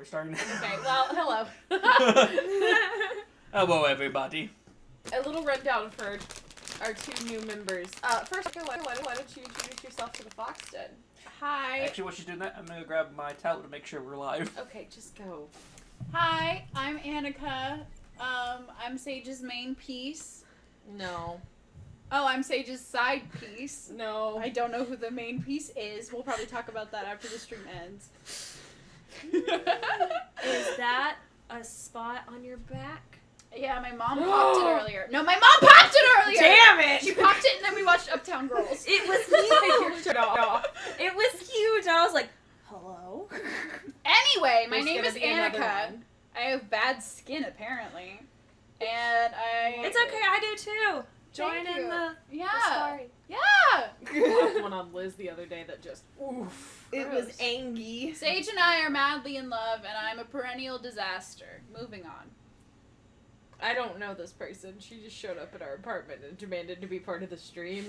we're starting. Okay, well, hello. Hello, everybody. A little rundown for our two new members. First, why don't you introduce yourself to the Fox Den? Hi. Actually, while she's doing that, I'm gonna grab my tablet to make sure we're live. Okay, just go. Hi, I'm Annika. I'm Sage's main piece. No. Oh, I'm Sage's side piece. No. I don't know who the main piece is. We'll probably talk about that after the stream ends. Is that a spot on your back? Yeah, my mom popped it earlier. No, my mom popped it earlier! Damn it! She popped it and then we watched Uptown Girls. It was huge. Shut off. It was huge. I was like, hello? Anyway, my There's name gonna is be another Annika. one. I have bad skin, apparently. And I... It's okay, I do too. Join Thank in you. the Yeah. story. Yeah! I watched one on Liz the other day that just, oof. It Gross. was angy. Sage and I are madly in love, and I'm a perennial disaster. Moving on. I don't know this person. She just showed up at our apartment and demanded to be part of the stream.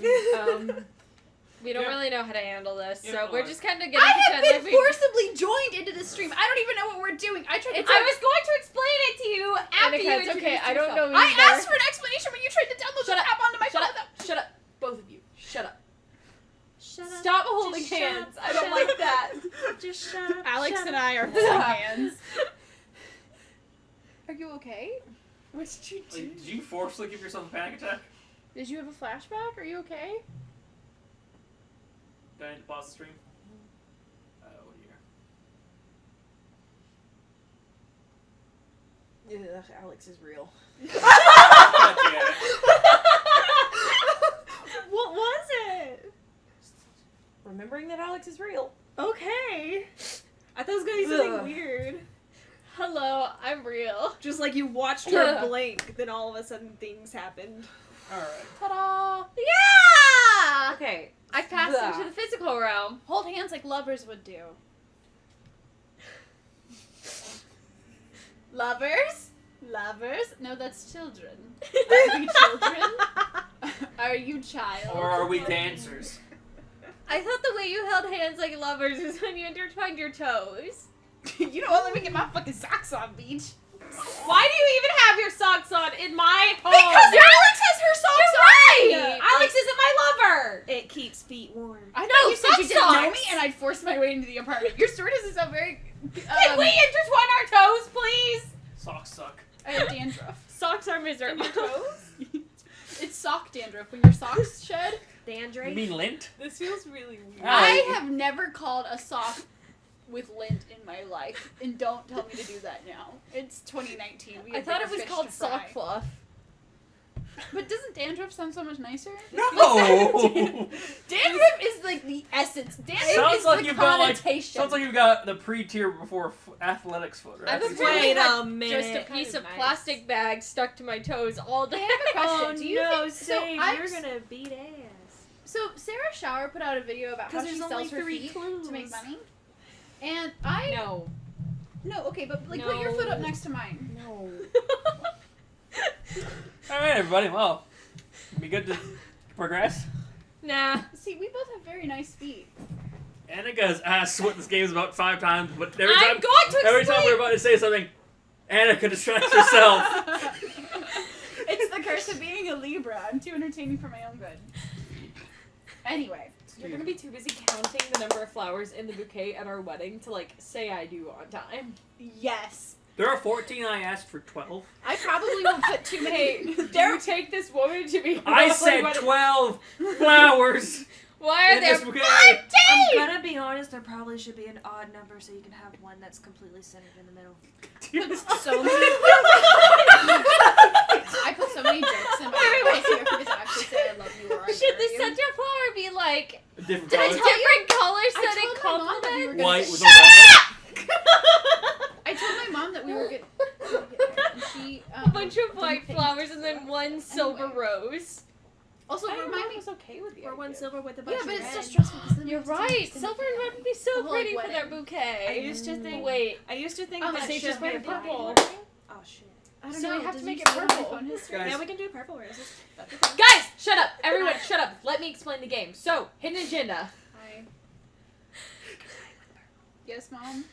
We don't Yeah. really know how to handle this, Yeah, so come we're on. just kind of getting I have pretend been like we... forcibly joined into this stream. I don't even know what we're doing. I tried to. I was going to explain it to you after you Annika, it's introduced okay, I don't yourself. know I either. asked for an explanation when you tried to download Shut the up. app onto my Shut phone. up. Shut up. Both of you. Shut up. Shut up. Stop holding Just shut hands. up. I don't Shut like up. that. Just shut up. Alex shut and up. I are holding hands. Are you okay? What did you do? Like, did you forcefully give yourself a panic attack? Did you have a flashback? Are you okay? Do I need to pause the stream? Oh dear. Ugh, Alex is real. God damn it. What was it? Remembering that Alex is real. Okay. I thought it was gonna be something Ugh. weird. Hello, I'm real. Just like you watched her blink, then all of a sudden things happened. Alright. Ta-da! Yeah! Okay. I've passed Blah. into the physical realm. Hold hands like lovers would do. Lovers? Lovers? No, that's children. Are we children? Are you child? Or are we dancers? I thought the way you held hands like lovers was when you intertwined your toes. You know what? Let me get my fucking socks on, Beach. Why do you even have your socks on in my home? Because Alex has her socks You're on! right! Alex isn't my lover! It keeps feet warm. I No, thought you said you sock didn't know socks! me and I'd force my way into the apartment. Your story doesn't sound very... Can we intertwine our toes, please? Socks suck. I have dandruff. Socks are miserable. It's sock dandruff. When your socks shed, Dandruff. You mean lint? This feels really weird. I have never called a sock with lint in my life, and don't tell me to do that now. It's 2019. We I have thought it bigger was fish called to fry. sock fluff. But doesn't dandruff sound so much nicer? No! Dandruff is like the essence. Dandruff Sounds is like the you've got, like- connotation. Sounds like you've got the pre-tier before athletics foot, right? I've been Wait had a minute. just a piece Kinda of nice. plastic bag stuck to my toes all day. I have a question. Oh Do you no, think so? Sage, I'm you're gonna beat ass. So Sarah Shower put out a video about how 'Cause she there's sells only her 3 feet clues. to make money. And I No. okay, but like put your foot up No. next to mine. No. Alright, everybody, well. Be good to progress. Nah. See, we both have very nice feet. Annika's asked what this game is about 5 times, but every I'm time going to every time explain. we're about to say something, Annika distracts herself. It's the curse of being a Libra. I'm too entertaining for my own good. Anyway, You're gonna be too busy counting the number of flowers in the bouquet at our wedding to like say I do on time. yes. There are 14, I asked for 12. I probably will put too many. Do you take this woman to be? I said 12 flowers Why are in there this bouquet. I'm gonna be honest, there probably should be an odd number so you can have one that's completely centered in the middle. Put so many. I put so many jokes in my face here for this to actually say I love you or I Should the marry you. center flower be like Different a I colors. tell you- different color so I that it told my mom that we were complements? gonna White get- with a white. I told my mom that we were good. And she A bunch of didn't white think flowers so. and then one silver Anyway. rose. Also, I remind me. was okay with the Or one idea. silver with a bunch Yeah, of but it's red. still stressful. 'cause then we You're have to right. take Silver it. and red would be so The whole, pretty like, for their wedding. bouquet. I used to think. Wait. I used to think Oh, that Sage should just be wearing purple. purple. Oh shit. I don't So know. we have Did to make you it see my purple. phone history? Guys. Yeah, we can do purple roses. Guys, shut up! Everyone, shut up! Let me explain the game. So, hidden agenda. Hi. Yes, mom.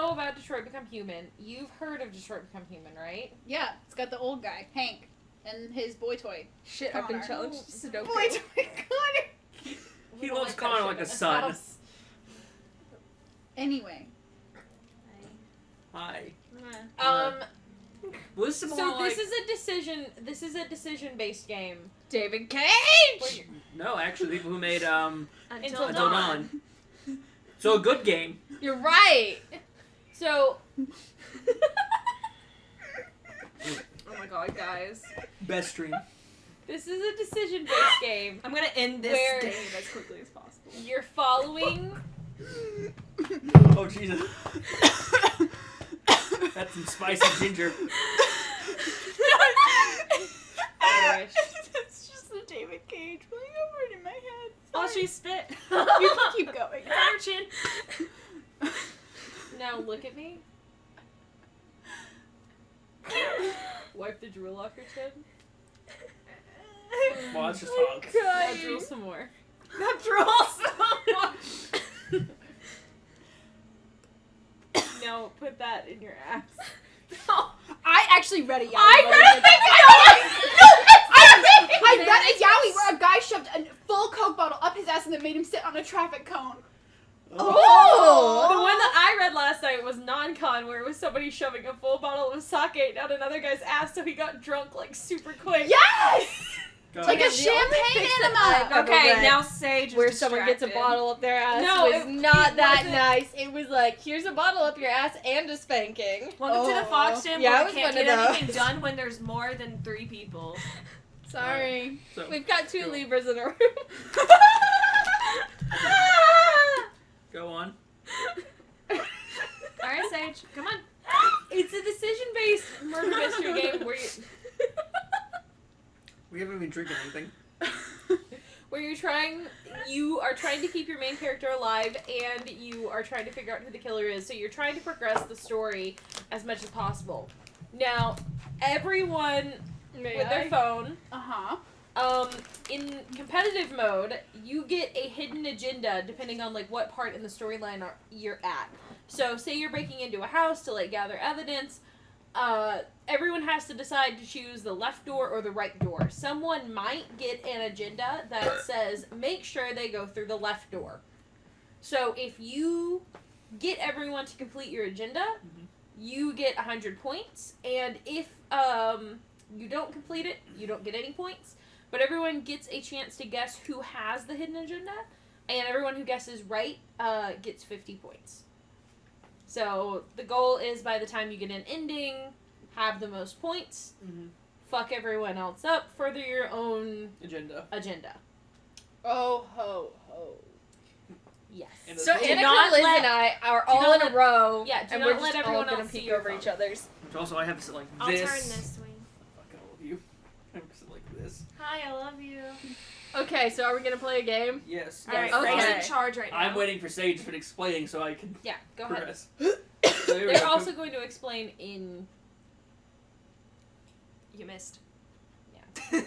know about Detroit Become Human. You've heard of Detroit Become Human, right? Yeah, it's got the old guy, Hank, and his boy toy. Shit, I've been Connor. challenged to Sudoku. Boy toy Connor! He loves Connor like a son. Anyway. Hi. So Listen more this like... is a decision. This is a decision-based game. David Where Cage! you're- No, actually, people who made Until Until Dawn. Dawn. So a good game. You're right. So Oh my god, guys. Best stream. this is a decision-based game. I'm gonna end this Where- game as quickly as possible. You're following. Oh Jesus. That's some spicy ginger. I wish. It's just the David Cage playing over it in my head. Oh, she spit. You can keep going. It's on her chin. Now look at me. Wipe the drool off your chin. Well, that's just hot. Now drool some more. That draws so much. Now put that in your ass. I actually read a Yowie. I where read they did- I read a Yowie where a guy shoved a full Coke bottle up his ass and then made him sit on a traffic cone. Oh. The one that I read last night was non-con, where it was somebody shoving a full bottle of sake down another guy's ass so he got drunk like super quick. Yes! Go Like a ahead. champagne I've enema! ever Okay, read now Sage is where someone gets a distracted. bottle up their ass No, was it not that wasn't. nice. It was like, here's a bottle up your ass and a spanking. Welcome to the Oh. Fox Stand Yeah, where I we was can't one get of anything those. done when there's more than 3 people. Sorry. So, We've got 2 go. Libras in a room. Go on. Alright, Sage, come on. It's a decision-based murder mystery game where We haven't been drinking anything. you are trying to keep your main character alive, and you are trying to figure out who the killer is. So you're trying to progress the story as much as possible. Now, everyone with their phone. Uh-huh. In competitive mode, you get a hidden agenda depending on like what part in the storyline you're at. So, say you're breaking into a house to like gather evidence. Everyone has to decide to choose the left door or the right door. Someone might get an agenda that says make sure they go through the left door. So, if you get everyone to complete your agenda, you get 100 points, and if you don't complete it, you don't get any points. But everyone gets a chance to guess who has the hidden agenda, and everyone who guesses right gets 50 points. So the goal is by the time you get an ending, have the most points, fuck everyone else up, further your own agenda. Oh ho ho. Yes. And So Do Annika, not Liz, let- and I are do all not in a let- row, yeah, do and not we're let just everyone all gonna else see peek your over phone. each other's. Which also I have to sit like I'll this. turn this way. Fuck all of you. I have to sit like this. Hi, I love you. Okay, so are we gonna play a game? Yes. Alright, Okay. Ray's in charge right now. I'm waiting for Sage to finish explaining so I can Yeah, go ahead. progress. So here we They're go. also going to explain in... You missed. Yeah.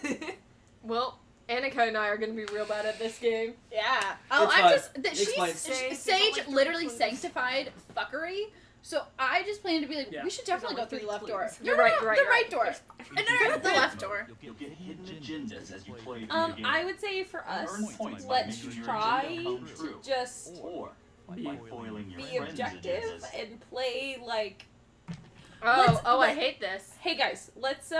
Well, Annika and I are gonna be real bad at this game. Yeah. Oh, It's I'm fine. just Explain. Sage There's only literally 3 clues. sanctified fuckery. So I just planned to be like, Yeah. we should definitely go There's through the only left 3 door. clues. No, You're no, right, no, you're the right, right door. No, the left door. You'll get hidden agendas as you play through the game. I would say for us, Earn points by let's making your try agenda come to true. just Or by foiling your be friends' objective agendas. and play like... Oh, I let's- hate this. Hey guys, let's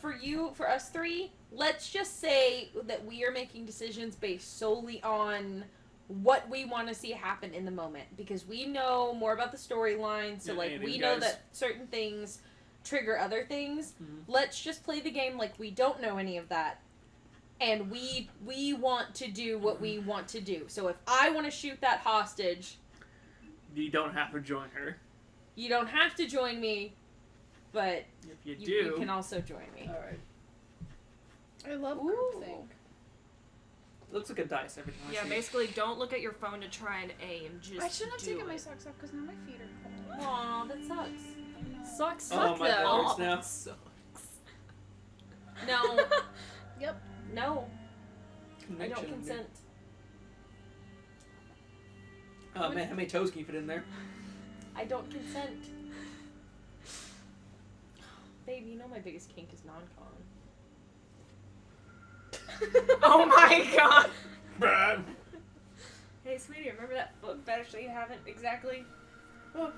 for us 3, let's just say that we are making decisions based solely on what we want to see happen in the moment, because we know more about the storyline, so Yeah, like any of we these know guys. that certain things trigger other things. Mhm. Let's just play the game like we don't know any of that, and we want to do what we want to do. So if I want to shoot that hostage, You don't have to join her. you don't have to join me, but If you do. you can also join me. Alright. I love Ooh. groupthink. It looks like a dice every time I Yeah, see basically, don't look at your phone to try and aim. Just I shouldn't have do taken it. my socks off because now my feet are cold. Aw, that sucks. Sucks, Oh, suck my though. God. now. No. Yep. No, I Convention. don't consent. Oh man, how many toes can you fit in there? I don't consent. Babe, you know my biggest kink is non-con. Oh my god. Bruh. Hey, sweetie, remember that foot fetish that you haven't exactly? The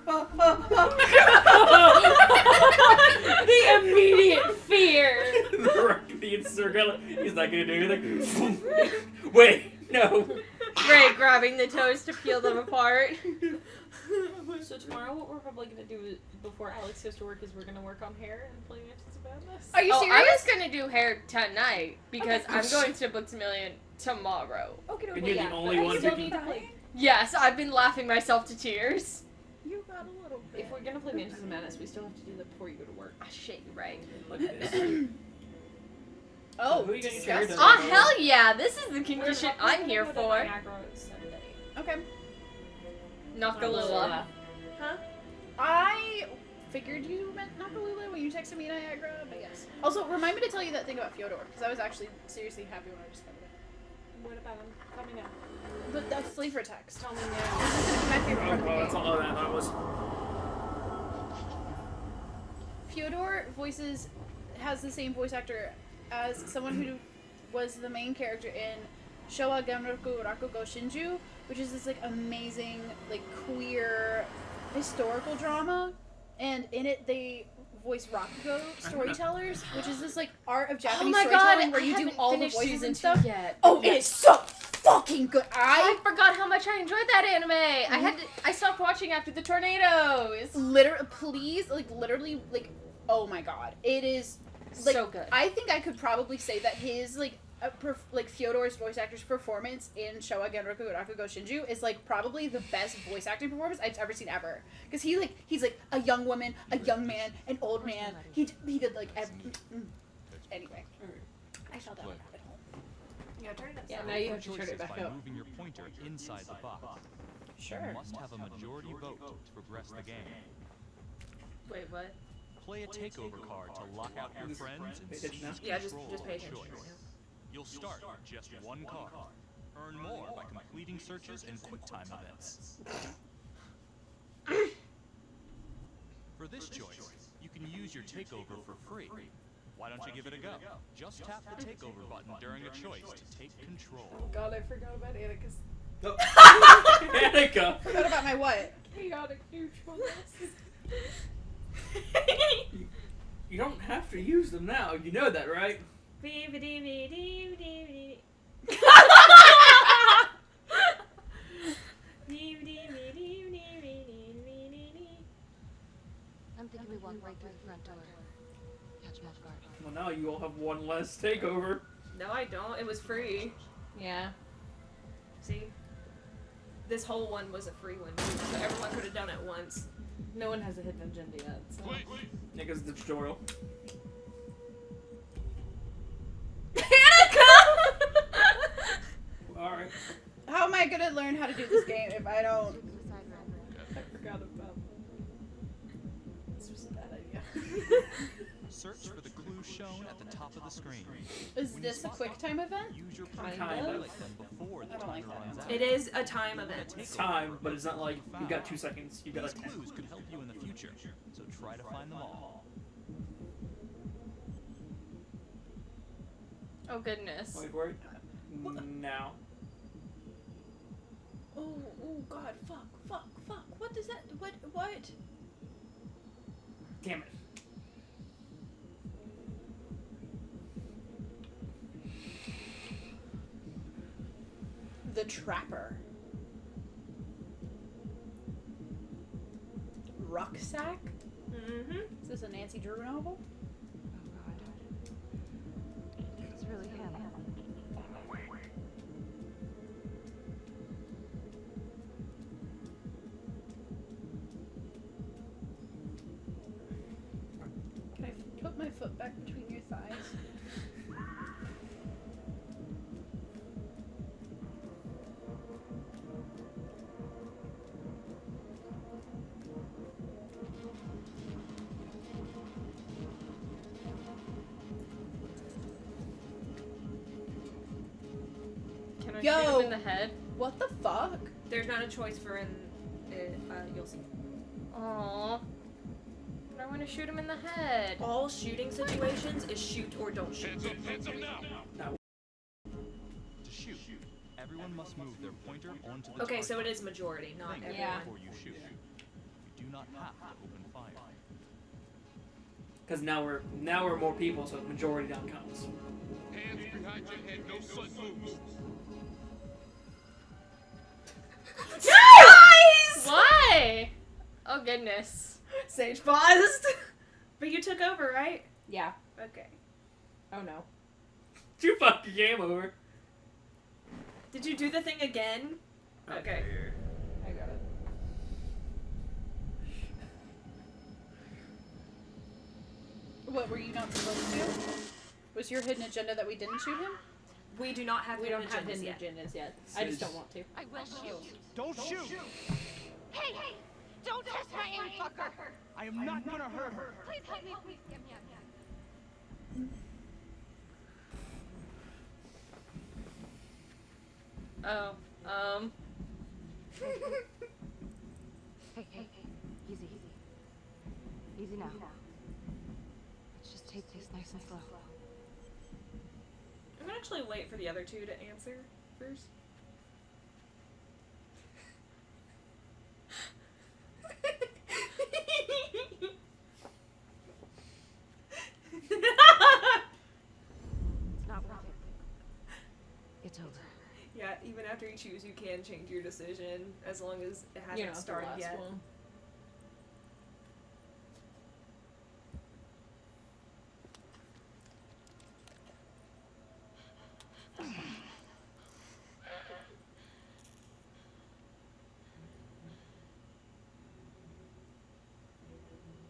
immediate fear. The circle. He's not gonna do anything. Wait, no. Ray grabbing the toes to peel them apart. So tomorrow, what we're probably gonna do before Alex goes to work is we're gonna work on hair and play Mansions of Madness. Are you Oh, I serious? was gonna do hair tonight because Okay. I'm going to Books A Million tomorrow. Okay, And you're the only but one I still who need can- to play. Yes, I've been laughing myself to tears. You got a little bit. If we're gonna play Mansions of Madness, we still have to do that before you go to work. Ah, shit, you're right. Look at this. Oh, Who are you getting your hair disgusting. done? Oh, hell yeah, this is the condition We're I'm here gonna go to for. Niagara Sunday. Okay. Nakalula. Huh? I figured you meant Nakalula when you texted me Niagara, but yes. Also, remind me to tell you that thing about Fyodor, because I was actually seriously happy when I discovered it. What about him? Tell me now. But that's flavor text. Tell me now. My favorite part of the Oh, game. that's all that was. Fyodor has the same voice actor as someone who was the main character in Showa Genroku Rakugo Shinju, which is this like amazing like queer historical drama, and in it they voice Rakugo storytellers, which is this like art of Japanese Oh my storytelling god, where I you do haven't all the finished voices season and 2 stuff. yet. Oh, it is so fucking good. I forgot how much I enjoyed that anime. I stopped watching after the tornadoes. literally, oh my god, it is like, So good. I think I could probably say that his Fyodor's voice actor's performance in Showa Genroku Rakugo Shinju is like probably the best voice acting performance I've ever seen ever. Because he's like a young woman, a young man, an old man. He did like anyway. I fell down a rabbit hole. Yeah, turn it up. Yeah, some. now you have to turn Choices it back by up. moving your pointer inside the box. Sure. You must have a majority vote to progress the game. Wait, what? Play a takeover card to lock out your Just friends and pay seize attention now. Yeah, just control pay of attention. choice. You'll start with just one card. Earn more by completing searches and QuickTime events. For this choice, you can use your takeover for free. Why don't you give it a go? Just tap the takeover button during a choice to take control. God, I forgot about Annika's Oh. Annika! Forgot about my what? chaotic neutrals. You don't have to use them now. You know that, right? I'm thinking we walk right through the front door. Catch him off guard. Well, now you all have one less takeover. No, I don't. It was free. Yeah. See? This whole one was a free one, so everyone could have done it once. No one has a hidden agenda yet. So. Nigga's the tutorial. Alright. How am I gonna learn how to do this game if I don't? Take the side road. I forgot about this was a bad idea. Search for the clues shown at the top of the screen. Is this a quick time event? Use your Kind pointer to of. highlight them before the I don't like timer that. runs out. It is a time event. It's time, but it's not like you got 2 seconds. You got These like 10. clues could help you in the future, so try to find them all. Oh goodness. Wait for it. Now. Oh god, fuck. What does that, what? Damn it. The Trapper. Rucksack? Mm-hmm. Is this a Nancy Drew novel? Oh god. It's really him. Can I put my foot back between your thighs? Can I Yo. shoot him in the head? What the fuck? There's not a choice for you'll see. Aww. But I want to shoot him in the head. All shooting situations is shoot or don't shoot. To shoot, everyone must move their pointer onto the Okay, target. so it is majority, not Think everyone. Yeah. before you shoot. You do not have to open fire. Because now we're more people, so majority down counts. Hands behind your head, no sudden moves. Why? Oh goodness. Sage paused. But you took over, right? Yeah. Okay. Oh no. You fucked your game over. Did you do the thing again? Okay. I got it. What were you not supposed to? Was your hidden agenda that we didn't shoot him? We do not have We hidden don't have agendas hidden yet. agendas yet. I just don't want to. I will shoot. Don't shoot! Hey! Don't test my aim, fucker! I am not gonna hurt her. Please help me, please get me out of here. Oh. Hey, easy. Easy now. Let's just take this nice and slow. I'm gonna actually wait for the other two to answer first. It's not worth it. It's over. Yeah, even after you choose, you can change your decision as long as it hasn't You're not the started last yet. one.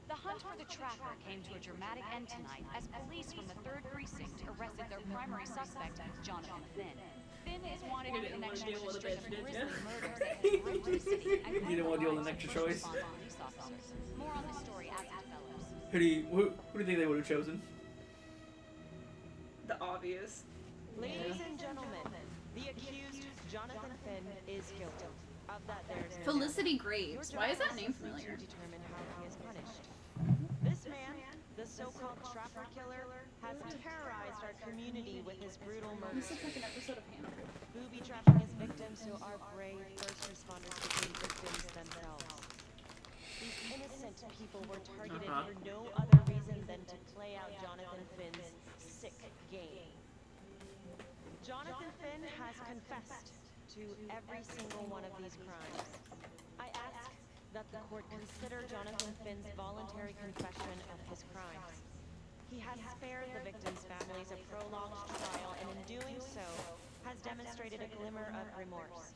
The hunt for the tracker came to a dramatic end tonight as police from the 3rd Precinct arrested their primary suspect, Jonathan Finn. Finn is wanted in connection with a string of grisly murders that has gripped the city and You didn't want to deal with an extra special choice? response police officers. More on this story as it develops. Who do you think they would have chosen? The obvious. Ladies and gentlemen, the accused, Jonathan Finn, is guilty. Of that, there is no Felicity doubt. Graves. Your Why is job that name is simply familiar? to determine how he is punished. This man, the so-called trapper killer, has terrorized our community with his brutal murder. This looks like an episode of Hannibal. Booby trapping his victims so our brave first responders became victims themselves. These innocent people were targeted for no other reason than to play out Jonathan Finn's sick game. Jonathan Finn has confessed to every single one of these crimes. I ask that the court consider Jonathan Finn's voluntary confession of his crimes. He has spared the victims' families a prolonged trial, and in doing so, has demonstrated a glimmer of remorse.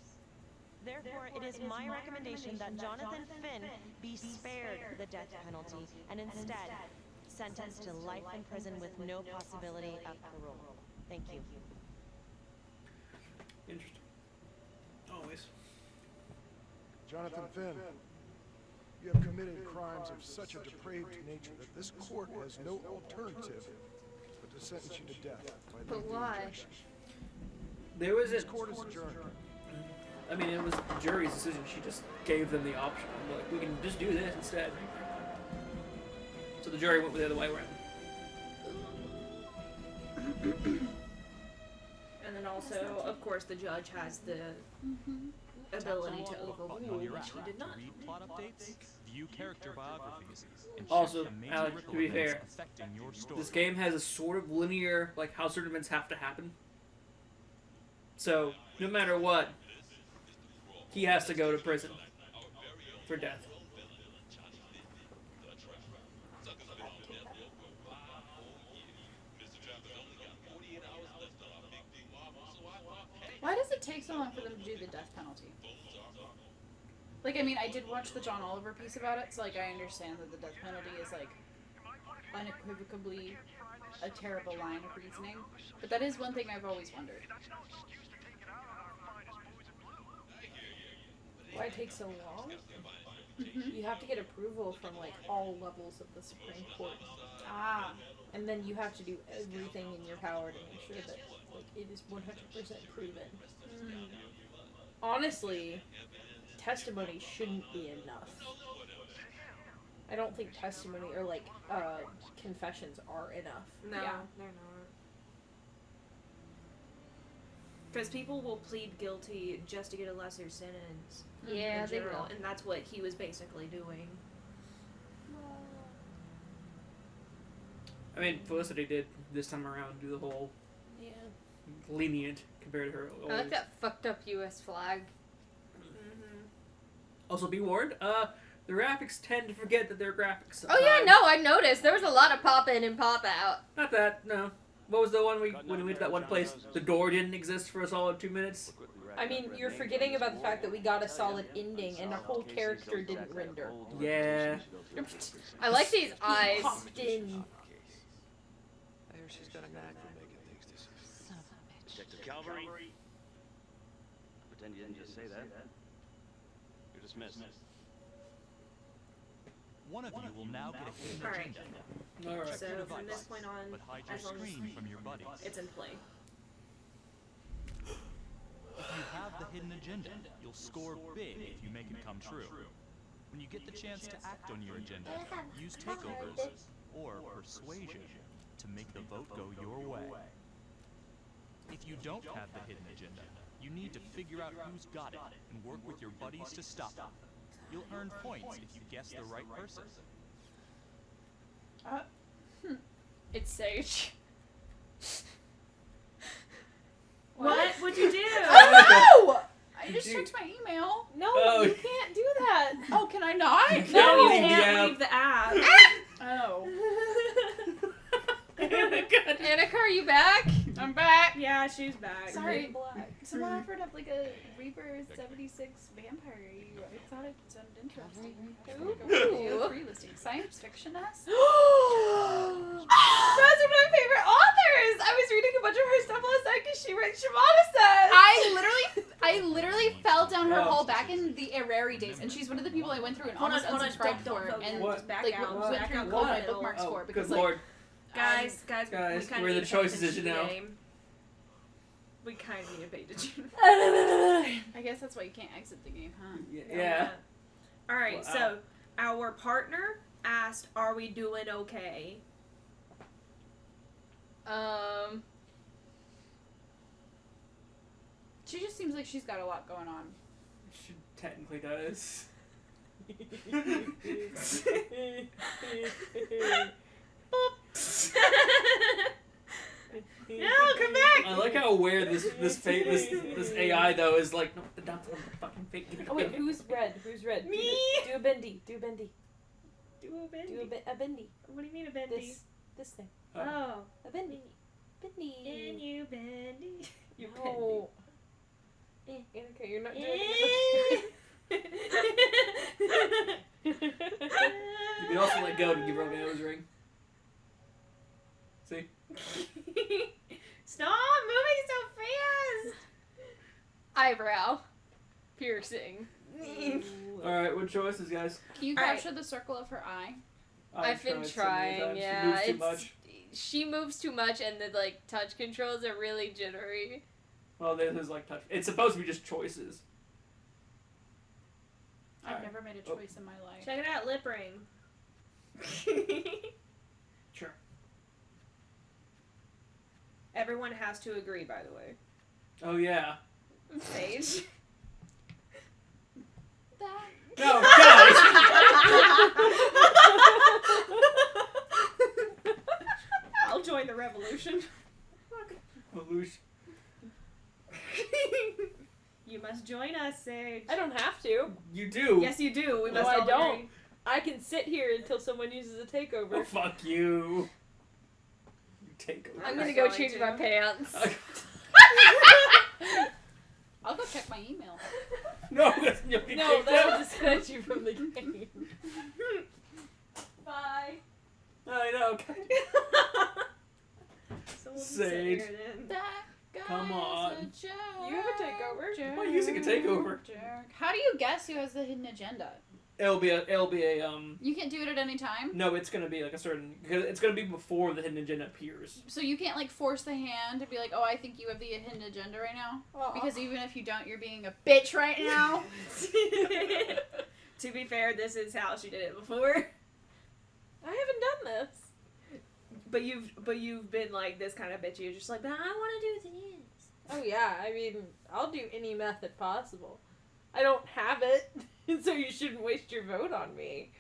Therefore, it is my recommendation that Jonathan Finn be spared the death penalty, and instead, sentenced to life in prison with no possibility of parole. Thank you. Interesting. Always. Jonathan Finn, you have committed crimes of such a depraved nature that this court has no alternative but to sentence you to death by But lethal why? injection. There was This a. court is adjourned. I mean, it was the jury's decision. She just gave them the option. Like, we can just do this instead. So the jury went the other way around. And then also, of course, the judge has the ability to overrule, Your which app he did not. to read plot updates, view character biographies, and Also, check the major Alec, ripple to be events fair, affecting your story. This game has a sort of linear, like, how certain events have to happen. So, no matter what, he has to go to prison for death. Why does it take so long for them to do the death penalty? Like, I mean, I did watch the John Oliver piece about it, so, like, I understand that the death penalty is, like, unequivocally a terrible line of reasoning. But that is one thing I've always wondered. Why it takes so long? You have to get approval from like all levels of the Supreme Court. Ah. And then you have to do everything in your power to make sure that like it is 100% proven. Honestly, testimony shouldn't be enough. I don't think testimony or like confessions are enough. No, Yeah. they're not. Because people will plead guilty just to get a lesser sentence. Yeah, in they general, will. and that's what he was basically doing. I mean, Felicity did this time around do the whole Yeah. lenient compared to her old. I like that fucked up U.S. flag. Mm-hmm. Also, be warned, the graphics tend to forget that they're graphics. Oh yeah, sometimes. no, I noticed. There was a lot of pop in and pop out. Not that, no. What was the one when we went to that one place? The door didn't exist for a solid 2 minutes? I mean, you're forgetting about the fact that we got a solid ending and our whole character didn't render. Yeah. I like these eyes. Popped in. I hear she's got a knack for making things disappear. Detective Calvary. Pretend you didn't just say that. You're dismissed. One of you will now get a hidden Alright. agenda. Alright. So from this point on, But hide your as long as screen from your buddies. it's in play. If you have the hidden agenda, you'll score big if you make it come true. When you get the chance to act on your agenda, use takeovers or persuasion to make the vote go your way. If you don't have the hidden agenda, you need to figure out who's got it and work with your buddies to stop it. You'll earn points if you guess the right person. It's Sage. What? What'd you do? Oh! I just You- checked my email. No, Oh. you can't do that. Oh, can I not? You No, you leave the can't app. leave the app. Oh. Annika, are you back? I'm back. Yeah, she's back. Sorry. Someone offered up like a Reaper 76 vampire. I thought it sounded interesting. Ooh. Free listing. Science fiction-esque? Those are my favorite authors. I was reading a bunch of her stuff last night because she read Shimada says. I literally fell down her Oh. hole back in the Arari days, and she's one of the people I went through and Hold on, almost unsubscribed don't for, vote. and What? Just back like out. went Back through out. all my What? bookmarks Oh, for because good like lord. Guys, Guys, we kinda where the need to choice pay decision attention to now. the game. We kind of need to pay attention. I guess that's why you can't exit the game, huh? Yeah. All right, Well, so our partner asked, "Are we doing okay?" She just seems like she's got a lot going on. She technically does. No, come back! I like how aware this AI though is like, no, the dump on the fucking fake. Oh wait, who's red? Who's red? Me! Do a bendy. Do a bendy. Do a bendy. Do a bendy. What do you mean a bendy? This thing. Oh. A bendy. Bendy. And you bendy. You No. Annika, you're not doing bendy. You can also let go to give her a nose ring. See? Stop moving so fast! Eyebrow. Piercing. Alright, what choices, guys? Can you Alright. capture the circle of her eye? I've been tried so many trying, times. yeah. She moves too It's much. she moves too much and the like touch controls are really jittery. Well, there's like touch. It's supposed to be just choices. I've Alright. never made a choice in my life. Check it out, lip ring. Sure. Everyone has to agree, by the way. Oh yeah. Sage. No, guys! I'll join the revolution. Lelouch. You must join us, Sage. I don't have to. You do. Yes, you do. We No, must I all don't. agree. I can sit here until someone uses a takeover. Oh, fuck you. You take over. I'm gonna not go going change to. my pants. I'll go check my email. No, you'll be No, kicked that'll out. disconnect you from the game. Bye. I know. So we'll just Sage. sit here then. That guy Come on. is a jerk. You have a takeover. Jerk, Why are you using a takeover? jerk. How do you guess who has the hidden agenda? It'll be a You can't do it at any time? no, it's gonna be like a certain, because it's gonna be before the hidden agenda appears. So you can't like force the hand to be like, oh, I think you have the hidden agenda right now? Because even if you don't, you're being a bitch right now. To be fair, this is how she did it before. I haven't done this. But you've been like this kind of bitchy. You're just like, but I want to do this. Oh yeah, I mean, I'll do any method possible. I don't have it, so you shouldn't waste your vote on me.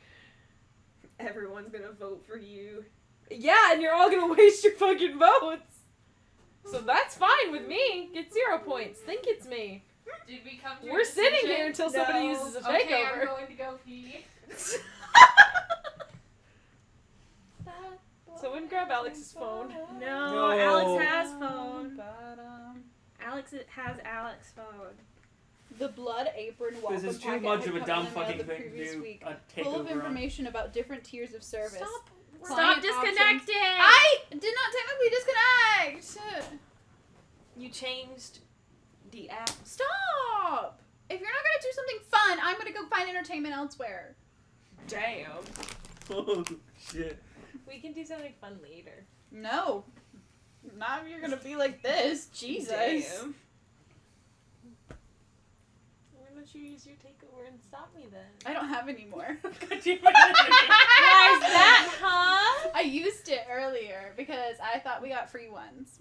Everyone's gonna vote for you. Yeah, and you're all gonna waste your fucking votes. So that's fine with me. Get 0 points. Think it's me. Did we come to a We're sitting decision? here until somebody uses a takeover. Okay, I'm going to go pee. Someone grab Alex's phone. No, Alex has phone. Alex has Alex's phone. The Blood Apron welcome This is too packet much had of a come dumb in the mail fucking the thing to previous do week, a full of takeover on. information about different tiers of service. Stop Client disconnecting! I did not technically disconnect! You changed the app. Stop! If you're not gonna do something fun, I'm gonna go find entertainment elsewhere. Damn. Oh, shit. We can do something fun later. No. Not if you're gonna be like this. Jesus. Damn. Why don't you use your takeover and stop me then? I don't have any more. Why's that, huh? I used it earlier because I thought we got free ones.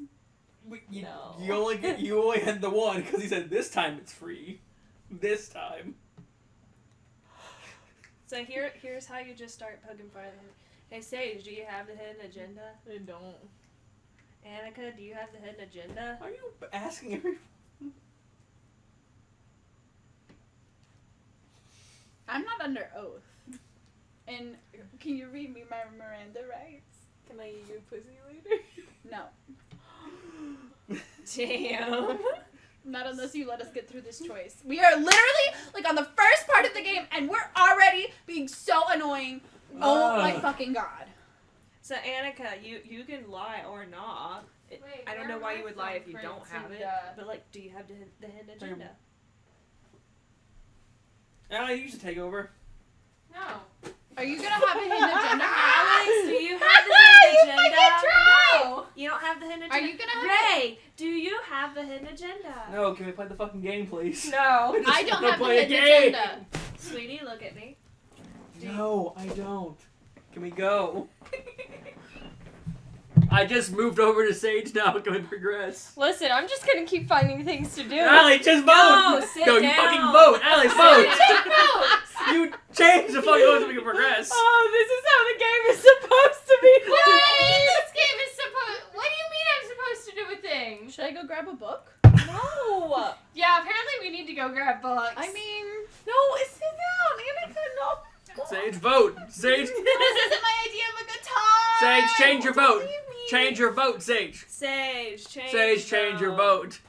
No. You only had the one because he said this time it's free. This time. So here's how you just start poking fun at him. Hey Sage, do you have the hidden agenda? I don't. Annika, do you have the hidden agenda? Are you asking every? I'm not under oath. And can you read me my Miranda rights? Can I eat your pussy later? No. Damn. Not unless you let us get through this choice. We are literally like on the first part of the game and we're already being so annoying. Oh my fucking god. So Annika, you can lie or not. Wait, I don't where know am why I you would lie if you from don't have it. Prince But like, do you have the hidden agenda? I used to take over. No. Are you gonna have a hidden agenda? Alex, do you have the hidden agenda? No. You don't have the hidden agenda. Are you gonna have Ray, do you have the hidden agenda? No, can we play the fucking game, please? No. I don't wanna have the play a hidden game. agenda. Sweetie, look at me. No, I don't. Can we go? I just moved over to Sage now. Can we progress? Listen, I'm just gonna keep finding things to do. Allie, just vote! No, sit you down. fucking vote! Allie, vote! You change the fucking vote so we can progress. Oh, this is how the game is supposed to be played. This game is supposed. What do you mean I'm supposed to do a thing? Should I go grab a book? No. Yeah, apparently we need to go grab books. I mean, No, sit down. Annika, no. Sage, vote! Sage, this isn't my idea of a good time. Sage, change your vote! Change your vote, Sage! Sage, Change your vote.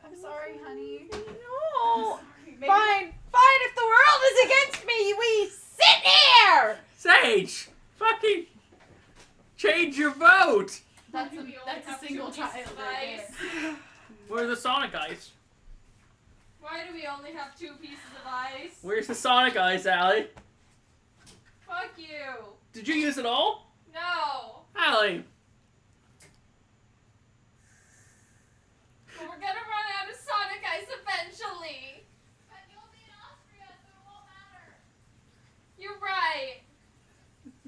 I'm sorry, honey. No. Maybe- Fine. Fine. If the world is against me, we sit here. Sage! Fucking change your vote! That's We only a have single two child pieces of right ice. there. Where's the Sonic Ice? Why do we only have 2 pieces of ice? Where's the Sonic Ice, Allie? Fuck you. Did you use it all? No. Allie! But we're gonna run out of Sonic Ice eventually. But you'll be in Austria, so it won't matter. You're right.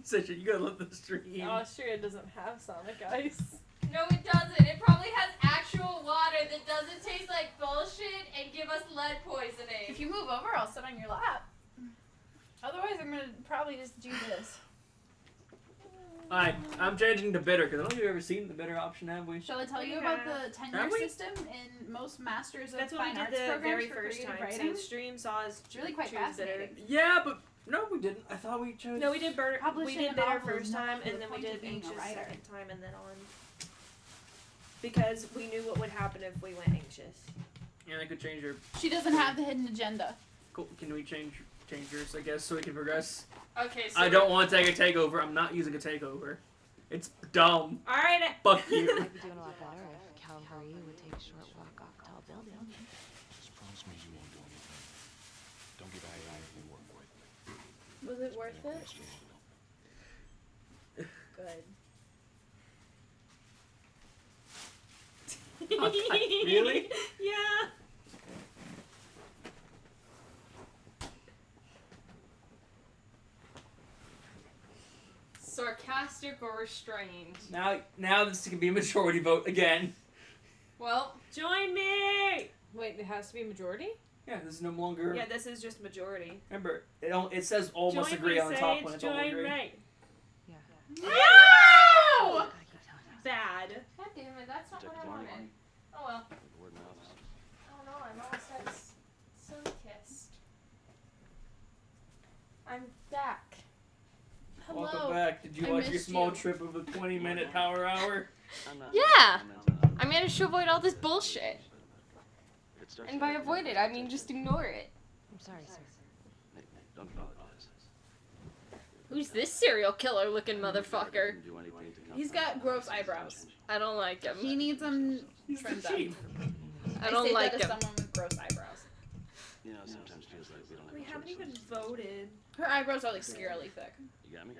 Sage, you gotta let the stream. Austria doesn't have Sonic Ice. No, it doesn't. It probably has actual water that doesn't taste like bullshit and give us lead poisoning. If you move over, I'll sit on your lap. Otherwise, I'm gonna probably just do this. Alright, I'm changing to bitter, because I don't think we've ever seen the bitter option, have we? Shall I tell you We about have. the tenure Have we? system in most masters of That's what we fine did arts the programs very for first creative time. writing? So stream saw us It's really quite choose bitter. fascinating. Yeah, but no, we didn't. I thought we chose. No, we did bitter. Publishing We did a bitter novel is first not time, the and then we point of did being a anxious writer. second time, and then on. Because we knew what would happen if we went anxious. Yeah, I could change your. She doesn't have the hidden agenda. Cool. Can we change yours, I guess, so we can progress? Okay, so I don't want to take a takeover. I'm not using a takeover. It's dumb. All right. Fuck you. You'd be doing a lot better if Calvary would take a short walk off Tall Building. Just promise me you won't do anything. Don't give AI anything to work with. Was it worth it? Yes, Good. Really? Yeah. Sarcastic or restrained? Now this can be a majority vote again. Well, join me. Wait, it has to be majority? Yeah, this is no longer. Yeah, this is just majority. Remember, it says all must Join agree me, on the top Sage, when it's all join agree. me. Yeah. No! Bad. God damn it, that's not what I wanted. Oh well. Word mouth. Oh no, I'm almost had sun-kissed. I'm back. Hello. Welcome back. Did you I watch your missed small you. trip of a 20-minute power hour? Yeah! I managed to avoid all this bullshit. And by avoid it, I mean just ignore it. I'm sorry, sir. Hey, don't apologize. Who's this serial killer looking motherfucker? Do anything to He's got gross eyebrows. I don't like him. He needs them trimmed up. I don't say like that as him. someone with gross eyebrows. You know, sometimes feels like we don't have We a haven't choice. even voted. Her eyebrows are like scarily thick. You got me?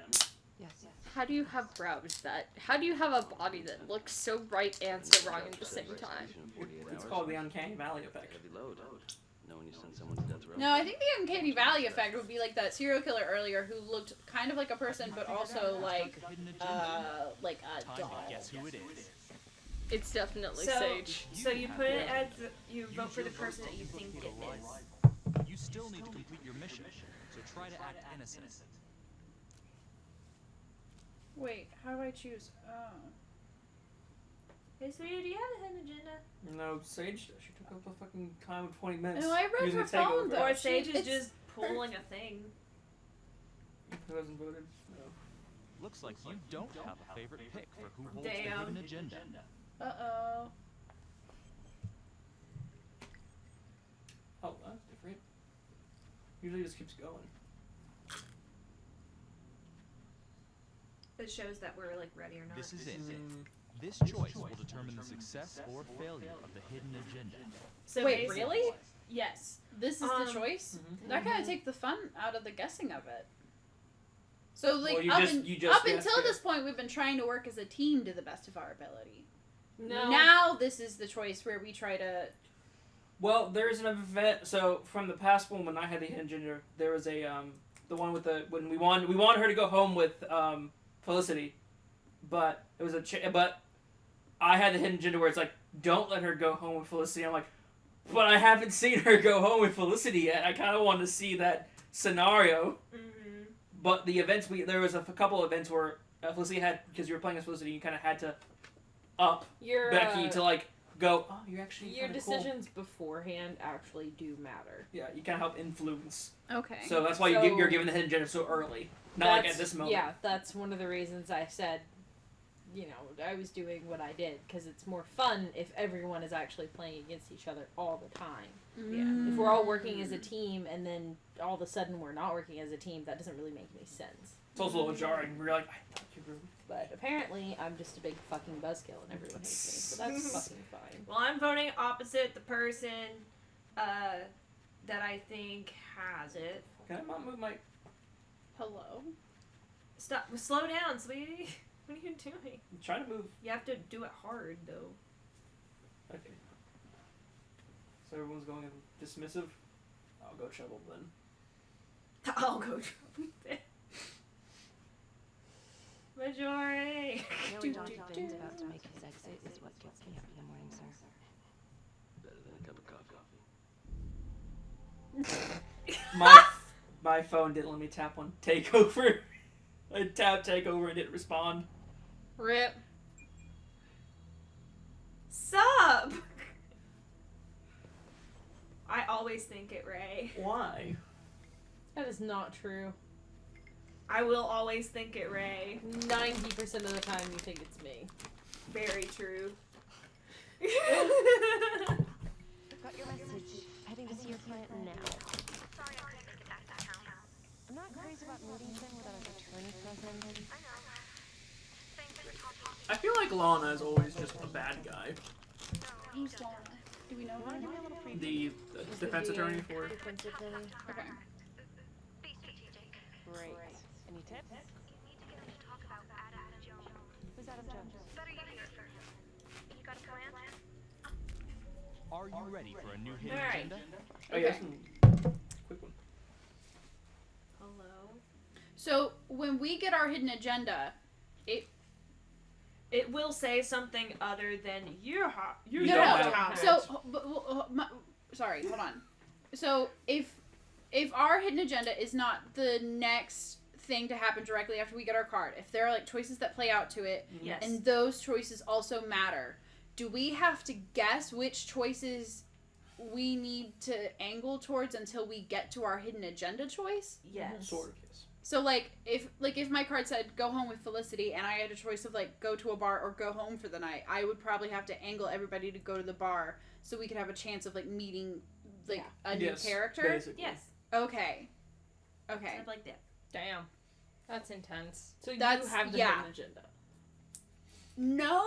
Yes. How do you have brows that? How do you have a body that looks so right and so wrong at the same time? It's called the uncanny valley effect. Heavy load. Know when you send someone to death row. No, I think the uncanny valley effect would be like that serial killer earlier who looked kind of like a person, but also like a Time doll. to guess who it is. It's definitely So, Sage. so you put it as you vote for the person that you think it is. You still need to complete your mission, so try to act innocent. Wait, how do I choose? Oh. Hey, sweetie, do you have a hidden agenda? No, Sage, she took up a fucking time of 20 minutes. No, I read using her a takeover. phone, though. Or Sage is it's- just pulling a thing. Who hasn't voted? No. Looks like you don't have a favorite pick for who holds the Damn. hidden agenda. Uh-oh. Oh, that's different. Usually it just keeps going. It shows that we're like ready or not. This is it. This choice will determine the success or failure of the hidden agenda. So Wait, basically- really? Yes. This is the choice? Mhm. That kind of takes the fun out of the guessing of it. So, like, Well, you up, just up guessed until it. this point, we've been trying to work as a team to the best of our ability. No. Now, this is the choice where we try to... Well, there's an event. So from the past one, when I had the hidden agenda, there was a the one with the when we wanted her to go home with Felicity, but it was but I had the hidden agenda where it's like, don't let her go home with Felicity. I'm like, but I haven't seen her go home with Felicity yet. I kind of want to see that scenario. Mm-hmm. But the events there was a couple events where Felicity had, because you were playing as Felicity, you kind of had to up Your Becky to like go. Oh, you're actually your kinda cool." decisions beforehand actually do matter. Yeah, you kind of help influence. Okay. So that's why So- you're given the hidden agenda so early, not like at this moment. Yeah, that's one of the reasons I said, you know, I was doing what I did because it's more fun if everyone is actually playing against each other all the time. Mm. If we're all working as a team and then all of a sudden we're not working as a team, that doesn't really make any sense. It's also a little jarring. We're like, I thought you were. But apparently, I'm just a big fucking buzzkill and everyone hates me, so that's fucking fine. Well, I'm voting opposite the person that I think has it. Can I not move my? Hello? Stop. Slow down, sweetie. What are you doing? I'm trying to move. You have to do it hard, though. Okay. So everyone's going dismissive. I'll go trouble then. I'll go trouble then. Majority. Knowing Jonathan Finn's about to make his exit is what gets me up in the morning, sir. Better than a cup of coffee. My phone didn't let me tap on takeover. I tapped takeover and didn't respond. Rip. Sup? I always think it, Ray. Why? That is not true. I will always think it, Ray. 90% of the time you think it's me. Very true. Got your message. Heading to see your client now. Sorry I couldn't make it back to town. I'm not crazy about meeting him without an attorney present. I know. Thanks for talking. I feel like Lana is always just a bad guy. Who's Lana? Do we know You wanna her? give me a little preview? The defense attorney for. Defense attorney. Okay. Be strategic. Great. Any tips? You need to get him to talk about Adam Jones. Who's Adam Jones? Better you hear from him. You got a plan? Are you ready for a new hidden Alright. agenda? Oh yeah, Okay. quick one. Hello. So, when we get our hidden agenda, It will say something other than you You no, don't no. have So, sorry, hold on. So if our hidden agenda is not the next thing to happen directly after we get our card, if there are like choices that play out to it, Yes. and those choices also matter, do we have to guess which choices we need to angle towards until we get to our hidden agenda choice? Yes. Sort of, yes. So like if my card said go home with Felicity and I had a choice of like go to a bar or go home for the night, I would probably have to angle everybody to go to the bar so we could have a chance of like meeting like a new Yes, character. basically. Yes. Okay. Okay. Something like that. Damn. That's intense. So That's- you have the yeah. hidden agenda. No,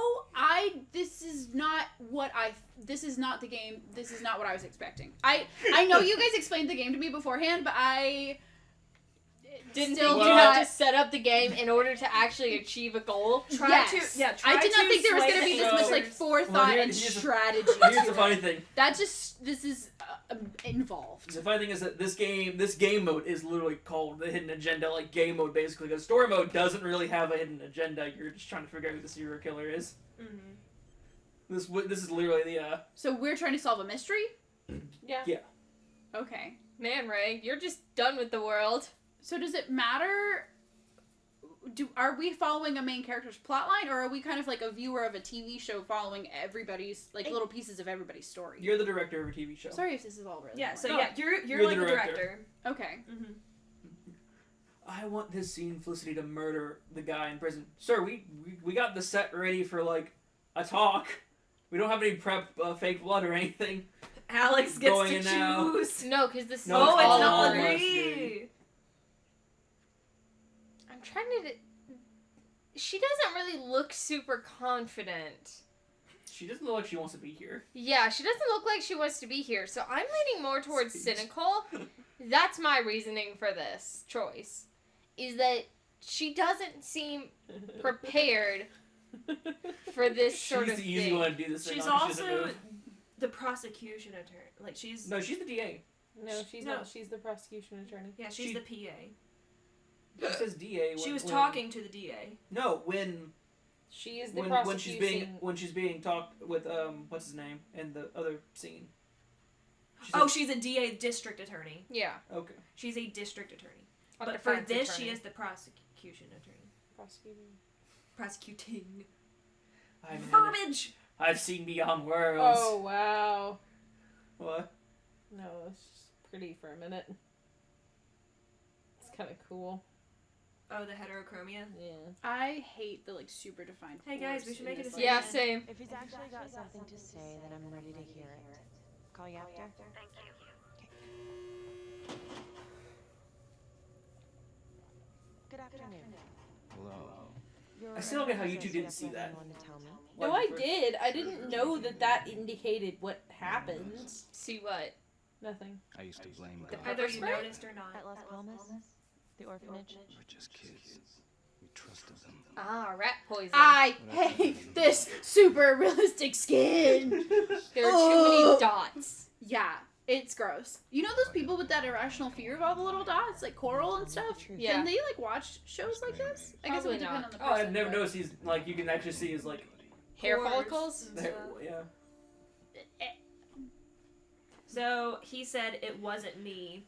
this is not the game. This is not what I was expecting. I know you guys explained the game to me beforehand, but I Didn't still think do you not. had to set up the game in order to actually achieve a goal? Try Yes. try I did not to think there was sway going to the be this much like answers. forethought and here's the- strategy. Here's to the funny it. thing. This is involved. The funny thing is that this game mode is literally called the hidden agenda, like game mode basically, because story mode doesn't really have a hidden agenda. You're just trying to figure out who the serial killer is. Mm-hmm. This is literally the So we're trying to solve a mystery? Yeah. Yeah. Okay. Man, Ray, you're just done with the world. So does it matter? Are we following a main character's plotline, or are we kind of like a viewer of a TV show following everybody's like little pieces of everybody's story? You're the director of a TV show. Sorry if this is all really. Yeah. So boring. yeah, you're You're like the the director. director. Okay. Mm-hmm. I want this scene Felicity to murder the guy in prison. Sir, we got the set ready for like a talk. We don't have any prep fake blood or anything. Alex gets Going to in now. choose. No, because this is No, Oh, it's all not of us, me. I'm trying to... She doesn't really look super confident. She doesn't look like she wants to be here. Yeah, she doesn't look like she wants to be here, so I'm leaning more towards cynical. That's my reasoning for this choice. Is that she doesn't seem prepared for this sort She's of the easy thing. one to do this thing She's on. She doesn't also move. the prosecution attorney. Like she's No, she's the DA. No, she's No. not. She's the prosecution attorney. yeah, she's she- the PA. It says DA. She was when- talking to the DA. No, when She is the when prosecution. she's being talked with what's his name in the other scene. She's a DA district attorney. Yeah. Okay. She's a district attorney. A But for defense this, attorney. she is the prosecution attorney. Prosecuting. Verbiage! I've seen Beyond Worlds. Oh, wow. What? No, it's just pretty for a minute. It's kind of cool. Oh, the heterochromia? Yeah. I hate the like super defined. Hey, guys, we pores should in make a this, decision. Yeah, same. If he's actually got something to say, then I'm ready to hear it. Call you after? Thank you. Good afternoon. Hello. Your I still don't get how you two organization didn't see has that. anyone to tell me? No, Like, I for- did. I didn't know that indicated what happens. See what? Nothing. I used to blame The God pepper Whether you spray? noticed or not. At Las Palmas? The orphanage? for just kids. We trusted them. Ah, rat poison. I hate this super realistic skin. There are too many Ugh. dots. Yeah, it's gross. You know those people with that irrational fear of all the little dots, like coral and stuff? Yeah. Can they like watch shows like this? I guess it Probably would depend not. on the Oh, person. I've never but- noticed he's like you can actually see his like Hair Pores follicles? and hair, stuff. yeah. So he said it wasn't me.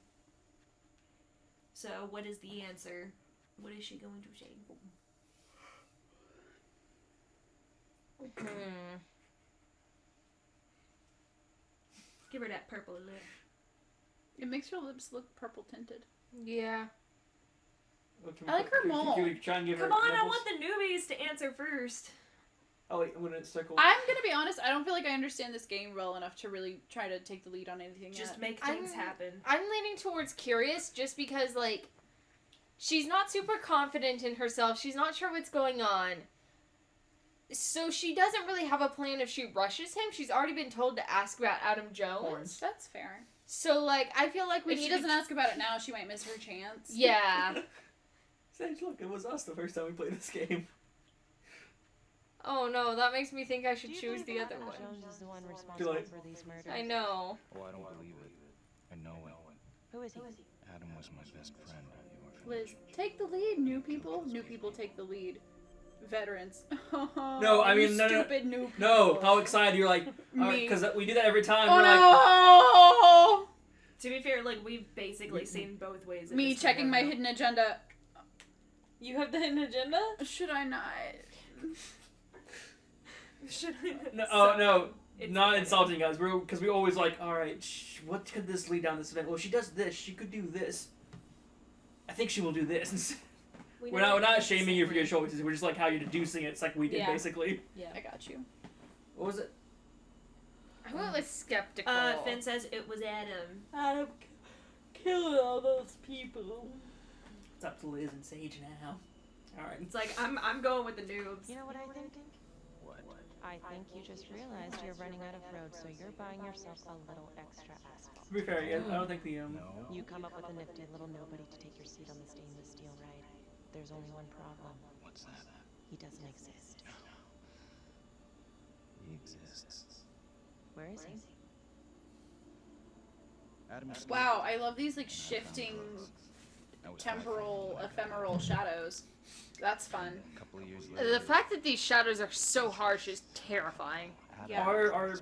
So what is the answer? What is she going to say? Hmm. Give her that purple lip. It makes your lips look purple tinted. Yeah. Can I like her can mole. we try and give Come her on, I nipples? want the newbies to answer first. Oh wait, when it's circle. I'm gonna be honest. I don't feel like I understand this game well enough to really try to take the lead on anything Just yet. make things happen. I'm leaning towards curious just because, like, she's not super confident in herself. She's not sure what's going on. So she doesn't really have a plan if she rushes him. She's already been told to ask about Adam Jones. That's fair. So, like, I feel like we If she need doesn't to... ask about it now, she might miss her chance. Yeah. Sage, look, it was us the first time we played this game. Oh, no, that makes me think I should Do you choose believe the that other Adam one. Jones is the one responsible like- for these murders? I know. Oh, I don't believe it. I know it. Who is he? Adam was my best friend at the orphanage. Liz, take the lead, new people. New people take the lead. Veterans. No, I mean, no, stupid new people. No, how excited you're like, Me. because we do that every time. Oh we're like, no! To be fair, like, we've basically seen both ways. of Me this checking my now. hidden agenda. You have the hidden agenda? Should I not? Should I? no, It's not okay. insulting us. Because we always like, all right, what could this lead down this event? Well, she does this. She could do this. I think she will do this. We're not shaming you for your choices. We're just like how you're deducing it. It's like we did Yeah. basically. Yeah. I got you. What was it? I went with skeptical. Finn says it was Adam. Adam killing all those people. It's up to Liz and Sage now. All right. It's like I'm going with the noobs. You know what I think? What? I think you just realized you're running out of road, so you're buying yourself a little extra asphalt. To be fair, yeah, I don't think the You come up with a nifty little nobody to take your seat on the stainless steel ride. There's only one problem. What's that? He doesn't exist. He exists. Where is he? Adam is Wow, I love these like shifting temporal ephemeral shadows. That's fun. A couple of years later. The fact that these shadows are so harsh is terrifying. Yeah. Our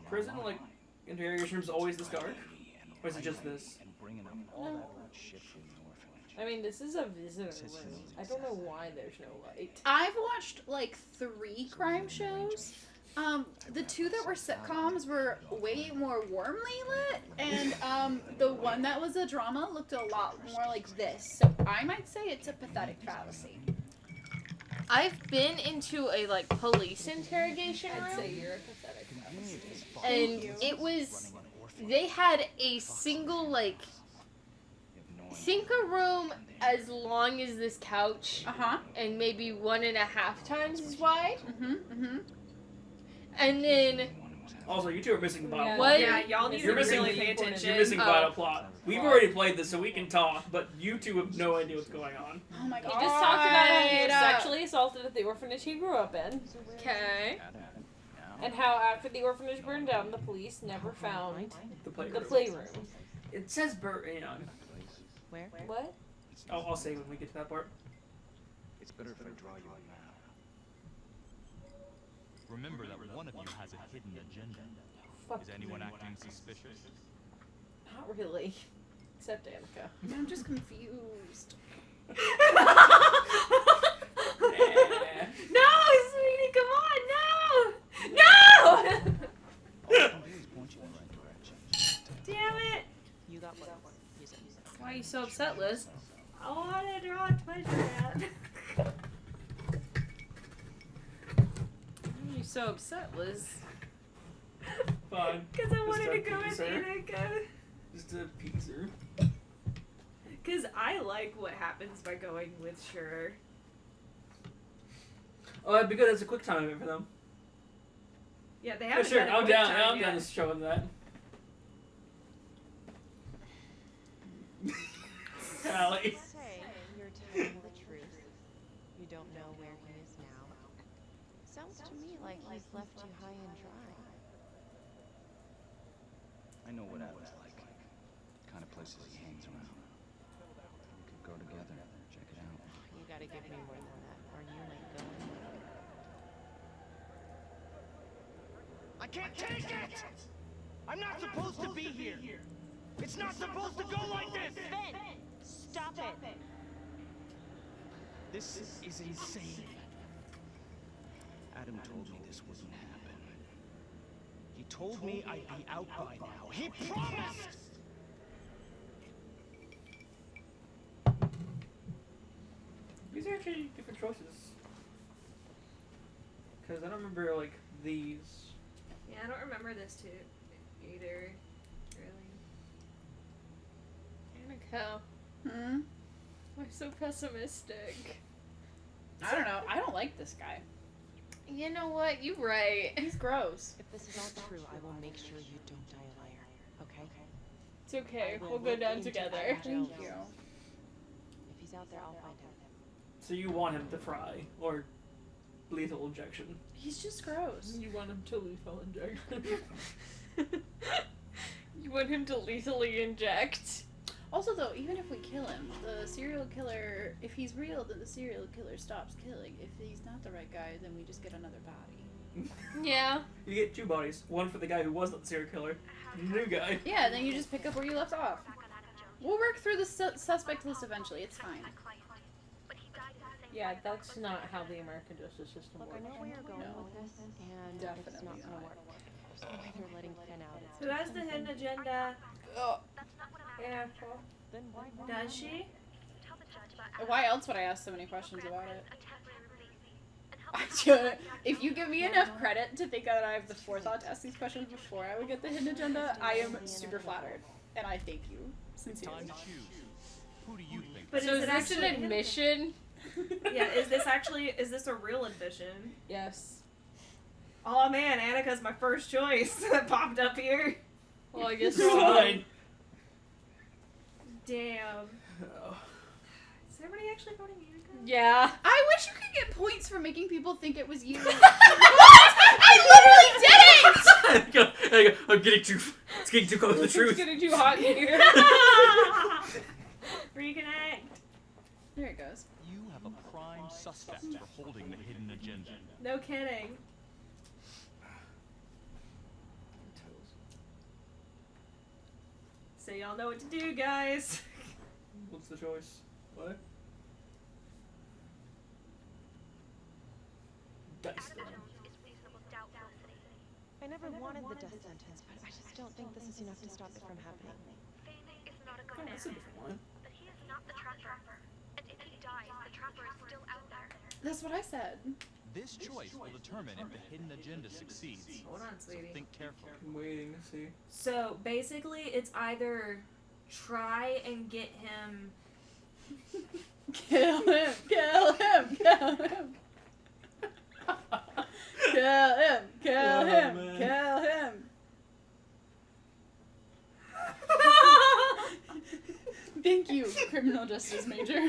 prison like interrogation rooms always this dark, or is it just this? And bringing up all that old shit from the orphanage. I mean, this is a visitor room. I don't know why there's no light. I've watched like 3 crime shows. The 2 that were sitcoms were way more warmly lit, and the one that was a drama looked a lot more like this. So I might say it's a pathetic fallacy. I've been into a like police interrogation room. I'd say you're a pathetic And it was, they had a single, like, think a room as long as this couch, and maybe 1.5 times as wide. And then, Also, you two are missing the vital Yeah. plot. What? Yeah, y'all need You're to missing- really pay attention. You're missing Oh. vital plot. We've already played this, so we can talk, but you two have no idea what's going on. Oh my He god. just talked about how he was sexually assaulted at the orphanage he grew up in. okay. And how after the orphanage burned down, the police never found The the playroom. playroom. It says you know. Where? What? I'll say when we get to that part. It's better if I draw you a map. Remember that one of you has a hidden agenda. Fuck Is anyone acting suspicious? Not really. Except Annika. I'm just confused. No, sweetie, come on, no! No! All I can do is point you in the right direction. Damn it! You got what? Use it. Why are you so upset, Liz? I want to draw a pleasure map. Why are you so upset, Liz? Fine. Because I Just wanted a to go with teaser. Annika. Just a teaser. Because I like what happens by going with Sure. Oh, that'd be good as a quick time event for them. Yeah, they Yeah, haven't sure. done a I'm quick down. time I'm yet. down to show them that. Allie. Say you're telling the truth. You don't know where he is now. Sounds to me like he's left you high and dry. I know what Adam's like. The kind of places he hangs around. We could go together. Check it out. You gotta give me more than that, or you ain't going. I can't take it! I'm not supposed to be here! It's not supposed to go like this! Finn! Stop it! This is insane. Adam told me this wouldn't happen. He told me I'd be out by now. He promised! These are actually different choices. Because I don't remember, like, these. Yeah, I don't remember this too either. Really. Annika. Hmm? Why so pessimistic? I don't know. I don't like this guy. You know what? You're right. He's gross. If this is all true, I will make sure you don't die a liar. Okay? It's okay. I will We'll go look down into together. Adam Thank Jones. you. If he's out there, I'll find him. So you want him to fry, or lethal injection. He's just gross. You want him to lethal inject. You want him to lethally inject. Also, though, even if we kill him, the serial killer, if he's real, then the serial killer stops killing. If he's not the right guy, then we just get another body. Yeah. You get 2 bodies. One for the guy who wasn't the serial killer. And the new guy. Yeah, then you just pick up where you left off. We'll work through the suspect list eventually. It's fine. Yeah, that's not how the American justice system Look, works. I know where you're going with this, and it's not gonna work. There's no way they're letting Finn out. It's Who has the hidden agenda? Yeah. Then why not? Does she? Why else would I ask so many questions about it? If you give me enough credit to think that I have the forethought to ask these questions before I would get the hidden agenda, I am super flattered. And I thank you. Sincerely. Time to choose. Who do you think? But So is this an admission? Yeah, is this a real admission? Yes. Oh man, Annika's my first choice that popped up here. Well, I guess Fine. Damn. Is everybody actually voting Annika? Yeah. I wish you could get points for making people think it was you. What? I literally didn't! I'm getting too. It's getting too close to the truth. It's getting too hot in here. Reconnect. There it goes. You have a prime suspect for holding the hidden agenda. No kidding. So y'all know what to do, guys. What's the choice? What? Dice then. I never wanted the death sentence, but I just don't think this is enough to stop it from happening. Oh, that's a different one. But he is not the trapper. And if he dies, the trapper is still out there. That's what I said. This choice will determine if the hidden agenda succeeds. Hold on, So sweetie. think carefully. I'm waiting to see. So basically, it's either try and get him. Kill him! Kill him! Kill him! Kill him! Kill him! man. Kill him! Thank you, criminal justice major.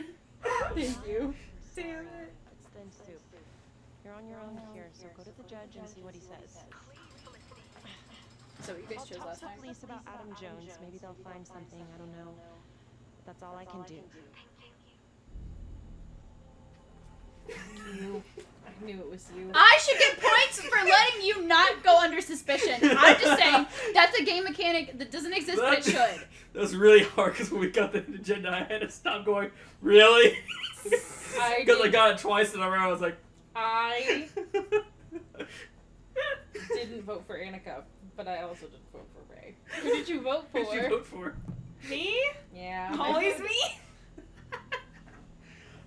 Thank you. Damn it. It's thin soup. You're on your own here, so go to the judge and see what he says. So what you guys I'll chose talk last to time? police about Adam Jones. Maybe they'll find something. I don't know. That's all I can do. I knew it was you. I should get points for letting you not go under suspicion. I'm just saying, that's a game mechanic that doesn't exist, but it should. That was really hard because when we got the agenda, I had to stop going, really? Because I got it twice in a row. I was like, I didn't vote for Annika, but I also didn't vote for Ray. Who did you vote for? who'd you vote for? Me? Yeah. Always me?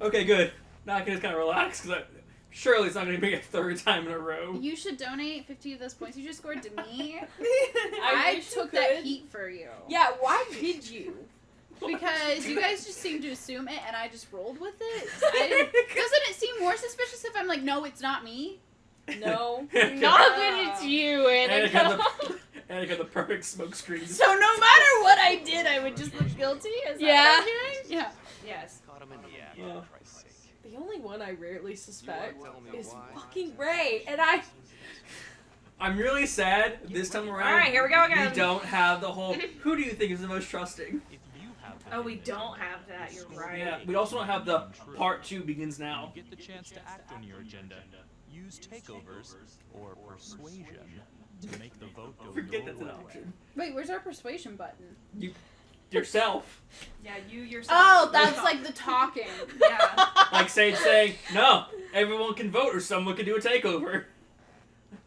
Okay, good. Now I can just kind of relax because surely it's not going to be a third time in a row. You should donate 50 of those points you just scored to me. I I wish took you that could. heat for you. Yeah, why did you? Because you guys just seemed to assume it, and I just rolled with it. Doesn't it seem more suspicious if I'm like, no, it's not me? No. Annika- Not that it's you, Annika. Annika, the perfect smoke screen. So no matter what I did, I would just look guilty? Is that Yeah. what I'm hearing? Yeah. Yes. Caught him in the act, Yeah. for Christ's sake. The only one I rarely suspect You wanna tell me is why? fucking Ray, and I. I'm really sad this time around. Alright, here we go again. We don't have the whole, who do you think is the most trusting? If you have the Oh, we hidden don't agenda, have that. You're right. Yeah, we also don't have the part 2 begins now. You get the chance to act on your agenda. Use takeovers or persuasion to make the vote go Forget your that's an way. option. Wait, where's our persuasion button? You, yourself. Yeah, you yourself. Oh, that's like the talking. Yeah. Like Sage saying, no, everyone can vote or someone can do a takeover.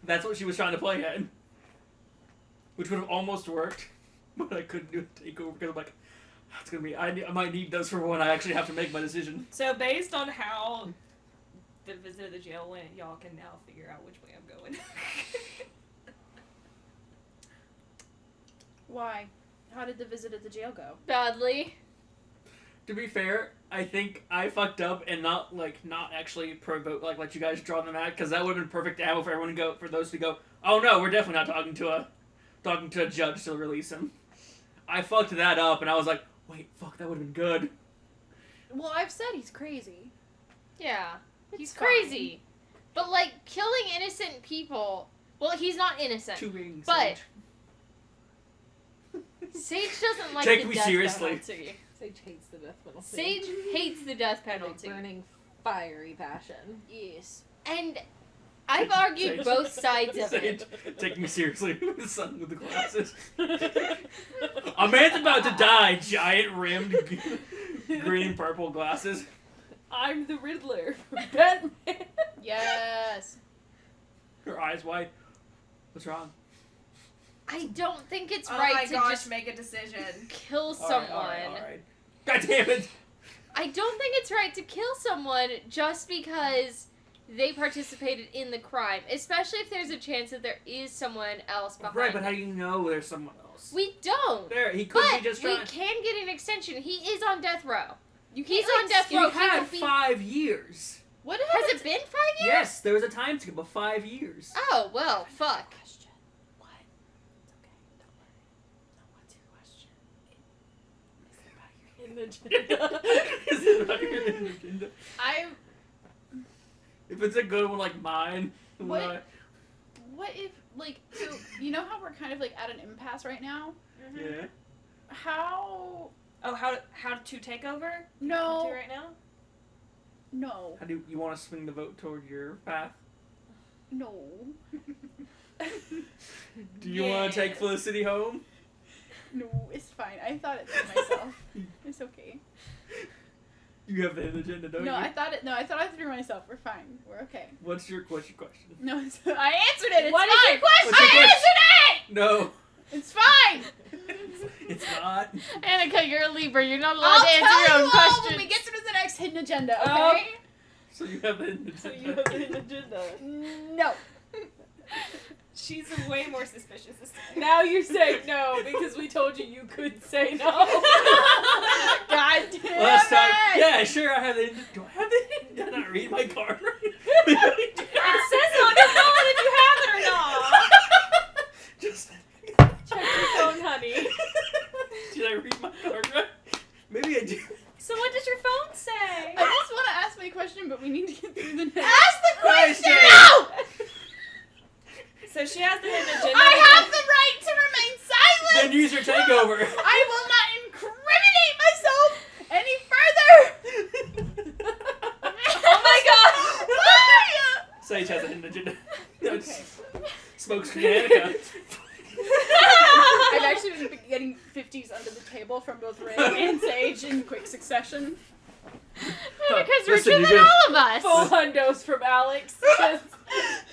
That's what she was trying to play at. Which would have almost worked, but I couldn't do a takeover because I'm like, it's gonna be, I might need those for when I actually have to make my decision. So based on how the visit of the jail went, y'all can now figure out which way I'm going. Why? How did the visit at the jail go? Badly. To be fair, I think I fucked up and not actually provoke, let you guys draw them out, because that would have been perfect ammo for everyone to go, for those to go, oh no, we're definitely not talking to a judge to release him. I fucked that up, and I was like, wait, fuck, that would have been good. Well, I've said he's crazy. Yeah. It's He's fine. crazy. But, like, killing innocent people... Well, he's not innocent. Two wings. But... Sage doesn't like Take the me death seriously. penalty. Sage hates the death penalty. Sage hates the death And a penalty. burning, fiery passion. Yes. And I've argued Sage. both sides of Sage, it. take me seriously. The son with the glasses. A man's about to die. Giant rimmed green purple glasses. I'm the Riddler from Batman. Yes. Her eyes wide. What's wrong? I don't think it's Oh right my to gosh, just make a decision. kill All someone. right, all right. God damn it! I don't think it's right to kill someone just because they participated in the crime, especially if there's a chance that there is someone else behind. Right, but how it. do you know there's someone else? We don't. There, he could But be just we trying. can get an extension. He is on death row. You He's can't, on death row. You've He had will be- 5 years. What Has it been 5 years? Yes, there was a time skip of 5 years. Oh well, fuck. What? It's okay. Don't worry. No, what's your question? Is it about your hidden agenda? Is it about your hidden agenda? I. If it's a good one like mine, What? What if, like, so, you know how we're kind of, like, at an impasse right now? Yeah. How... Oh, how to take over? No. To right now? No. How do you want to swing the vote toward your path? No. Do you want to take Felicity home? No, it's fine. I thought it through myself. It's okay. You have the hidden agenda, don't No, you? I thought I through myself. We're fine. We're okay. What's your question? No, I answered it. It's What is fine. your question? What's your I question? answered it! No, It's fine! it's not. Annika, you're a Libra. You're not allowed I'll to answer tell your you own all questions. when we get to the next hidden agenda, okay? Oh. So you have the hidden agenda. So you have the hidden agenda. No. She's way more suspicious this time. Now you're saying no because we told you you could say no. God damn Last time, it! yeah, sure, I have the. Do I have the? Did I not read my card right? It says on your phone if you have it or not. Just. Check your phone, honey. Did I read my card right? Maybe I do. So what does your phone say? I just want to ask my question, but we need to get through the next. Ask the question! No! So she has the hidden agenda. I have the right to remain silent! Then use your takeover. I will not incriminate myself any further! Oh my god! Why? Sage has a hidden agenda. Okay. Smokes Danica. I've actually been getting 50s under the table from both Ray and Sage in quick succession. Annika's Listen, richer you than do. all of us. Full hundos from Alex. Just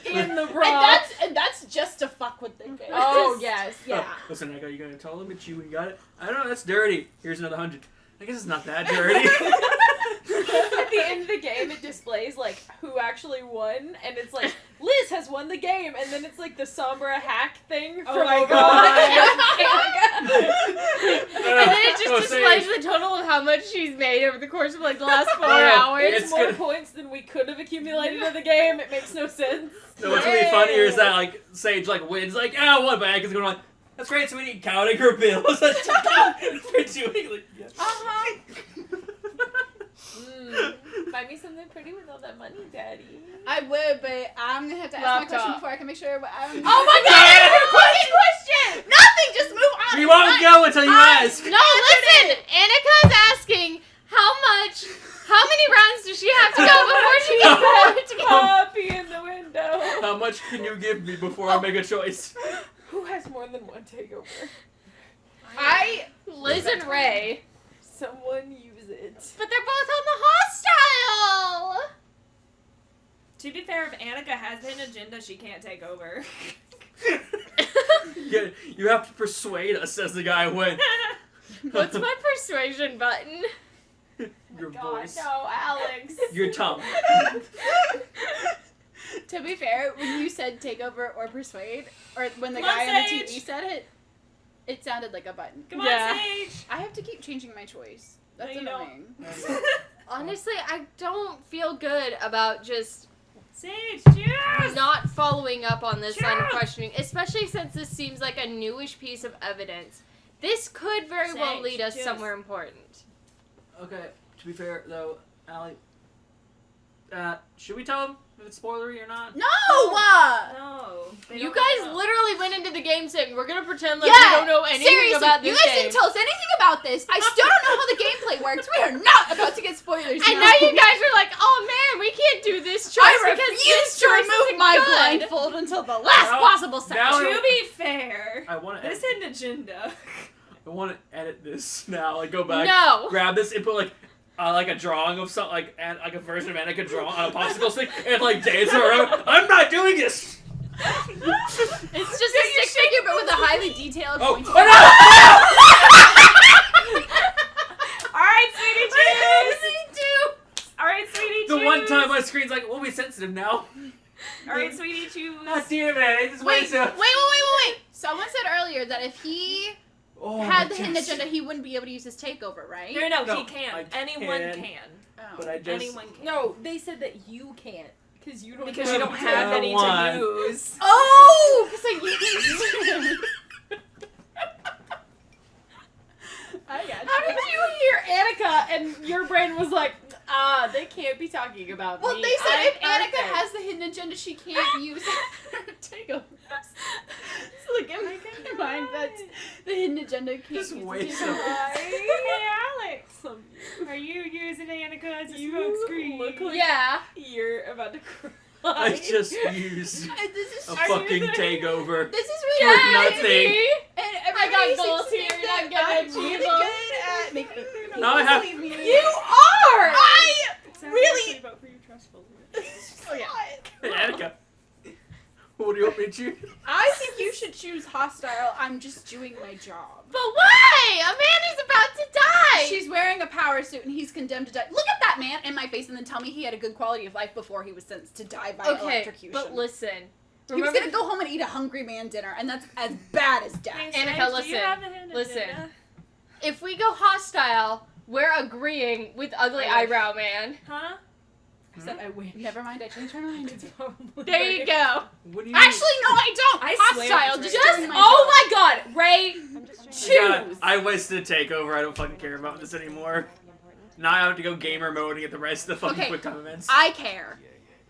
in the raw. And that's just to fuck with the game. Oh, yes. Yeah. Oh, listen, I got you got a tall limit. You got it. I don't know. That's dirty. Here's another 100. I guess it's not that dirty. At the end of the game, it displays, like, who actually won, and it's like, Liz has won the game, and then it's like the Sombra hack thing Oh from my And then it just Oh, displays Sage. the total of how much she's made over the course of like the last 4 yeah. hours. It's It's more gonna- points than we could have accumulated in the game. It makes no sense. No, what's really funnier is that like Sage like wins like one back is going like that's great. So we need counting her bills. That's for doing like yeah. Uh-huh. Buy me something pretty with all that money, Daddy. I would, but I'm gonna have to ask my question Laptop. before I can make sure what I'm. Oh my god! Yeah. Your fucking question! Nothing! Just move on! We it's won't fine. go until you ask. No, listen! Annika's asking how many rounds does she have to go before she gets back to Puppy in the window. How much can you give me before I make a choice? Who has more than one takeover? Liz and Ray. Someone use it. But they're both on the hostile! To be fair, if Annika has an agenda, she can't take over. Yeah, you have to persuade us as the guy went. What's my persuasion button? Your God, voice. no, Alex. Your tongue. To be fair, when you said takeover or persuade, or when the Come on, guy on the Sage. TV said it, it sounded like a button. Come Yeah. on, Sage! I have to keep changing my choice. That's No, you don't. annoying. Honestly, I don't feel good about just Sage, cheers! not following up on this line of Sure. questioning, especially since this seems like a newish piece of evidence. This could very well Sage, lead us cheers. somewhere important. Okay, to be fair though, Allie, Should we tell him if it's spoilery or not? No! No. They You don't guys know. literally went into the game saying we're gonna pretend like Yeah, we don't know anything seriously, about this you guys game. didn't tell us anything about this. I still don't know how the gameplay works. We are not about to get spoilers. And now you guys are like, oh man, we can't do this choice I because refuse this to choice remove isn't my good. blindfold until the last Now- possible second. now To be fair, I want to. this hidden agenda. I want to edit this now. Like go back, No. grab this and put like a drawing of something, like a version of Anakin drawn on a popsicle stick, and like dance around. I'm not doing this. It's just a stick figure, but with a highly detailed Oh, pointy. Alright, sweetie choose! Alright, sweetie choose! The one time my screen's like, we'll be sensitive now. Alright, sweetie choose! God damn it! I just Wait, wait, wait. Someone said earlier that if he Oh, had my the hidden chest. agenda, he wouldn't be able to use his takeover, right? No, No, he can. I Anyone can. can. Oh. But I just. Anyone can. No, they said that you can't. Because you don't Because you don't have any one. to use. Oh! Because I used I got How did you hear Annika and your brain was like, they can't be talking about Well, me. they said if I'm Annika perfect." has the hidden agenda, she can't use her takeovers. So, like, in my mind, that's the hidden agenda can't Just use wait the so- takeover. Hey, Alex! Are you using Annika as a smoke screen? Look like Yeah. you're about to cry. I just used This is a fucking takeover. This is For really nothing. And I everybody got goals seems here. to think You're not that getting I'm really achievable. good at making people Now I have- believe me. You are! Really? Vote for you trustful. Oh yeah. Annika, what do you want me to choose? I think you should choose hostile. I'm just doing my job. But why? Amanda's about to die. She's wearing a power suit and he's condemned to die. Look at that man in my face and then tell me he had a good quality of life before he was sentenced to die by okay, electrocution. but listen. he was Remember gonna go home and eat a hungry man dinner, and that's as bad as death. Annika, listen. If we go hostile, we're agreeing with Ugly Eyebrow Man. Huh? I said I wish. Never mind, I changed my mind. There you go. What do you Actually, no, I don't. I swear Hostile, it's just right. doing my Oh my god, Ray! God, I wasted a takeover. I don't fucking care about this anymore. Now I have to go gamer mode and get the rest of the fucking Okay, quick time events. I care.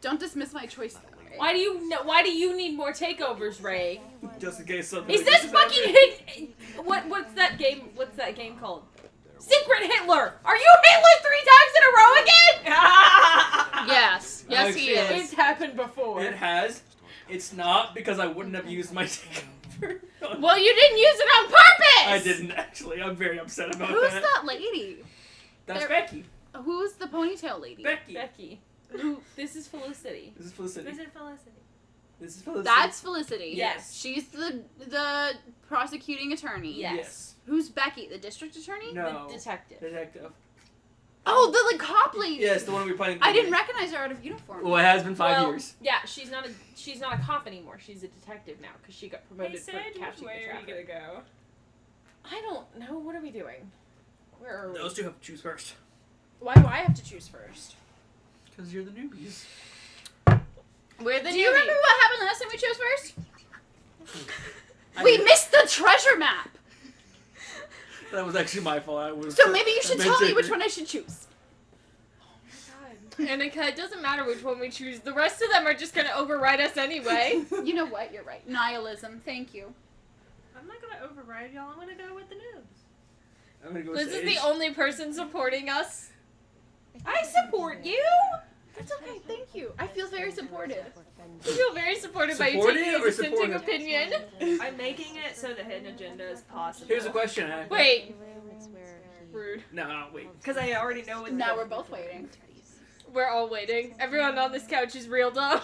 Don't dismiss my choice though. Right? Why do you know? Why do you need more takeovers, Ray? Just in case something. Is this fucking hit? What's that game? What's that game called? Secret Hitler. Are you Hitler 3 times in a row again? Yes. Yes, he Actually, is. It's happened before. It has. It's not because I wouldn't have used my takeover. Well, you didn't use it on purpose. I didn't actually. I'm very upset about Who's that. that lady? That's There- Becky. Who's the ponytail lady? Becky. Becky. Who? This is Felicity. This is Felicity. Is it Felicity? This is Felicity. That's Felicity. Yes. She's the prosecuting attorney. Yes. Who's Becky? The district attorney? No. The detective. Detective. Oh, the like cop lady. Yes, the one we played. I didn't recognize her out of uniform. Well, it has been 5 Well, years. Yeah, she's not a cop anymore. She's a detective now because she got promoted Hey, for Sid, which catching way the are you traffic. gonna go? I don't know. What are we doing? Where are we? Those two have to choose first. Why do I have to choose first? Because you're the newbies. We're the Do you newbie. remember what happened last time we chose first? I We did- missed the treasure map. That was actually my fault. I was. So maybe you should I tell meant me to- which one I should choose. Annika, it doesn't matter which one we choose. The rest of them are just gonna override us anyway. You know what? You're right. Nihilism. Thank you. I'm not gonna override y'all. I'm gonna go with the noobs. I'm gonna go Liz is Sage. the only person supporting us. I support you. That's okay. Thank you. I feel very supportive. I feel very supported by you Supported taking a or dissenting supportive? opinion. I'm making it so the hidden agenda is possible. Here's a question. Wait. Rude. No, wait. Because I already know what. Now we're both waiting. We're all waiting. Everyone on this couch is real dumb.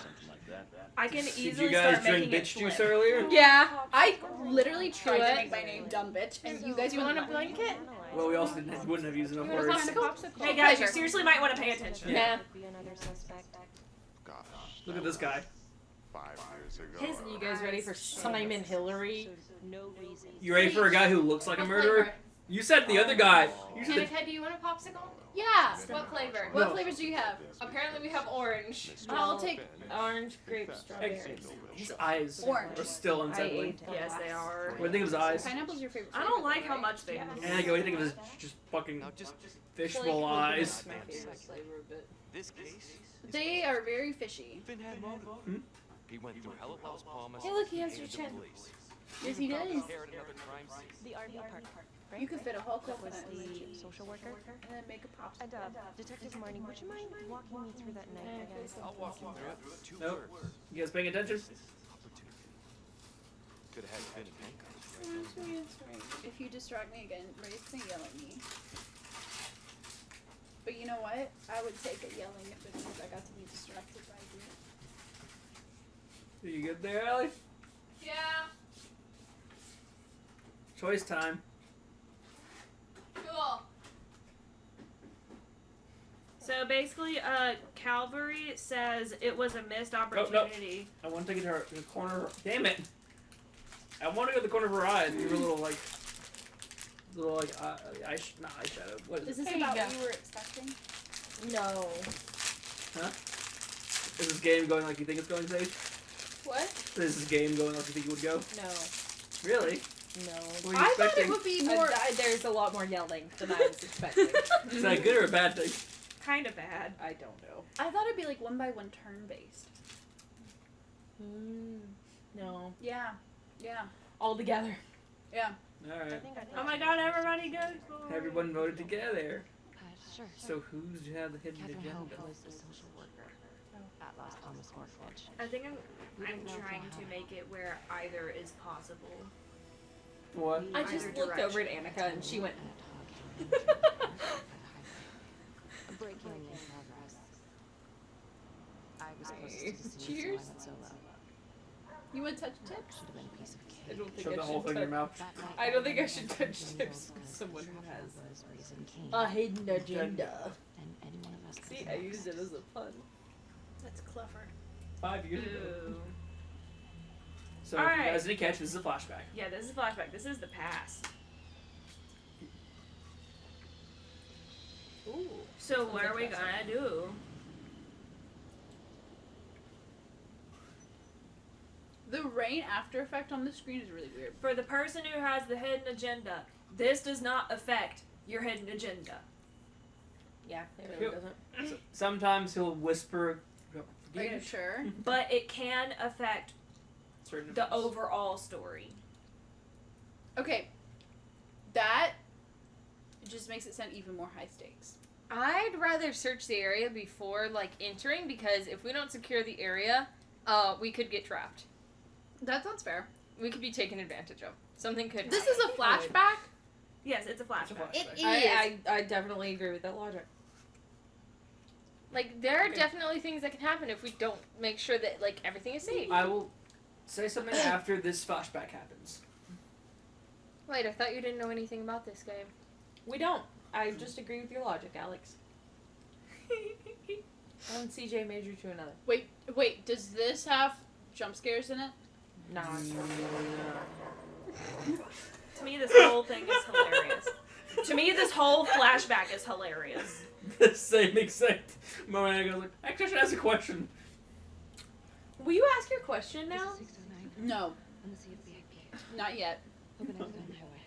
I can easily Did you guys start drink making bitch it juice flip. earlier? Yeah. I literally tried What? to make my name dumb bitch, and you guys You want a wouldn't let me. blanket? Well, we also wouldn't have used enough You want a words. popsicle? Hey guys, you Pleasure. seriously might want to pay attention. Yeah. Look at this guy. 5 years ago. You guys ready for Simon Hillary? No reason. You ready for a guy who looks like a murderer? You said the other guy. You said Annika, do you want a popsicle? Yeah. What flavor? What flavors do you have? Apparently we have orange. I'll take Orange, grape, strawberries. his eyes Orange. are still I unsettling. ate them. Yes, they are. What do you think of his eyes? Pineapple's your favorite. I don't like how much they move. And I go, what do you think of his just fucking fishbowl eyes? My favorite flavor, but This case, They are very fishy. Finn had motive. Hmm? He went through hell of Hell's promise. Hey, look, he has and your the chin. police. Yes, he does. Here at another crime scene. The RV park, right? You could fit a whole That was coconut in the social worker. and then make a popsicle. And Detective Marnie, would you mind walking me through that night again? I'll walk you through it. Nope. Two-thirds. You guys paying attention? Opportunity. Could have had Finn in handcuffs. If you distract me again, Ray's gonna yell at me. But you know what? I would take a yelling if it means I got to be distracted by you. Are you good there, Allie? Yeah. Choice time. Cool. So basically, Calvary says it was a missed opportunity. I want to take it to her the corner. Damn it! I want to go to the corner of her eyes. Give her a little like not eyeshadow. What is Is it? this There you about go. what you were expecting? no. Huh? Is this game going like you think it's going, Sage? What? Is this game going like you think it would go? No. Really? No. What were you I thought expecting? it would be more. There's a lot more yelling than I was expecting. Is that a good or a bad thing? Kind of bad. I don't know. I thought it'd be like one by one turn based. No. Yeah. Yeah. All together. Yeah. All right. Oh my God! Everybody goes for it. Everyone voted together. Sure. So who's have the hidden Catherine agenda? Hope was a social worker at Las Palmas Orphanage. I think I'm trying to make it where either is possible. What? I just Either looked over at direction. Annika and she went. A break-in in progress. I was supposed to Nice. see the scene, Cheers. so I went solo. You would touch tips? Should have been a piece of I cake. don't think Shove I the whole should thing in your touch. mouth. That night, I don't think I should met touch many tips girls with 'cause someone who travel has was raising Cain. a hidden agenda. And any one of us could See, have I used it access. as a pun. That's clever. 5 years ago. Ooh. So if you Alright. guys didn't catch, this is a flashback. Yeah, this is a flashback. This is the past. Ooh. So what are we gonna do? The rain after effect on the screen is really weird. For the person who has the hidden agenda, this does not affect your hidden agenda. Yeah, it Yep. really doesn't. Sometimes he'll whisper. Are you sure? But it can affect Certain the events. overall story. Okay. That just makes it sound even more high stakes. I'd rather search the area before like entering because if we don't secure the area, we could get trapped. That sounds fair. We could be taken advantage of. Something could. This is a flashback? Yes, it's a flashback. It is. I definitely agree with that logic. Like there are Okay. definitely things that can happen if we don't make sure that like everything is safe. I will say something after this flashback happens. Wait, I thought you didn't know anything about this game. We don't. I just agree with your logic, Alex. One CJ major to another. Wait, does this have jump scares in it? No. To me, this whole thing is hilarious. To me, this whole flashback is hilarious. The same exact moment I go like, actually I should ask a question. Will you ask your question now? No, On the sea of VIP. not yet. Hoping I can find the highway.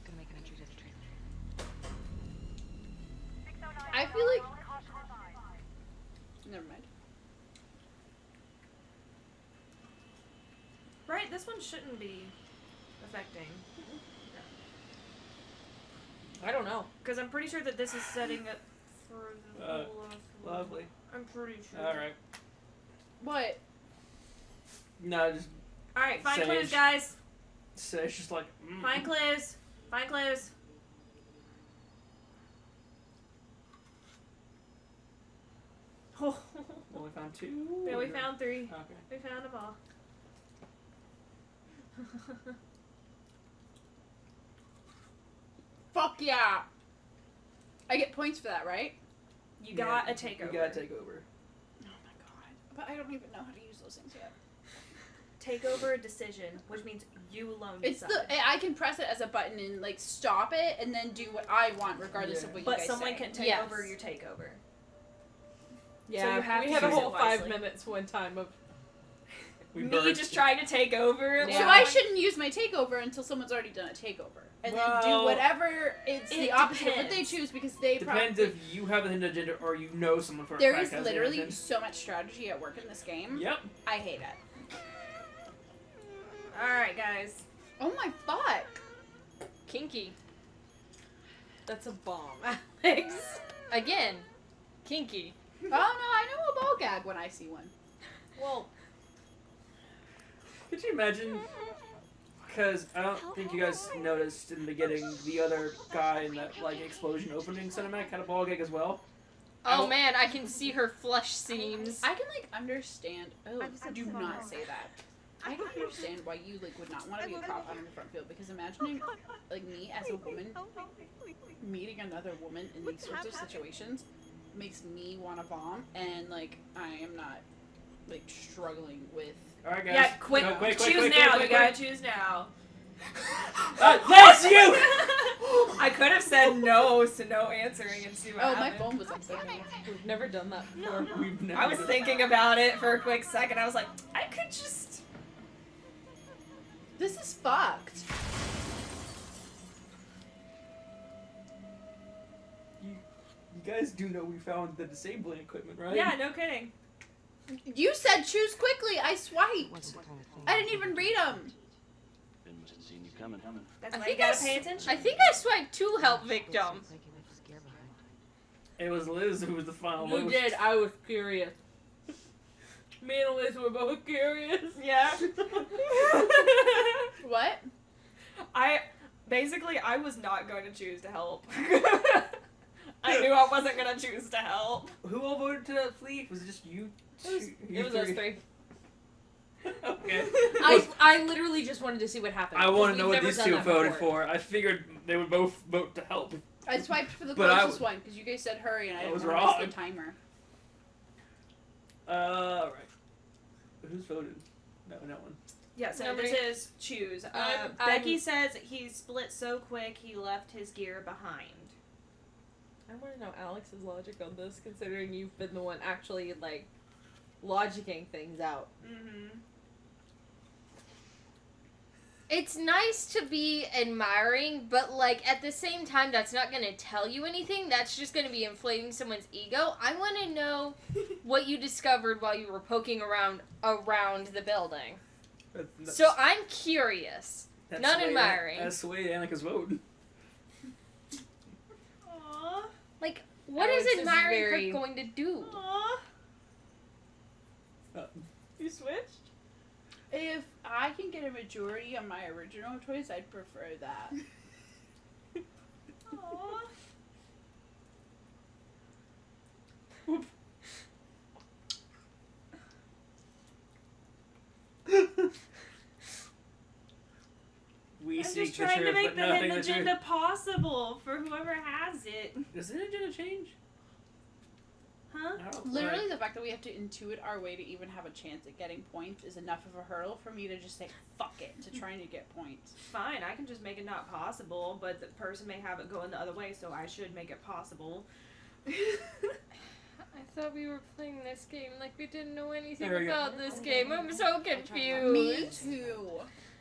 Gonna make an entry to the trailer. I feel like. Never mind. Right? This one shouldn't be affecting. I don't know. Because I'm pretty sure that this is setting up for the whole of Lovely. I'm pretty sure. Alright. What? No, just Alright, find Sage. clues, guys. say it's just like Find clues. Find clues. Oh. Only found 2? Yeah, we found 3. Okay. We found them all. Fuck yeah! I get points for that, right? You got a takeover. You gotta take over. Oh my god. But I don't even know how to use those things yet. takeover decision, which means you alone It's decide. I can press it as a button and like stop it and then do what I want regardless of what you But guys someone say. can take over your takeover. Yeah, So you have we to had a use it whole 5 wisely. minutes one time of Me just trying to take over. So I shouldn't use my takeover until someone's already done a takeover, and then do Well, whatever it's the it opposite of what they depends. choose because they Depends probably. if you have a hidden agenda or you know someone for a There fact is has a hidden literally agenda. so much strategy at work in this game. Yep. I hate it. Alright, guys. Oh my fuck. Kinky. That's a bomb. Alex. Again. Kinky. Oh no, I know a ball gag when I see one. Well, Could you imagine? Because I don't think you guys noticed in the beginning, the other guy in that like explosion opening cinematic had a ball gag as well. Oh man, I can see her flesh seams. I can like understand. Oh, do not say that. I can understand why you like would not want to be a cop out on the front field because imagining like me as a woman meeting another woman in these sorts of situations makes me want to vom, and like I am not like struggling with. All right, guys. Yeah, quick. No, quick, choose quick, now. quick, You quick, gotta quick. choose now. That's you! I could have said no to no answering and see what Oh, my happened. phone was upsetting. we've never done that before. We've never I was thinking about it for a quick second. I was like, I could just. This is fucked. You guys do know we found the disabling equipment, right? Yeah, no kidding. You said choose quickly. I swiped. I didn't even read them. Been seeing you coming. That's I why you think gotta pay attention. I think I swiped to help victim. It was Liz who was the final You vote. did. I was curious. Me and Liz were both curious. Yeah. What? I was not going to choose to help. I knew I wasn't gonna choose to help. Who all voted to flee? Was it just you? It was us three. Okay. I literally just wanted to see what happened. I want to because know we've what never these done two that voted before. for. I figured they would both vote to help. I swiped for the But I closest w- one because you guys said hurry and I I didn't was want to wrong. miss the timer. Right. Who's voted? No, no one. Yeah, so Nobody- this is choose. Becky says he split so quick he left his gear behind. I want to know Alex's logic on this, considering you've been the one actually like logicking things out. Mm-hmm. It's nice to be admiring, but like at the same time, that's not gonna tell you anything. That's just gonna be inflating someone's ego. I want to know what you discovered while you were poking around the building. So I'm curious, not admiring. That's the way Annika's vote. Aww. Like, what Alex is is admiring very- her going to do? Aww. You switched? If I can get a majority on my original choice, I'd prefer that. Aww. We I'm seek just the trying truth, to make but the nothing hidden the truth. agenda possible for whoever has it. Does the agenda change? Huh? I don't Literally, the fact that we have to intuit our way to even have a chance at getting points is enough of a hurdle for me to just say fuck it to trying to get points. Fine, I can just make it not possible, but the person may have it going the other way, so I should make it possible. I thought we were playing this game like we didn't know anything There we go. about this game. I'm so confused. Me too.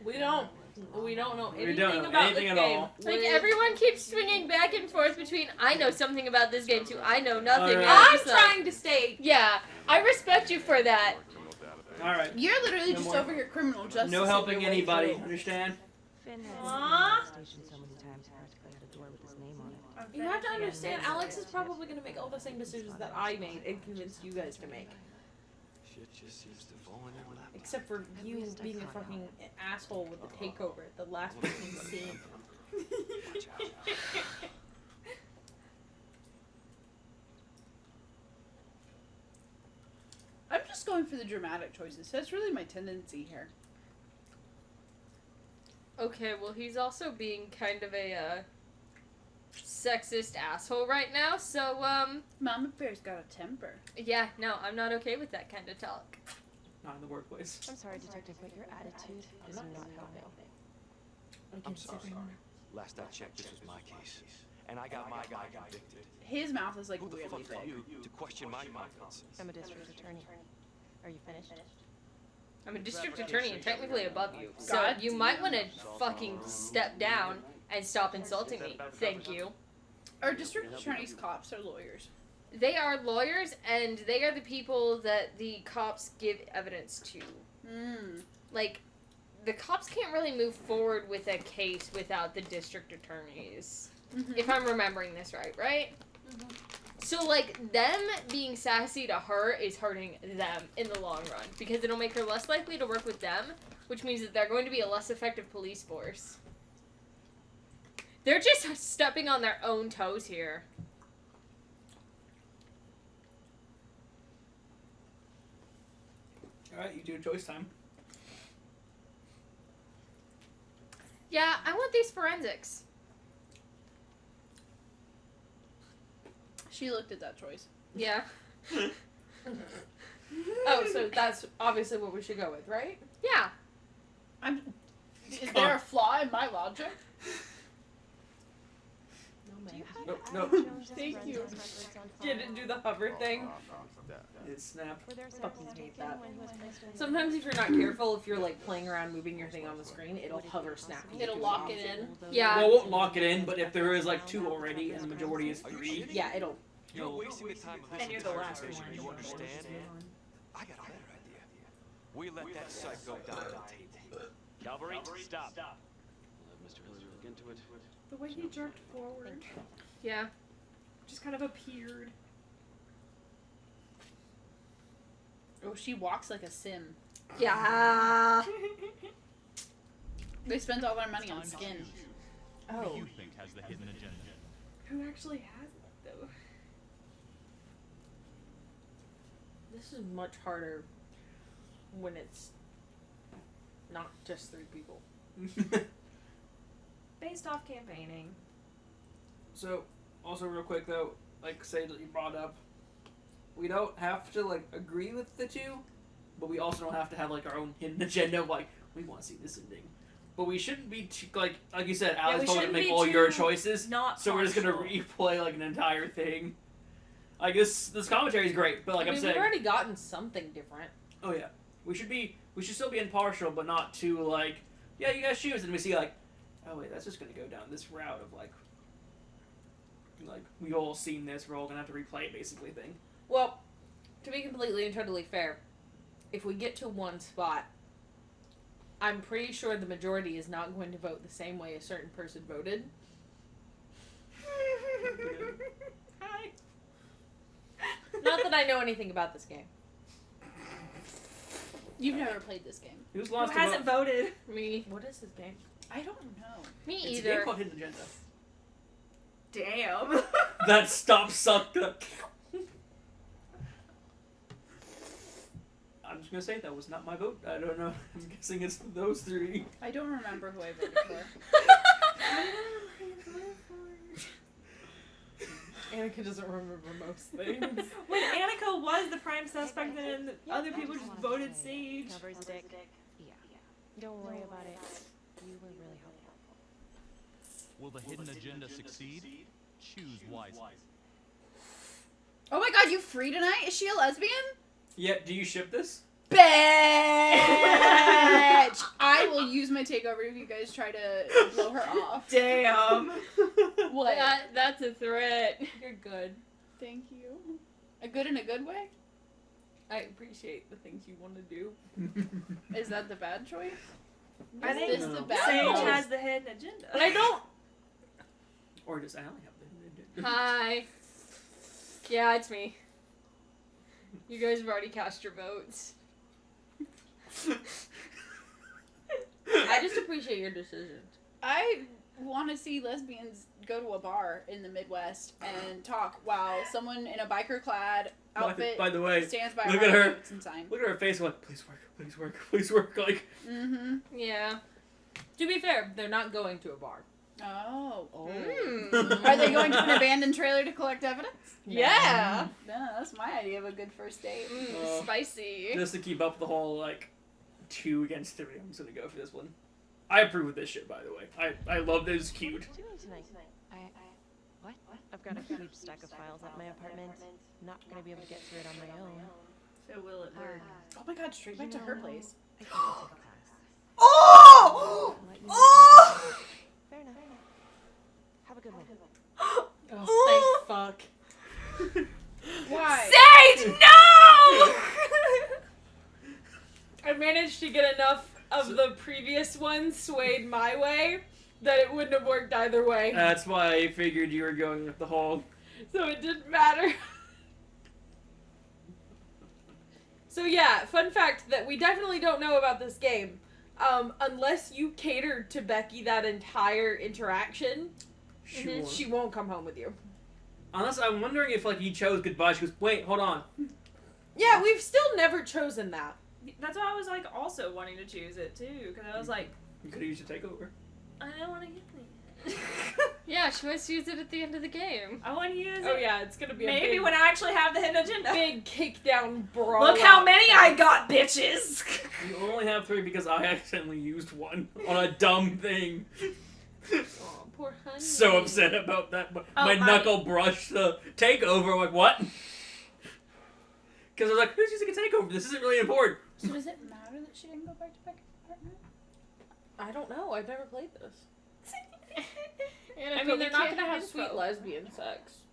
We don't know We anything don't know about anything this at game. all. Like everyone keeps swinging back and forth between I know something about this game too, I know nothing. Alright. and I'm I'm just like, trying to stay. yeah, I respect you for that. Alright. You're literally No just more. over here criminal justice. No helping your way anybody, through. understand? Finn has Aww. been to the station so many times, practically had a door with his name on it. You have to understand, Alex is probably going to make all the same decisions that I made and convince you guys to make. Shit just seems to fall in your lap. Except for you being a fucking asshole with the takeover at the last fucking scene. I'm just going for the dramatic choices. That's really my tendency here. Okay, well he's also being kind of a sexist asshole right now, so Mama Bear's got a temper. yeah, no, I'm not okay with that kind of talk. not in the workplace. I'm sorry, Detective, but your attitude is not helping. I'm sorry. Last I checked, this was my case. And I got my guy convicted. His mouth is like Who the really fuck are big. you to question my competence? I'm a district attorney. Are you finished? I'm a district attorney and technically above you, so God you might want to fucking step down and stop insulting me. Thank you. Our district attorney's cops are lawyers. They are lawyers, and they are the people that the cops give evidence to. Like, the cops can't really move forward with a case without the district attorneys. If I'm remembering this right? So, like, them being sassy to her is hurting them in the long run, because it'll make her less likely to work with them, which means that they're going to be a less effective police force. They're just stepping on their own toes here. Alright, you do choice time. Yeah, I want these forensics. She looked at that choice. Yeah. Oh, so that's obviously what we should go with, right? Yeah. Is there a flaw in my logic? No. Thank you. Didn't do the hover thing. It snapped. Fucking hate that. Sometimes if you're not careful, if you're like playing around moving your thing on the screen, it'll hover snap. It'll lock it in. Yeah. Well, it won't lock it in, but if there is like 2 already and the majority is 3, Yeah, it'll. You're wasting the time of this And you're the entire last division, one. you understand? I got a better idea. We let that psycho die on tape. Calvary, stop. We'll have Mr. Hillary look into it. The way he jerked forward. Yeah. Just kind of appeared. Oh, she walks like a sim. Yeah. They spend all their money on skin. Who do you think has the hidden agenda? Who actually has it, though? This is much harder when it's not just 3 people. Based off campaigning. So, also real quick though, like say that you brought up, we don't have to like agree with the 2, but we also don't have to have like our own hidden agenda of like, we want to see this ending. But we shouldn't be too, like you said, Alex we told you to shouldn't make be all your too choices, not so we're just gonna partial. replay like an entire thing. Like this commentary is great, but like I I'm mean, saying, we've already gotten something different. oh yeah, we should still be impartial, but not too like, yeah, you guys choose, and we see like, oh wait, that's just gonna go down this route of like we've all seen this, we're all gonna have to replay it basically thing. Well, to be completely and totally fair, if we get to one spot, I'm pretty sure the majority is not going to vote the same way a certain person voted. Hi. Not that I know anything about this game. You've never played this game. Who's Who lost to hasn't vote? voted? Me. What is this game? I don't know. Me It's a either. game called Hidden Agenda. Damn. That stop suck. I'm just gonna say that was not my vote. I don't know. I'm guessing it's those 3. I don't remember who I voted for. Annika doesn't remember most things. When Annika was the prime suspect, then other people just voted Sage. Covers dick. Yeah. Don't worry about it. You were really helpful. Will the hidden agenda succeed? Choose wisely. Oh my god, you free tonight? Is she a lesbian? Yeah. Do you ship this? Bitch! I will use my takeover if you guys try to blow her off. Damn. What? That's a threat. You're good. Thank you. A good in a good way? I appreciate the things you want to do. Is that the bad choice? I Is think this No. the bad Sage choice? has the hidden agenda. But I don't. Or does Allie have the Hidden Agenda? Hi. Yeah, it's me. You guys have already cast your votes. I just appreciate your decisions. I want to see lesbians go to a bar in the Midwest and talk while someone in a biker clad outfit By the way, stands by look a at her. Davidson sign. Look at her face. Like, please work, like. Mm-hmm. Yeah. To be fair, they're not going to a bar. Oh. Mm. Are they going to an abandoned trailer to collect evidence? Yeah. No, that's my idea of a good first date. Spicy. Just to keep up the whole, like, 2 against 3, I'm just gonna go for this one. I approve of this shit, by the way. I love this. It's cute. What are you doing tonight? What? I've got a huge stack of files at my apartment. Not gonna be able to get through it on my own. So will it work? Oh my god, straight back to her place. I think I'll take a class. Oh! Oh! Fair enough. Have a good one. Oh, thank fuck. Why? Sage, no! I managed to get enough of the previous one swayed my way that it wouldn't have worked either way. That's why I figured you were going with the whole... So it didn't matter. So yeah, fun fact that we definitely don't know about this game. Unless you catered to Becky that entire interaction, she won't come home with you. Unless I'm wondering if, like, you chose goodbye. She goes, wait, hold on. Yeah, we've still never chosen that. That's why I was like also wanting to choose it too, because I was like, You could have used your takeover. I don't want to use it. Yeah, she wants to use it at the end of the game. I want to use it. Oh yeah, it's gonna be maybe a big, when I actually have the hidden agenda. big kickdown brawl. Look how many I got, bitches. You only have 3 because I accidentally used 1 on a dumb thing. Oh, poor honey. So upset about that. My honey. knuckle brushed the takeover. I'm like, what? Because I was like, who's using a takeover? This isn't really important. So does it matter that she didn't go back to Becky's apartment? I don't know. I've never played this. I I mean, they're not gonna have sweet lesbian sex.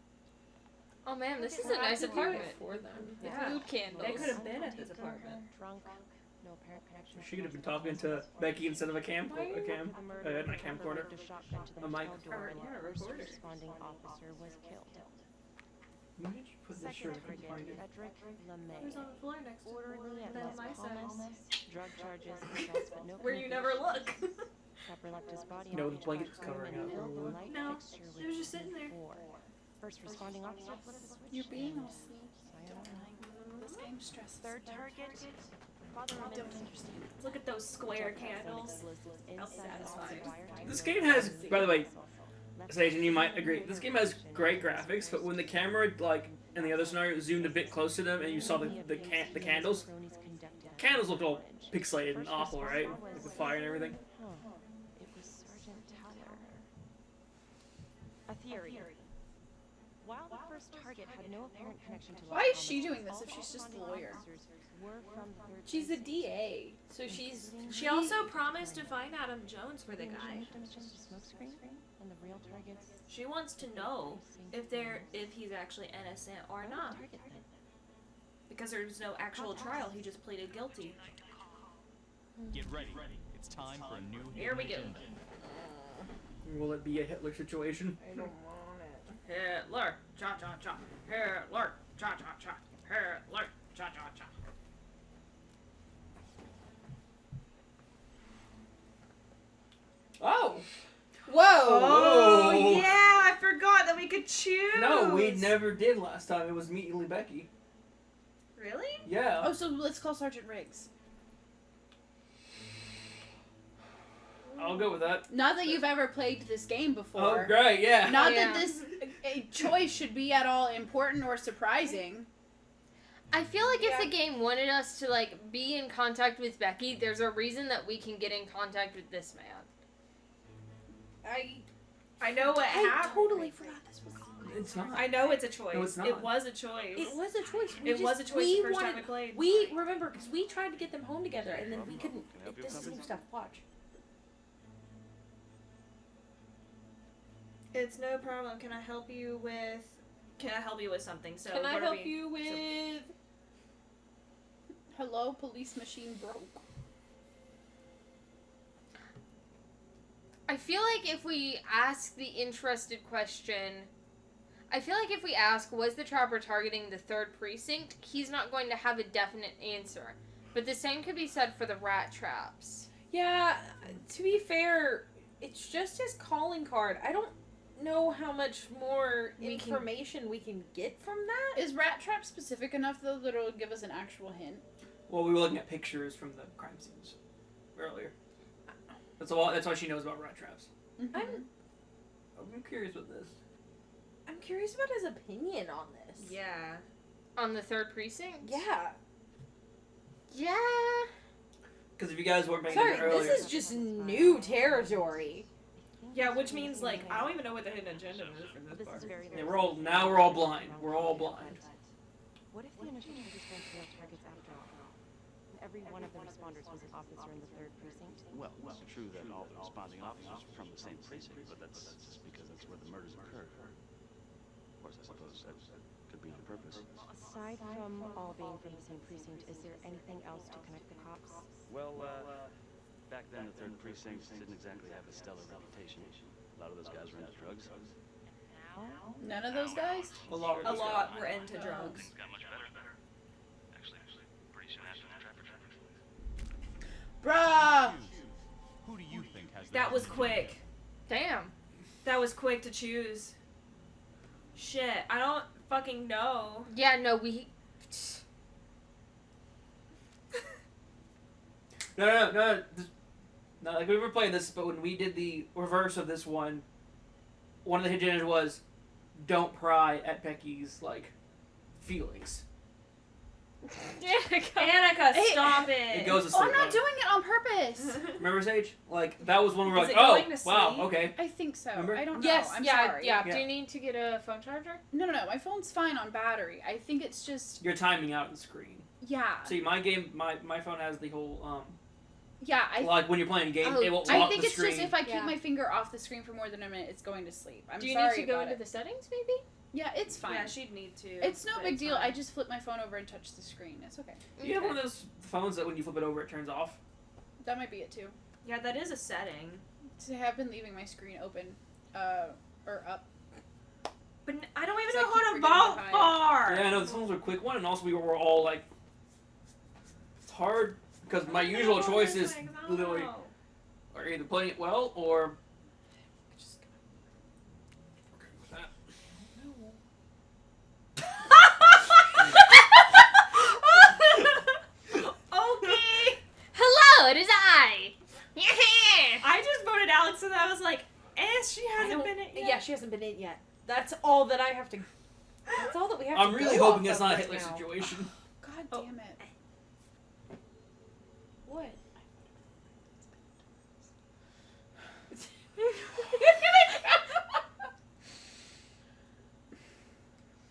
Oh man, this is We'll a have nice to do apartment it for them. with Yeah. mood candles. They could have been at his apartment. Drunk, no apparent connection. She could have been talking to Becky instead of a camcorder. The murder Not a camcorder. delivered a shotgun to the A mic. hotel door and the first responding officer was killed. Where did you put this shirt? I couldn't find it. Frederick LeMay. It was on the floor next to Orderly at then Las my Palmas. Drug charges, confessed but no where you never look. Trapper left his body No, on the blanket was bathroom covering and up. filled the light No, fixture it with was just sitting there. C4. First responding officer flipped the switch. You're being and all sweet. sayonara. This game stresses. Third target. Father I don't Ramirez. understand. Look at those square candles. How satisfying. This game has, by the way, Sage, and you might agree, this game has great graphics, but when the camera, like, in the other scenario, zoomed a bit close to them and you saw the candles, candles looked all pixelated and awful, right? With the fire and everything. It was Sergeant Towler. A theory. While the first target had no apparent connection to Why is she doing this if she's just a lawyer? She's a DA, so She also promised to find Adam Jones for the guy. Just a smokescreen, and the real targets. She wants to know if he's actually innocent or not. Because there's no actual trial, he just pleaded guilty. Get ready. It's time for a new Here we go. agenda. Will it be a Hitler situation? I don't want it. Hitler, cha cha cha. Hitler, cha cha cha. Hitler, cha cha cha. Oh! Whoa! Oh, Whoa. yeah, I forgot that we could choose. No, we never did last time. It was immediately Becky. Really? Yeah. Oh, so let's call Sergeant Riggs. I'll go with that. Not that you've ever played this game before. Oh, great, yeah. Not Yeah. that this a choice should be at all important or surprising. I feel like if the game wanted us to like be in contact with Becky, there's a reason that we can get in contact with this man. I know what happened. I totally forgot this was. It's not. I know it's a choice. No, it's not. It was a choice. It was a choice. It was a choice the first time we played. We remember because we tried to get them home together, and then we couldn't. This is some stuff. Watch. It's no problem. Can I help you with? Can I help you with something? So Can I what are help we- you with? Hello, police machine broke. I feel like if we ask the interested question, I feel like if we ask, was the trapper targeting the 3rd precinct, he's not going to have a definite answer. But the same could be said for the rat traps. Yeah. To be fair, it's just his calling card. I don't know how much more information we can get from that. Is Rat Trap specific enough though that it'll give us an actual hint? Well, we were looking at pictures from the crime scenes earlier. That's why she knows about rat traps. I'm I'm curious with this. I'm curious about his opinion on this. Yeah. On the 3rd precinct? Yeah. Yeah. Because if you guys weren't paying Sorry, attention earlier, this is just new territory. Yeah, which means like I don't even know what the hidden agenda is for this part. yeah, we're all blind. We're all blind. What if the initial targets weren't real targets after all? And every one of the responders was an officer in the 3rd precinct? Well, it's true that all the responding officers are from the same precinct, but that's just because that's where the murders occurred. Of course, I suppose that could be on purpose. Aside from all being from the same precinct, is there anything else to connect the cops? Well, back then the 3rd precinct didn't exactly have a stellar reputation. A lot of those guys were into drugs. None of those guys? A lot were into drugs. Got much better. Actually, pretty soon after the trapper traffic. Bruh! Who do you think has the That was hidden quick. Damn. That was quick to choose. Shit, I don't fucking know. Yeah, no, we... No. Not like we were playing this, but when we did the reverse of this one of the hidden agendas was, don't pry at Becky's like feelings. Annika, stop it. It goes to Oh, sleep. I'm not doing it on purpose. Remember, Sage? Like that was when we were Is like, it oh, going to wow, sleep? okay. I think so. Remember? I don't Yes, know. I'm yeah, sorry. yeah. Yeah. Do you need to get a phone charger? No, my phone's fine on battery. I think it's just You're timing out the screen. yeah. See, my phone has the whole Yeah, like when you're playing a game, it won't I lock think the it's screen. just if I keep Yeah. my finger off the screen for more than a minute, it's going to sleep. I'm Do you sorry need to go about into it. the settings, maybe? Yeah, it's fine. Yeah, she'd need to. It's no but big it's deal. fine. I just flip my phone over and touch the screen. It's okay. Do you have one of those phones that when you flip it over, it turns off? That might be it too. Yeah, that is a setting. So I have been leaving my screen open, or up. But I don't even So I know keep how to forgetting vote to hide. far. Yeah, I know this one was a quick one, and also we were all like, it's hard because my usual choice is literally, or either playing it well or. Just okay with that. Okay. Hello, it is I. I just voted Alex, and I was like, she hasn't been in yet. Yeah, she hasn't been in yet. That's all that I have to. That's all that we have I'm to really go hoping off it's of not a right Hitler now. situation. God damn it. What?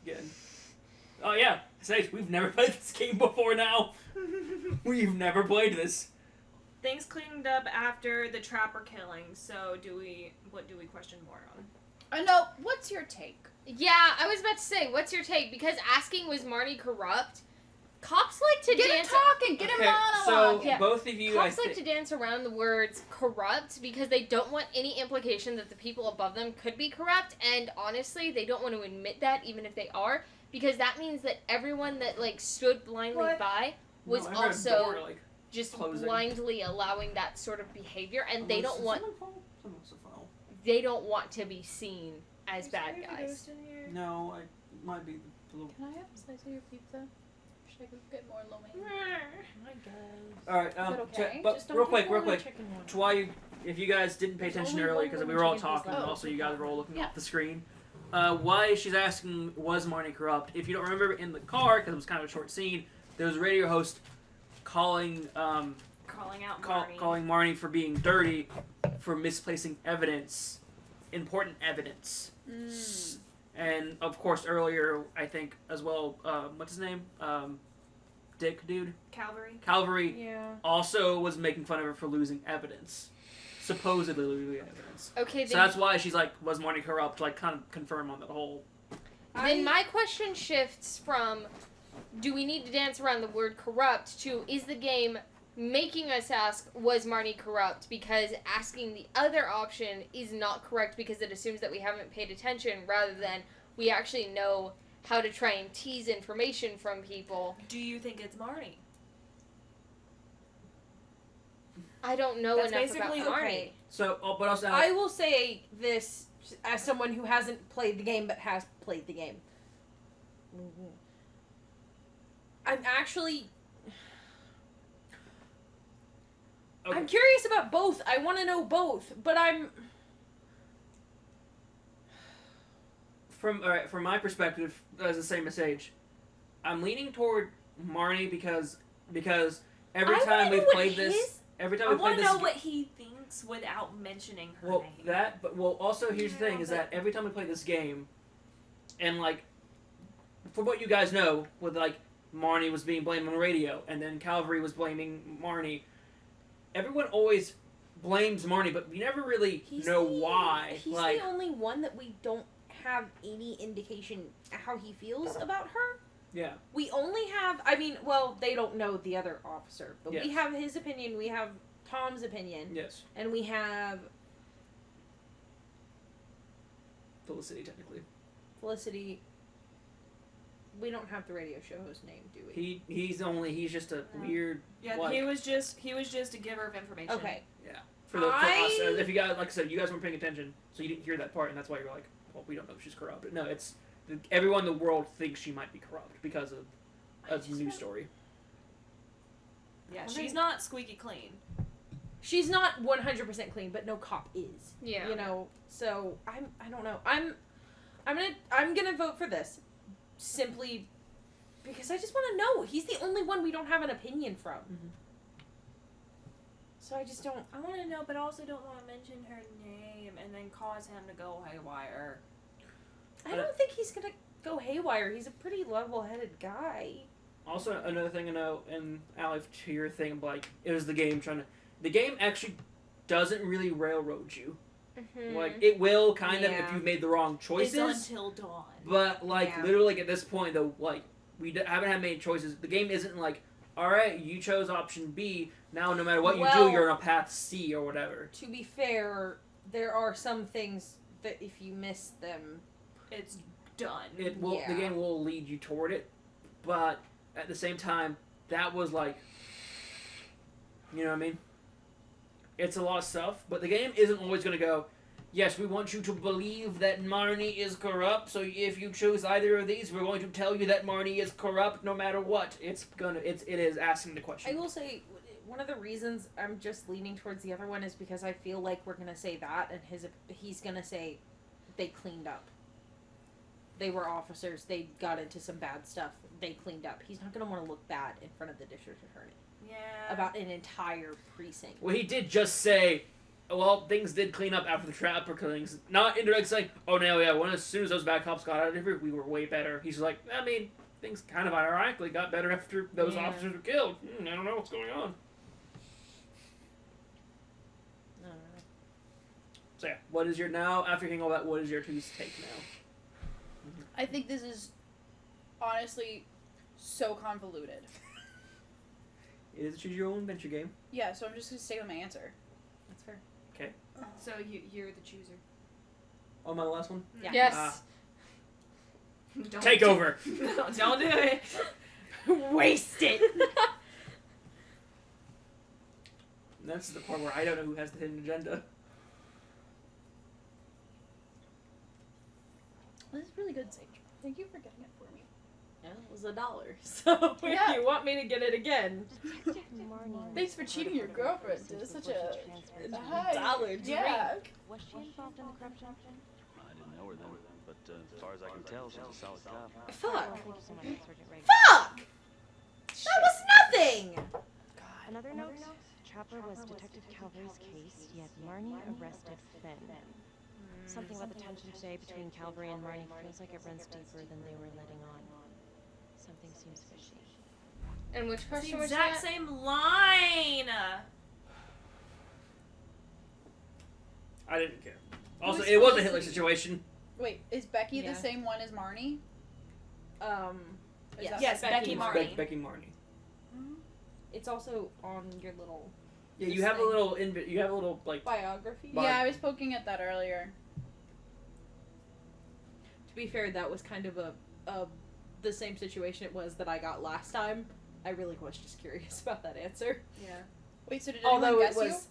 Again. Oh yeah, Sage, we've never played this game before now. We've never played this. Things cleaned up after the trapper killing. So what do we question more on? No, what's your take? Yeah, I was about to say, what's your take? Because asking was Marty corrupt. Cops like to Get him dance. talking. Get him monologue. So both of you, Cops like to dance around the words corrupt because they don't want any implication that the people above them could be corrupt, and honestly, they don't want to admit that even if they are, because that means that everyone that like stood blindly by was No, I heard a also door, like, just closing. blindly allowing that sort of behavior, and they Unless- don't want they don't want to be seen as bad guys. No, I might be a little. Can I have a slice of your pizza? Should I go get more lo mein? All right, Is that okay? but Just don't real put quick, more real in the quick. chicken one. To why, if you guys didn't pay There's attention only earlier, one because we lemon were all chicken piece talking, left. and also you guys were all looking Yeah. off the screen. Why she's asking, was Marnie corrupt? If you don't remember, in the car, because it was kind of a short scene, there was a radio host calling Calling out Marnie. calling Marnie for being dirty, for misplacing evidence, important evidence. And of course, earlier I think as well. What's his name? Dick dude. Calvary. Yeah. Also was making fun of her for losing evidence, supposedly losing evidence. Okay, So that's why she's like, was Marnie corrupt? Like, kind of confirm on that whole. Then my question shifts from, do we need to dance around the word corrupt, to, is the game making us ask, was Marnie corrupt? Because asking the other option is not correct because it assumes that we haven't paid attention rather than we actually know how to try and tease information from people. Do you think it's Marnie? I don't know That's enough about basically Marnie. okay. So, but also, I will say this as someone who hasn't played the game but has played the game. I'm actually. Okay. I'm curious about both. I want to know both, but I'm. from my perspective, as the same as Sage, I'm leaning toward Marnie because every time we've played this, every time I we want played to this. know what he thinks without mentioning her Well, name. also here's the thing is that every time we play this game, and like, from what you guys know, with like Marnie was being blamed on the radio, and then Calvary was blaming Marnie. Everyone always blames Marnie, but we never really know why. He's like, the only one that we don't have any indication how he feels about her. yeah, We only have, I mean, well, they don't know the other officer, but we Yes. have his opinion, we have Tom's opinion, yes, and we have Felicity technically. Felicity. We don't have the radio show host name, do we? He's just a weird. Yeah, like, he was just a giver of information. Okay. Yeah. For us, if you guys, like I said, you guys weren't paying attention, so you didn't hear that part, and that's why you're like, well, we don't know if she's corrupt. But no, it's everyone in the world thinks she might be corrupt because of a news story. Yeah, she's not squeaky clean. She's not 100% clean, but no cop is. Yeah. You know, so I don't know. I'm gonna vote for this. Simply because I just want to know. He's the only one we don't have an opinion from. Mm-hmm. So I just don't. I want to know, but also don't want to mention her name and then cause him to go haywire. I don't think he's gonna go haywire. He's a pretty level-headed guy. Also, another thing to know, and Allie, to your thing, like, it was the game the game actually doesn't really railroad you. Mm-hmm. Like, it will kind of if Yeah. you've made the wrong choices. It's until dawn. But, like, Yeah. literally at this point, though, like, haven't had many choices. The game isn't like, alright, you chose option B, now no matter what you Well- do, you're on a path C or whatever. To be fair, there are some things that if you miss them, it's done. It will. Yeah. The game will lead you toward it, but at the same time, that was like, you know what I mean? It's a lot of stuff, but the game isn't always going to go, yes, we want you to believe that Marnie is corrupt, so if you choose either of these, we're going to tell you that Marnie is corrupt no matter what. It is asking the question. I will say one of the reasons I'm just leaning towards the other one is because I feel like we're gonna say that, and he's gonna say they cleaned up. They were officers. They got into some bad stuff. They cleaned up. He's not gonna want to look bad in front of the district attorney. Yeah. About an entire precinct. Well, he did just say, well, things did clean up after the trapper killings. Not indirectly saying, oh, no, yeah, as soon as those bad cops got out of here, we were way better. He's like, I mean, things kind of ironically got better after those officers were killed. I don't know what's going on. So, yeah, what is your now, after hearing all that, what is your two's take now? I think this is honestly so convoluted. It is a choose your own adventure game. Yeah, so I'm just gonna stay with my answer. That's fair. Okay. So you're the chooser. Oh, my last one? Yeah. Yes. Don't Take over. No, don't do it. Waste it. That's the part where I don't know who has the hidden agenda. This is really good, Sage. Thank you for getting it for me. Yeah, it was $1. So Yeah. if you want me to get it again, Thanks for cheating your girlfriend to such a $1 drink. Yeah. Was she involved in the corruption? I didn't know her then, but as far as I can tell, she's a solid cop. Fuck. Thank you so much, Sergeant Reagan. Fuck! That was nothing! Another note, Trapper was Detective Calvary's case, yet Marnie arrested Finn. Something about the tension today between Calvary and Marnie feels like it runs deeper than they were letting on. Something seems fishy. And which It's question the was exact that? same line. I didn't care. Who Also, is it was a Hitler Felicity? situation. Wait, is Becky Yeah. the same one as Marnie? Is Yes. that- Yes, Becky It's Marnie. Becky Marnie. It's also on your little Yeah, This you have a thing. little, you have a little, like, biography. Yeah, I was poking at that earlier. To be fair, that was kind of the same situation it was that I got last time. I really was just curious about that answer. Yeah. Wait, so did anyone Although guess it was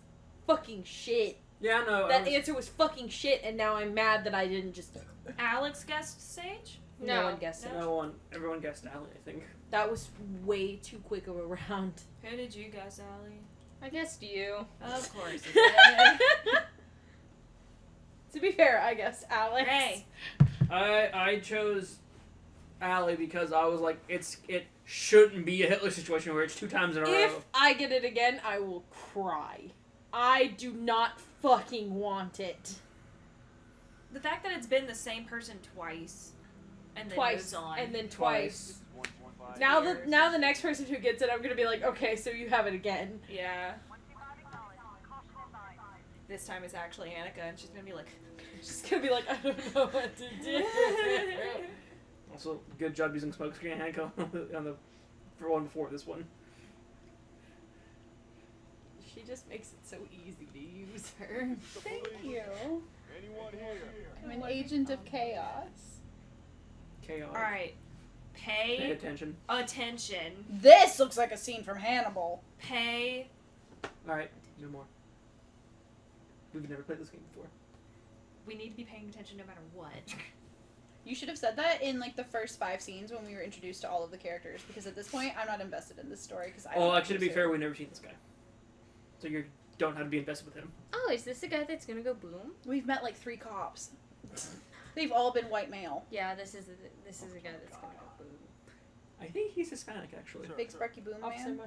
fucking shit. yeah, no. That answer was fucking shit, and now I'm mad that I didn't just. Alex guessed Sage? No one guessed it. No one, everyone guessed Allie, I think. That was way too quick of a round. Who did you guess, Allie? I guessed you. Of course. To be fair, I guessed Alex. Hey. I chose Allie because I was like, it shouldn't be a Hitler situation where it's 2 times in a row. If I get it again, I will cry. I do not fucking want it. The fact that it's been the same person twice, and then Twice, moves on. and then twice. Now the next person who gets it, I'm gonna be like, okay, so you have it again. Yeah. This time it's actually Annika, and she's gonna be like, She's gonna be like, I don't know what to do. Also, good job using smokescreen Hanko on the one before this one. She just makes it so easy to use her. Thank you. I'm an agent of chaos. Chaos. alright, Pay pay attention. attention. This looks like a scene from Hannibal. Pay. Alright, no more. We've never played this game before. We need to be paying attention no matter what. You should have said that in like the first 5 scenes when we were introduced to all of the characters, because at this point I'm not invested in this story because I. Well, actually, to be fair, we've never seen this guy, so you don't have to be invested with him. Oh, is this the guy that's gonna go boom? We've met like 3 cops. They've all been white male. Yeah, this is the guy that's gonna go boom. I think he's Hispanic, actually. Big Sparky Boom Man.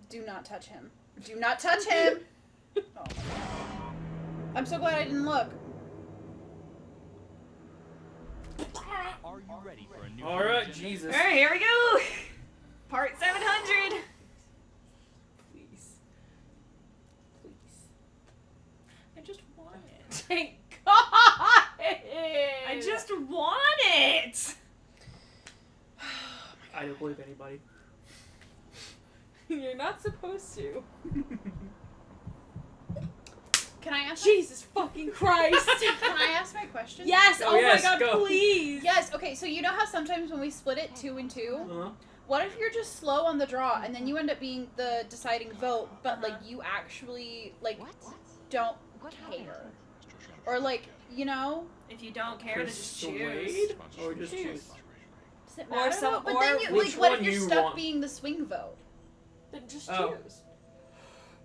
Do not touch him. Do not touch him! Oh my god. I'm so glad I didn't look. Are you ready for a new Alright, agenda? Jesus. Alright, here we go! Part 700! Please. I just want it. Thank God! I just want it! I don't believe anybody. You're not supposed to. Can I ask? Jesus fucking Christ! Can I ask my question? Yes! Oh, Oh, yes, my God! go. Please. Yes. Okay. So you know how sometimes when we split it 2 and 2, Uh-huh. what if you're just slow on the draw and then you end up being the deciding vote, but like you actually like don't care, or like you know? If you don't care, then just choose. Persuade? Or just choose? Does it Or matter? some- But or then you, which like, what if one you're you stuck want? being the swing vote? Then just Oh. choose.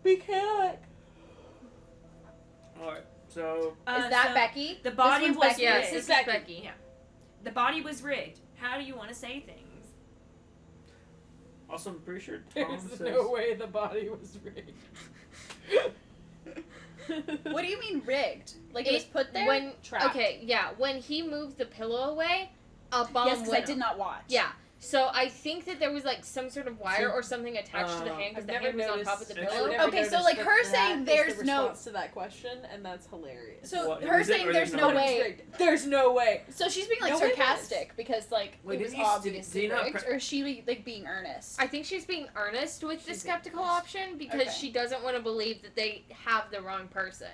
Be chaotic. Alright, so... Is that so Becky? The body This was one's Becky. rigged. Yes, this is Becky. Yeah. The body was rigged. How do you want to say things? Also, I'm pretty sure Tom There's says... no way the body was rigged. What do you mean rigged? Like it was put there? When Trapped. okay, yeah, when he moved the pillow away, a bomb Yes, because I went did off. not watch. Yeah. So I think that there was like some sort of wire So, or something attached to the hand because I've the never hand was on noticed. top of the I've pillow. never Okay, so like her saying there's no. response to that question, and that's hilarious. So What, her is it saying or there's there's no no way. There's no way. So she's being like No way it sarcastic because like Wait, it was did he- did obviously he not rigged, pre- or is she like being earnest? I think she's being earnest with the She's being skeptical earnest. option because Okay. she doesn't want to believe that they have the wrong person.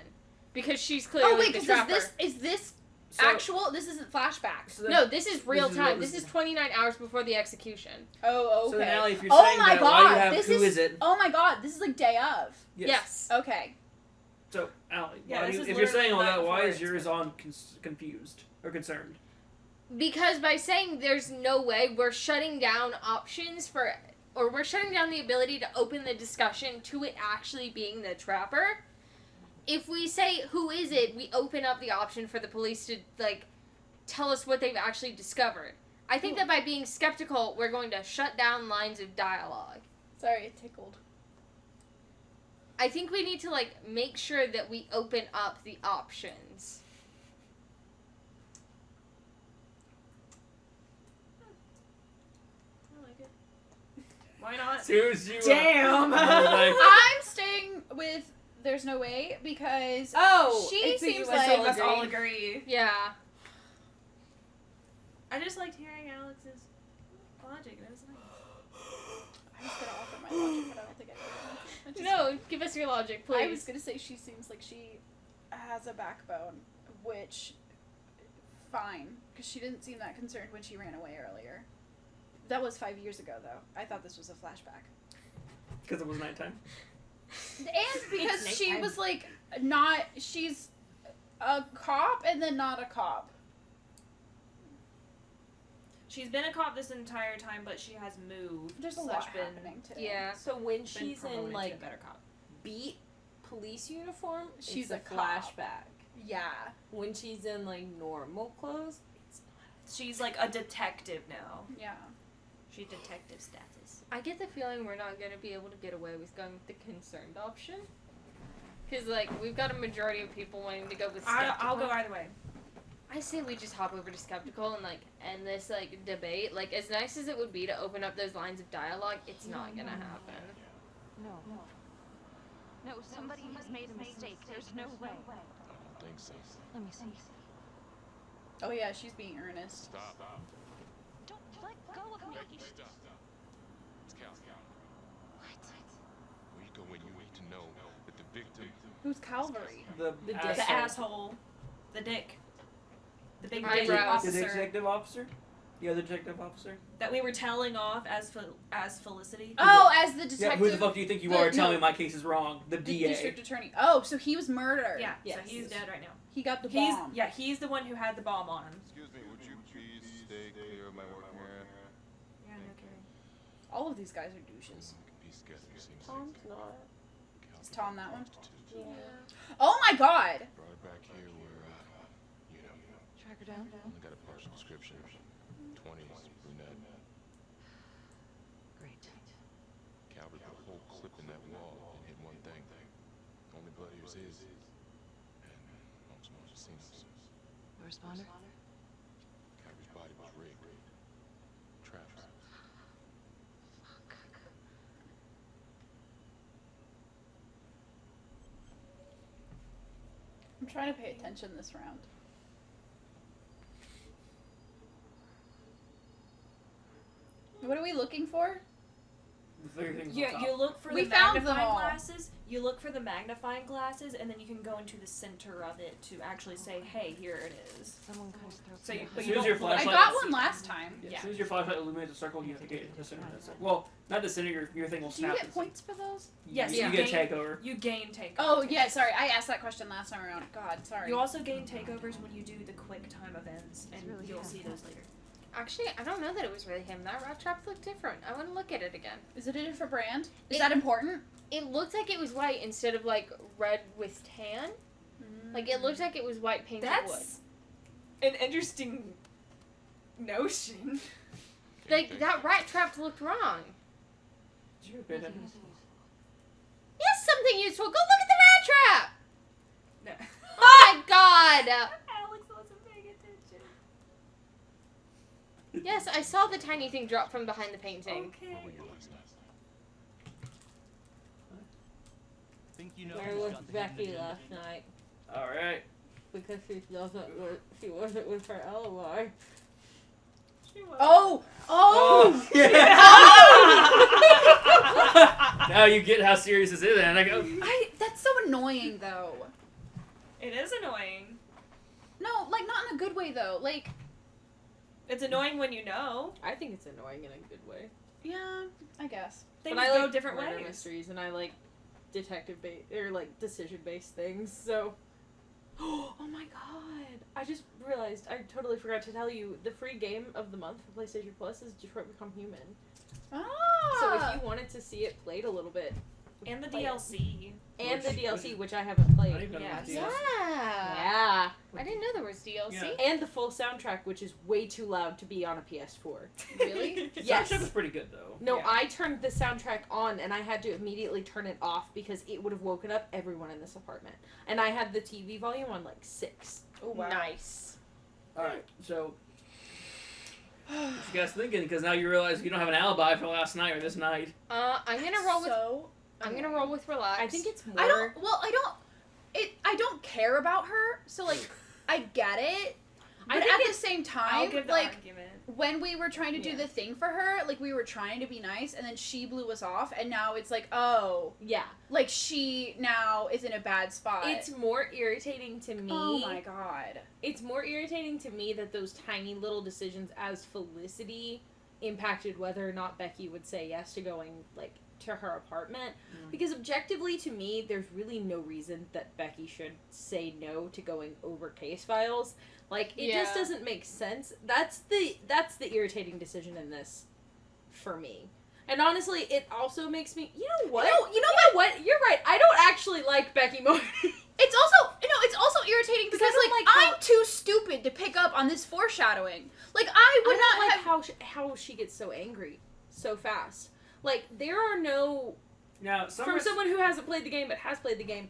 Because she's Oh clearly wait, the because trapper. is this So- actual? This isn't flashbacks. So then- No, this is real is time. what This was- is 29 hours before the execution. Oh, okay. So then, Allie, if you're oh saying my that, god, why do you have this who is it? Oh my god, this is like day of. Yes. Okay. So, Allie, Yeah, why this do you, is if you're literally saying all the night that, why before is it's yours on confused or concerned? Because by saying there's no way, we're shutting down options for, or we're shutting down the ability to open the discussion to it actually being the trapper. If we say who is it, we open up the option for the police to like tell us what they've actually discovered. I think that by being skeptical, we're going to shut down lines of dialogue. Sorry, it tickled. I think we need to like make sure that we open up the options. I like it. Why not? Soon as you, Damn! I'm staying with there's no way because she seems like let's all agree. Yeah. I just liked hearing Alex's logic. It was nice. I was gonna offer my logic, but I don't think I did. No, give us your logic, please. I was gonna say she seems like she has a backbone, which fine, because she didn't seem that concerned when she ran away earlier. That was 5 years ago, though. I thought this was a flashback. Because it was nighttime. And because It's she nighttime. was like not, she's a cop and then not a cop. She's been a cop this entire time, but she has moved. There's a slash lot been, happening today. Yeah. So when been she's promoted in to like a better cop. beat police uniform, She's it's a a cop. flashback. Yeah. When she's in like normal clothes, She's like a detective now. Yeah. She's detective status. I get the feeling we're not gonna be able to get away with going with the concerned option. Cause like we've got a majority of people wanting to go with skeptical. I'll go either way. I say we just hop over to skeptical and like end this like debate. Like as nice as it would be to open up those lines of dialogue, it's not gonna happen. No. No, somebody has made a mistake. There's no way. I don't think so. Let me see. Oh yeah, she's being earnest. Stop. Don't let go of me. Stop. It's Cal. Where you go when you need to know that the victim... Who's Calvary? The The asshole. The dick. The big dick Eyebrows. The officer detective officer? The other detective officer? that we were telling off as Felicity. Oh, as the detective. Yeah, who the fuck do you think you are telling me my case is wrong? The DA. District attorney. Oh, so he was murdered. Yeah, Yes. so he's dead right now. He got the He's bomb. he's the one who had the bomb on him. Excuse me, would you please stay clear of my working area? Yeah, no kidding. All of these guys are douches. Be skeptic, seems Tom's not. Is Tom that one? Yeah. Oh my god! Brought it back here where, you know, Track her down. only got a partial description. 20s, brunette. Great. Calvary put a whole clip in that wall and hit one thing. Only blood here's his. And most Mojasinos. A responder? Calvary's body was rigged. Traps. I'm trying to pay attention this round. What are we looking for? The three things on Yeah, top. you look for We the found them magnifying all. glasses. You look for the magnifying glasses, and then you can go into the center of it to actually say, "Hey, here it is." Someone comes through. So you, As but soon you as don't your look- I flashlight- got one last time. Yeah, Yeah. as soon as your flashlight illuminates a circle, you have to get into the center. That's it. Well, not the center, your thing will Do you snap. get points for those? Yes, you you get gain- takeover. You gain takeovers. Oh, yeah, sorry. I asked that question last time around. God, sorry. You also gain takeovers when you do the quick time events, and really you'll fast. see those later. Actually, I don't know that it was really him. That rat trap looked different. I want to look at it again. Is it a different brand? Is It- that important? It looked like it was white instead of like red with tan. Like it looked like it was white painted wood. That's an interesting notion. Like that rat trap looked wrong. Did you pay attention? Yes, something useful. Go look at the rat trap. No. Oh my god. Alex wasn't paying attention. Yes, I saw the tiny thing drop from behind the painting. Okay. Where were you last night? Think you know Where who's was got the Becky hidden last agenda? night? All right. Because she wasn't with her alibi. Oh! Oh! Now you get how serious this is, and I go. That's so annoying, though. It is annoying. No, like, not in a good way, though. Like, It's annoying when you know. I think it's annoying in a good way. yeah, I guess. Things but I go like different murder ways. mysteries, and I like decision-based things. So, oh my god! I just realized I totally forgot to tell you the free game of the month for PlayStation Plus is Detroit Become Human. Ah! So if you wanted to see it played a little bit, And the play it. DLC. and the Which- DLC, which I haven't played, I didn't even know yes. it was DLC. Yeah. Yeah. I didn't know there was DLC. Yeah. And the full soundtrack, which is way too loud to be on a PS4. Really? The Yes. soundtrack was pretty good though. No, Yeah. I turned the soundtrack on and I had to immediately turn it off because it would have woken up everyone in this apartment. And I had the TV volume on like 6. Oh, wow. Nice. All right, so what you guys thinking? Because now you realize you don't have an alibi for last night or this night. I'm gonna roll with. So I'm gonna roll with relax. I think it's more. I don't care about her, so, like, I get it. I But think at the same I'll time, give the like, argument. when we were trying to do Yeah. the thing for her, like, we were trying to be nice, and then she blew us off, and now it's like, oh, Yeah. like, she now is in a bad spot. It's more irritating to me. oh my god. It's more irritating to me that those tiny little decisions as Felicity impacted whether or not Becky would say yes to going, like, to her apartment. Because objectively, to me, there's really no reason that Becky should say no to going over case files. Like, it just Yeah. doesn't make sense. That's the irritating decision in this for me. And honestly, it also makes me. You know what? You know what? You're right. I don't actually like Becky Martin. It's also irritating because I don't like like I'm too stupid to pick up on this foreshadowing. Like I would not like how she gets so angry so fast. Like there are no Now, from someone who hasn't played the game but has played the game.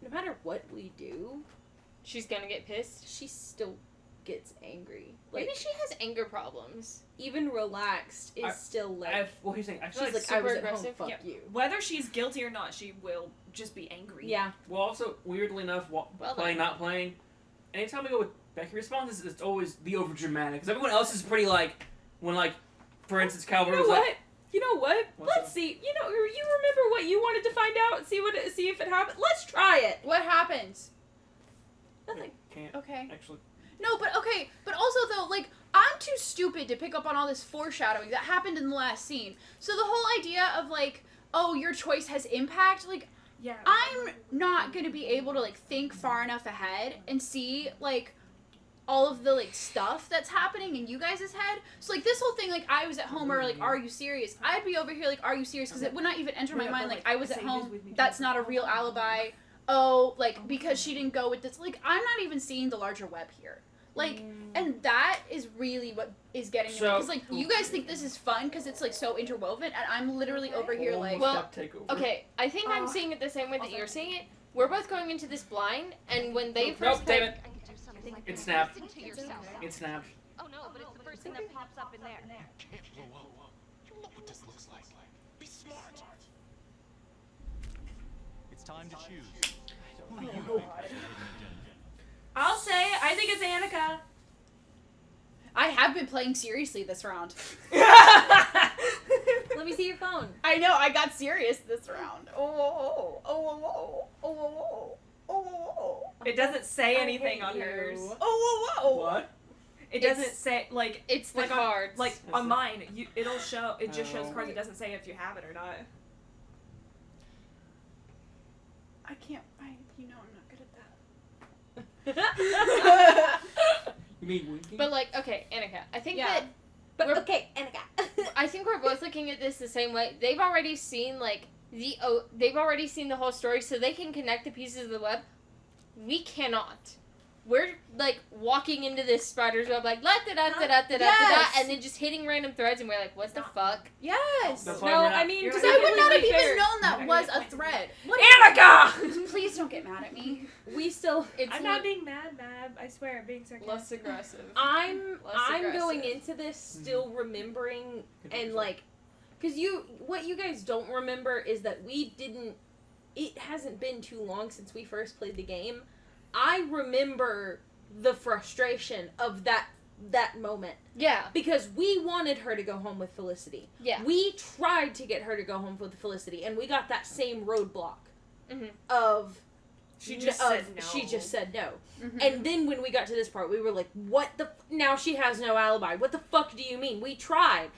No matter what we do, she's gonna get pissed. She still gets angry. Like, Maybe she has anger problems. Even relaxed is still like. What he's saying, I feel she's like I was super at home. aggressive. Fuck Yeah. you. Whether she's guilty or not, she will just be angry. Yeah. Well, also weirdly enough, playing not playing, anytime we go with Becky responses, it's always the over dramatic. Because everyone else is pretty like when for instance, Calvary was like. You know what? What's Let's see. You remember what you wanted to find out? See if it happened. Let's try it. What happens? Nothing. Can't. Okay. Actually. No, but okay. But also though, like I'm too stupid to pick up on all this foreshadowing that happened in the last scene. So the whole idea of like, oh, your choice has impact, like. Yeah. I'm not gonna be able to like think far enough ahead and see like all of the like stuff that's happening in you guys' head. So like this whole thing, like I was at home or like, are you serious? I'd be over here like, are you serious? Because it would not even enter my mind like I was at home. That's not a real alibi. Oh, like because she didn't go with this. Like I'm not even seeing the larger web here. Like, and that is really what is getting me. Because like you guys think this is fun because it's like so interwoven, and I'm literally over here like. Well, okay, I think I'm seeing it the same way that you're seeing it. We're both going into this blind, and when they first damn played, it. It snapped. It snapped. Oh no, but it's the first thing that pops up in there. Can't blow up. You know what this looks like. Be smart. It's time to choose. Who do you Oh, think has the hidden agenda? I'll say I think it's Annika. I have been playing seriously this round. Let me see your phone. I know, I got serious this round. It doesn't say anything on hers. What? It doesn't say like it's the like cards. On, like on mine, it'll show. It just shows cards. It doesn't say if you have it or not. I can't. You know I'm not good at that. You mean winking? but like, okay, Annika, I think Yeah. that. But we're- okay, Annika. I think we're both looking at this the same way. They've already seen like they've already seen the whole story, so they can connect the pieces of the web. We cannot. We're like walking into this spider's web like da da da da da da da, Yes. and then just hitting random threads, and we're like, what the fuck? Yes. That's No, why we're not- I mean, Because to I be would not have completely even fair, known that was a thread. What Annika! Please don't get mad at me. we still. It's I'm not being mad. I swear, I'm being sarcastic. less aggressive. I'm aggressive. going into this still remembering and like, because what you guys don't remember is that we didn't. It hasn't been too long since we first played the game. I remember the frustration of that moment. Yeah. Because we wanted her to go home with Felicity. Yeah. We tried to get her to go home with Felicity, and we got that same roadblock Mhm. of She just of- said no. She just said no. Mhm. And then when we got to this part, we were like, "What the? Now she has no alibi. What the fuck do you mean? We tried."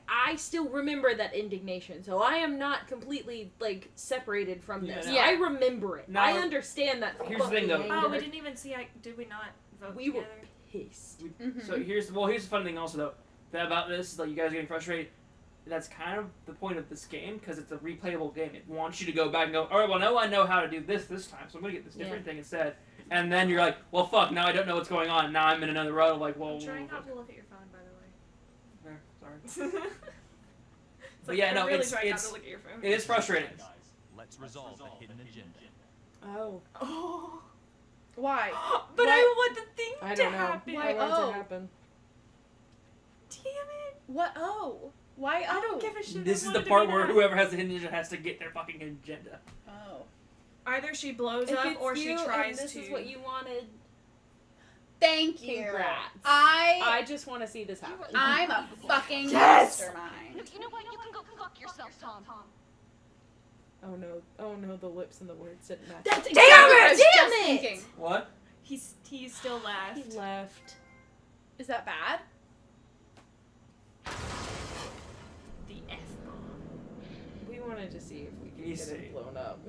I still remember that indignation, so I am not completely like separated from this. Yeah. I remember it. Now, I understand that. here's the thing, though. fucking Oh, anger. we didn't even see. Did we not vote We were together? pissed. So here's the fun thing also though that about this is like you guys are getting frustrated. That's kind of the point of this game because it's a replayable game. It wants you to go back and go, all right, well now I know how to do this time, so I'm gonna get this different thing instead. And then you're like, well fuck, now I don't know what's going on. Now I'm in another road of like, well. I'm trying not to look at your phone, by the way. Sorry. It's But like, yeah, I'm no, really it's trying not to look at your phone. it is frustrating. Guys, let's resolve the hidden agenda. Oh. Oh. Why? But Why- I want the thing I to don't know. happen. Why? I want it Oh. to happen. Damn it. What? Oh. Why? I don't give a shit. This I is want the it to part be where that. whoever has the hidden agenda has to get their fucking agenda. Oh. Either she blows If up it's or she you tries and this to. is what you wanted. Thank you. Congrats. I just want to see this happen. I'm a fucking Yes! mastermind. You know what? You can go fuck yourself, Tom. Oh no, the lips and the words didn't match. That's Damn exactly what I it! was just Damn it! thinking. What? He's still left. He left. Is that bad? The F-bomb. We wanted to see if we could You get see. him blown up.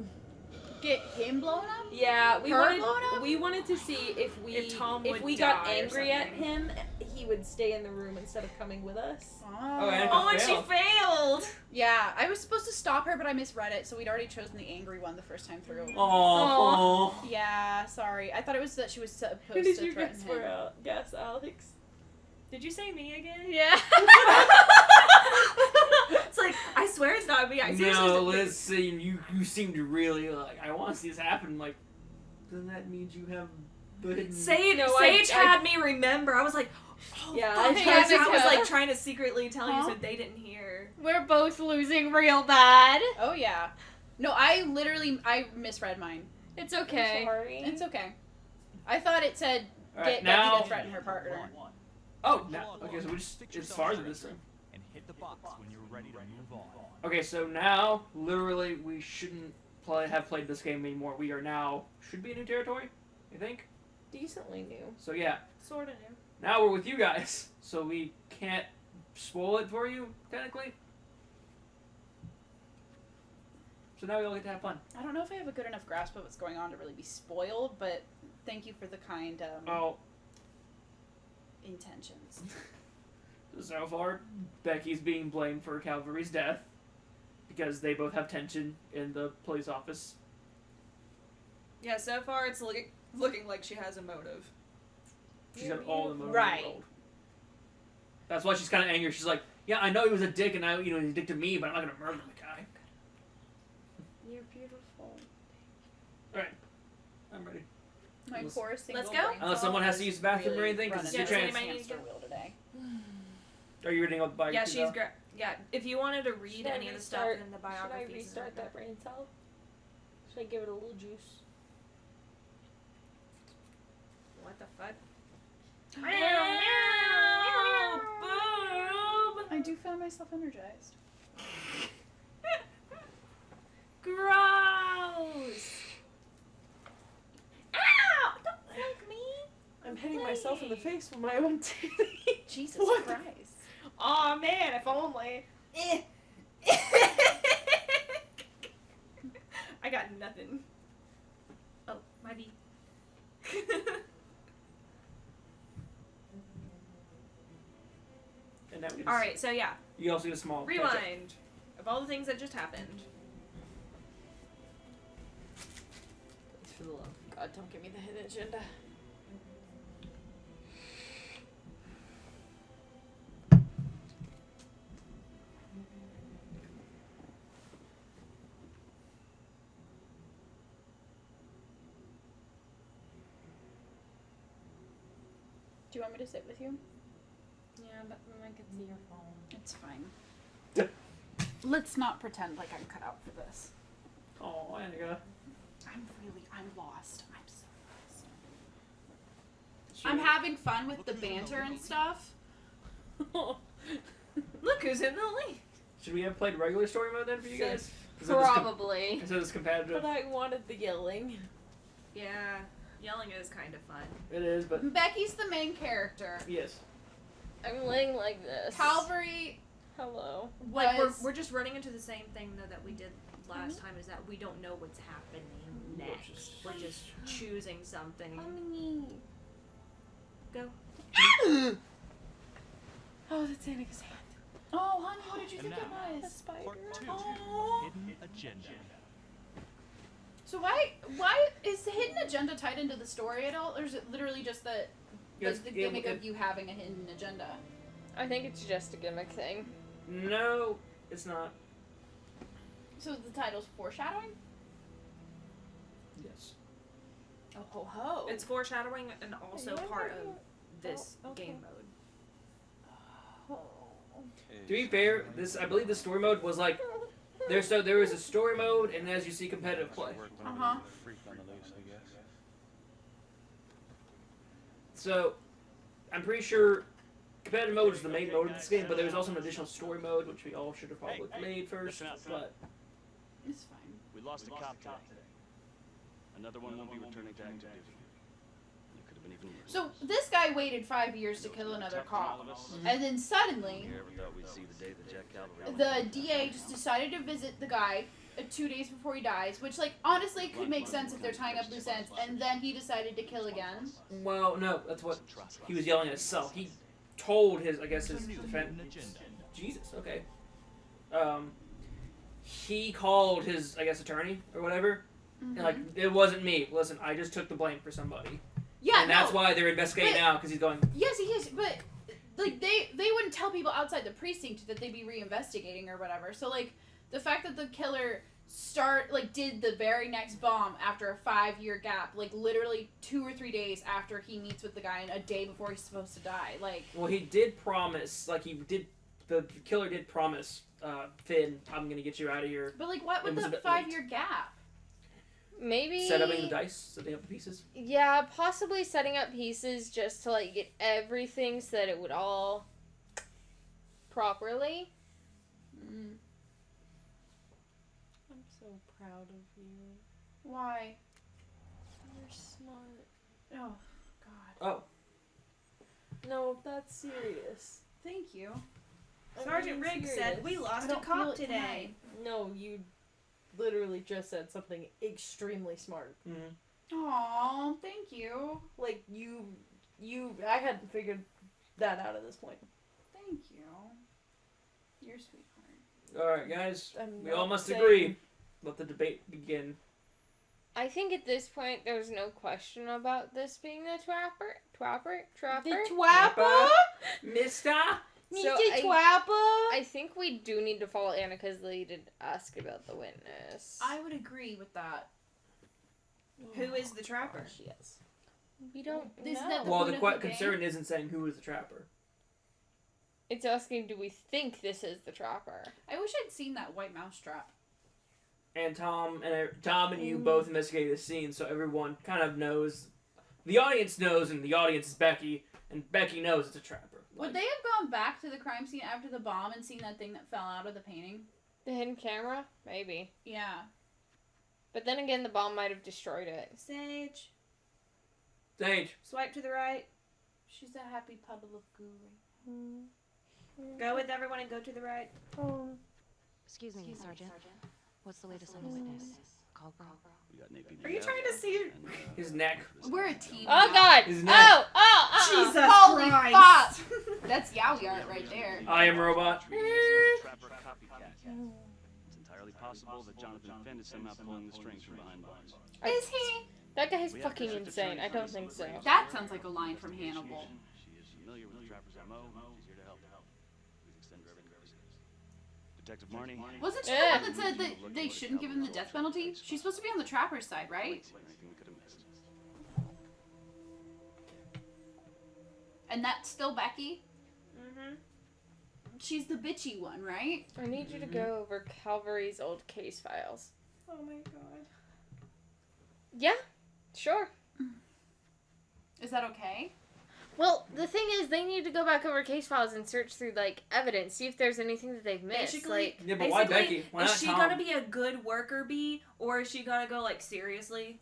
Get him blown up? Yeah, Her blown up? we wanted to see if If Tom would we got die or angry at something. him. he would stay in the room instead of coming with us. Oh, and she failed! Yeah, I was supposed to stop her, but I misread it, so we'd already chosen the angry one the first time through. Aww. Yeah, sorry. I thought it was that she was supposed Who did to you threaten him. guess, Alex? Did you say me again? Yeah. It's like, I swear it's not me. I seriously No, didn't think- listen, you seem to really, like, I want to see this happen. Like, doesn't that mean you have the hidden... Sage I had me remember. I was like, oh, Yeah, fuck, I I tried to was tell- like trying to secretly tell you Huh? so they didn't hear. We're both losing real bad. Oh, yeah. No, I misread mine. It's okay. I'm sorry. It's okay. I thought it said All right, get now... Becky to threaten her partner. Oh, now, okay, so we just, it's farther this time. And hit the box when you're ready to move on. Okay, so now, literally, we shouldn't have played this game anymore. We are now, should be in new territory, I think? Decently new. So yeah, Sorta new. now we're with you guys, so we can't spoil it for you, technically. So now we all get to have fun. I don't know if I have a good enough grasp of what's going on to really be spoiled, but thank you for the kind intentions. So far, Becky's being blamed for Calvary's death because they both have tension in the police office. Yeah, so far it's looking like she has a motive. She's got all the motive Right. in the world. That's why she's kind of angry. She's like, "Yeah, I know he was a dick, and he's a dick to me, but I'm not gonna murder the guy." You're beautiful. All right, I'm ready. My Unless- poor single Let's go. brain Unless cell someone has is to use the bathroom or really anything, 'cause it's running your this chance. hamster wheel today. Are you reading all the Yeah, biographies? she's now? yeah. If you wanted to read Should I any of the stuff restart- in the Should I biographies, restart that brain cell? Should I give it a little juice? What the fuck? I do find myself energized. Gross! Ow! Don't poke me! I'm hitting myself in the face with my own titty. Jesus What? Christ. Aw, man, if only. I got nothing. Oh, my bee. And that was, Alright, so yeah. You also get a small catch-up. Rewind of all the things that just happened. For the love of God, don't give me the hidden agenda. Do you want me to sit with you? Yeah, but then I can see your phone. It's fine. Let's not pretend like I'm cut out for this. Oh, Annika. I'm lost. I'm so lost. I'm having fun with the banter and stuff. Look who's in the lead. Should we have played regular story mode then for you guys? Probably. Instead of this competitive. But I wanted the yelling. Yeah, yelling is kind of fun. It is, but Becky's the main character. yes. I'm laying like this. Calvary. Hello. Like Was- we're just running into the same thing though that we did last time, is that we don't know what's happening next. We're just choosing something. Go. Oh, that's Annika's hand. Oh, honey, what did you And think it now, was? Spider. Part 2. Oh. Hidden Agenda. So why is the hidden agenda tied into the story at all, or is it literally just the Yes, the yeah, gimmick it- of you having a hidden agenda? I think it's just a gimmick thing. No, it's not. So the title's foreshadowing? Yes. Oh ho ho! It's foreshadowing and also Yeah, part yeah. of this Oh, okay. game mode. To be fair, I believe the story mode was like there was a story mode, and as you see, competitive play. Uh-huh. Freak on the loose, I guess. So, I'm pretty sure competitive mode is the main mode of this game, but there's also an additional story mode, which we all should have probably played first. But It's fine. We lost a cop today. Another one won't be returning to active duty. It could have been even worse. So this guy waited 5 years to kill another cop, and then suddenly You ever thought we'd see the day that Jack Calvary... the DA just decided to visit the guy 2 days before he dies, which, like, honestly could make sense if they're tying up loose ends, and then he decided to kill again. well, no, that's what he was yelling at himself. told his, I guess, his It's a new defense. hidden agenda. Jesus, okay. He called his, I guess, attorney or whatever. And, like, it wasn't me. Listen, I just took the blame for somebody. Yeah, and that's no, why they're investigating but- now, because he's going, Yes, but like they wouldn't tell people outside the precinct that they'd be reinvestigating or whatever. So like the fact that the killer did the very next bomb after a 5-year gap, like literally 2 or 3 days after he meets with the guy and a day before he's supposed to die. Like, well, he did promise, the killer did promise Finn, I'm gonna get you out of here. but like what It with was the a bit 5-year gap? Maybe Setting the dice, setting up the pieces. Yeah, possibly setting up pieces just to like get everything so that it would all properly. Mm. I'm so proud of you. Why? You're smart. Oh, God. Oh. No, that's serious. Thank you. Sergeant Riggs said we lost a cop today. No, you literally just said something extremely smart. Mm-hmm. Aw, thank you. Like, I hadn't figured that out at this point. Thank you. You're a sweetheart. Alright, guys. I'm We not all must saying- agree. Let the debate begin. I think at this point there's no question about this being the trapper. The twapper? Mister? So Mr. Twapper? I think we do need to follow Annika's lead and ask about the witness. I would agree with that. Who is the trapper? Yes. We don't Isn't know. that Well, point the of the concern isn't saying who is the trapper. It's asking, do we think this is the trapper? I wish I'd seen that white mouse trap. And Tom and you both investigated the scene, so everyone kind of knows. The audience knows, and the audience is Becky, and Becky knows it's a trapper. Would they have gone back to the crime scene after the bomb and seen that thing that fell out of the painting? The hidden camera? Maybe. Yeah. But then again, the bomb might have destroyed it. Sage. Swipe to the right. She's a happy puddle of goo. Go with everyone and go to the right. Excuse me, Sergeant. What's the latest on the witness? Call girl. We got Nate Are you trying to see? His neck. We're a team. Oh God! His neck. Jesus Holy Christ! fuck! That's Yowie art right there. I am robot. Trapper copycat. It's entirely possible that Jonathan Finn is somehow pulling the strings from behind bars. Is he? That guy is fucking insane. I don't think so. That sounds like a line from Hannibal. She is familiar with the trapper's MO. She's here to help. Please extend her every courtesy. Detective Marnie. Wasn't she the one that said that they shouldn't give him the death penalty? She's supposed to be on the trapper's side, right? Anything we could have missed. And that's still Becky? Mm-hmm. She's the bitchy one, right? I need you to go over Calvary's old case files. Oh my god. Yeah, sure. Is that okay? Well, the thing is, they need to go back over case files and search through, like, evidence, see if there's anything that they've missed. Basically, Yeah, but why Becky? Why is not she Tom? gonna be a good worker bee, or is she gonna go like seriously?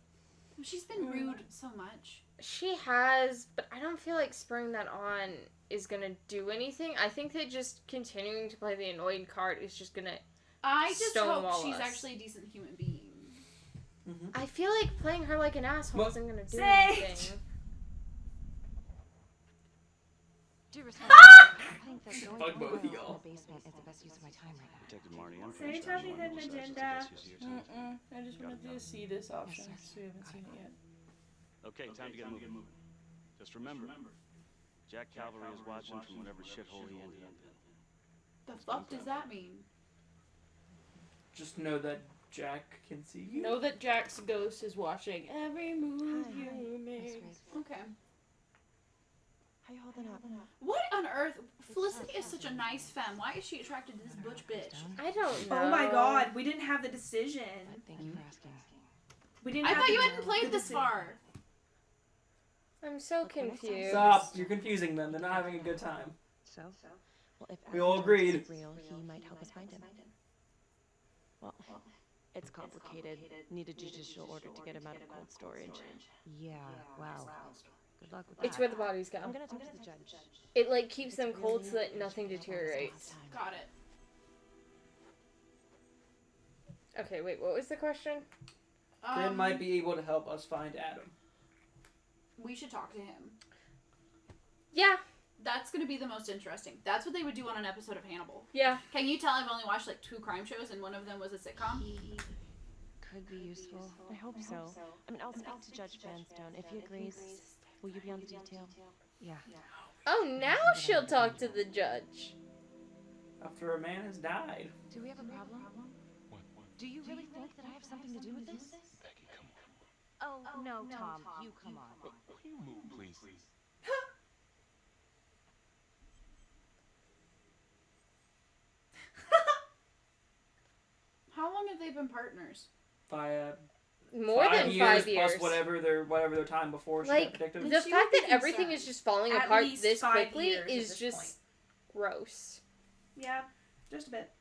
She's been rude so much. She has, but I don't feel like spurring that on is gonna do anything. I think that just continuing to play the annoying card is just gonna I just hope stonewall she's us. actually a decent human being. I feel like playing her like an asshole Well, isn't gonna do Sage! anything. Due respect, I think that going Fuck both of in y'all. the basement is the best use of my time right now. Detective Marnie, I'm Sage pretty sure has the Marnie hidden will say it's the agenda. best use of your time. I just wanted you to see this option, sir. so we haven't seen it yet. Okay, time to get moving. Just remember, Jack Calvary is watching from whatever shithole he ended up in. The fuck does that mean? Just know that Jack can see you. Know that Jack's ghost is watching every move Hi, you Miss make. Riggs. Okay. How you holding up? What on earth? Felicity is such a nice femme. Why is she attracted to this butch bitch? I don't know. Oh my god, we didn't have the decision. Thank you for asking. We didn't. I have thought the- you hadn't played the this decision. far. I'm so confused. Stop! You're confusing them. They're not having a good time. So? Well, if We all Adam Jones agreed. is real, he might help us find him. Well, it's complicated. Need a judicial order to get him out of cold storage. Yeah, wow. Good luck with that. It's where the bodies go. I'm gonna talk to the judge. It like keeps them cold so that nothing deteriorates. Got it. Okay, wait, what was the question? Finn might be able to help us find Adam. We should talk to him. Yeah. That's going to be the most interesting. That's what they would do on an episode of Hannibal. Yeah. Can you tell I've only watched like 2 crime shows and one of them was a sitcom? Could be useful. I hope so. I mean, I'll speak to Judge Vanstone. If he agrees, will you be on the detail? Yeah. Oh, now she'll talk to the judge. After a man has died. Do we have a problem? What? Do you really think that I have something to do with this? Becky, come on. Oh, no, Tom, you come on. Will you move, please? How long have they been partners? By More than 5 years. Plus whatever their time before she Like, got addicted. the fact that everything is just falling At apart least this 5 quickly years at is this just gross. Yeah, just a bit.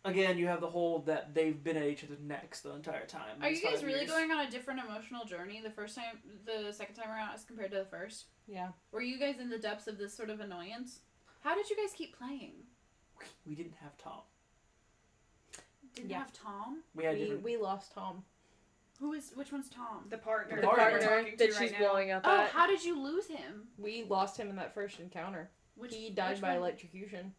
Again, you have the whole that they've been at each other's necks the entire time. Are you These guys 5 really years. going on a different emotional journey the second time around as compared to the first? Yeah. Were you guys in the depths of this sort of annoyance? How did you guys keep playing? We didn't have Tom. Didn't have Tom? We had different... we lost Tom. Which one's Tom? The partner. The partner talking that to she's right now. blowing up Oh, at. how did you lose him? We lost him in that first encounter. He died which by one? electrocution.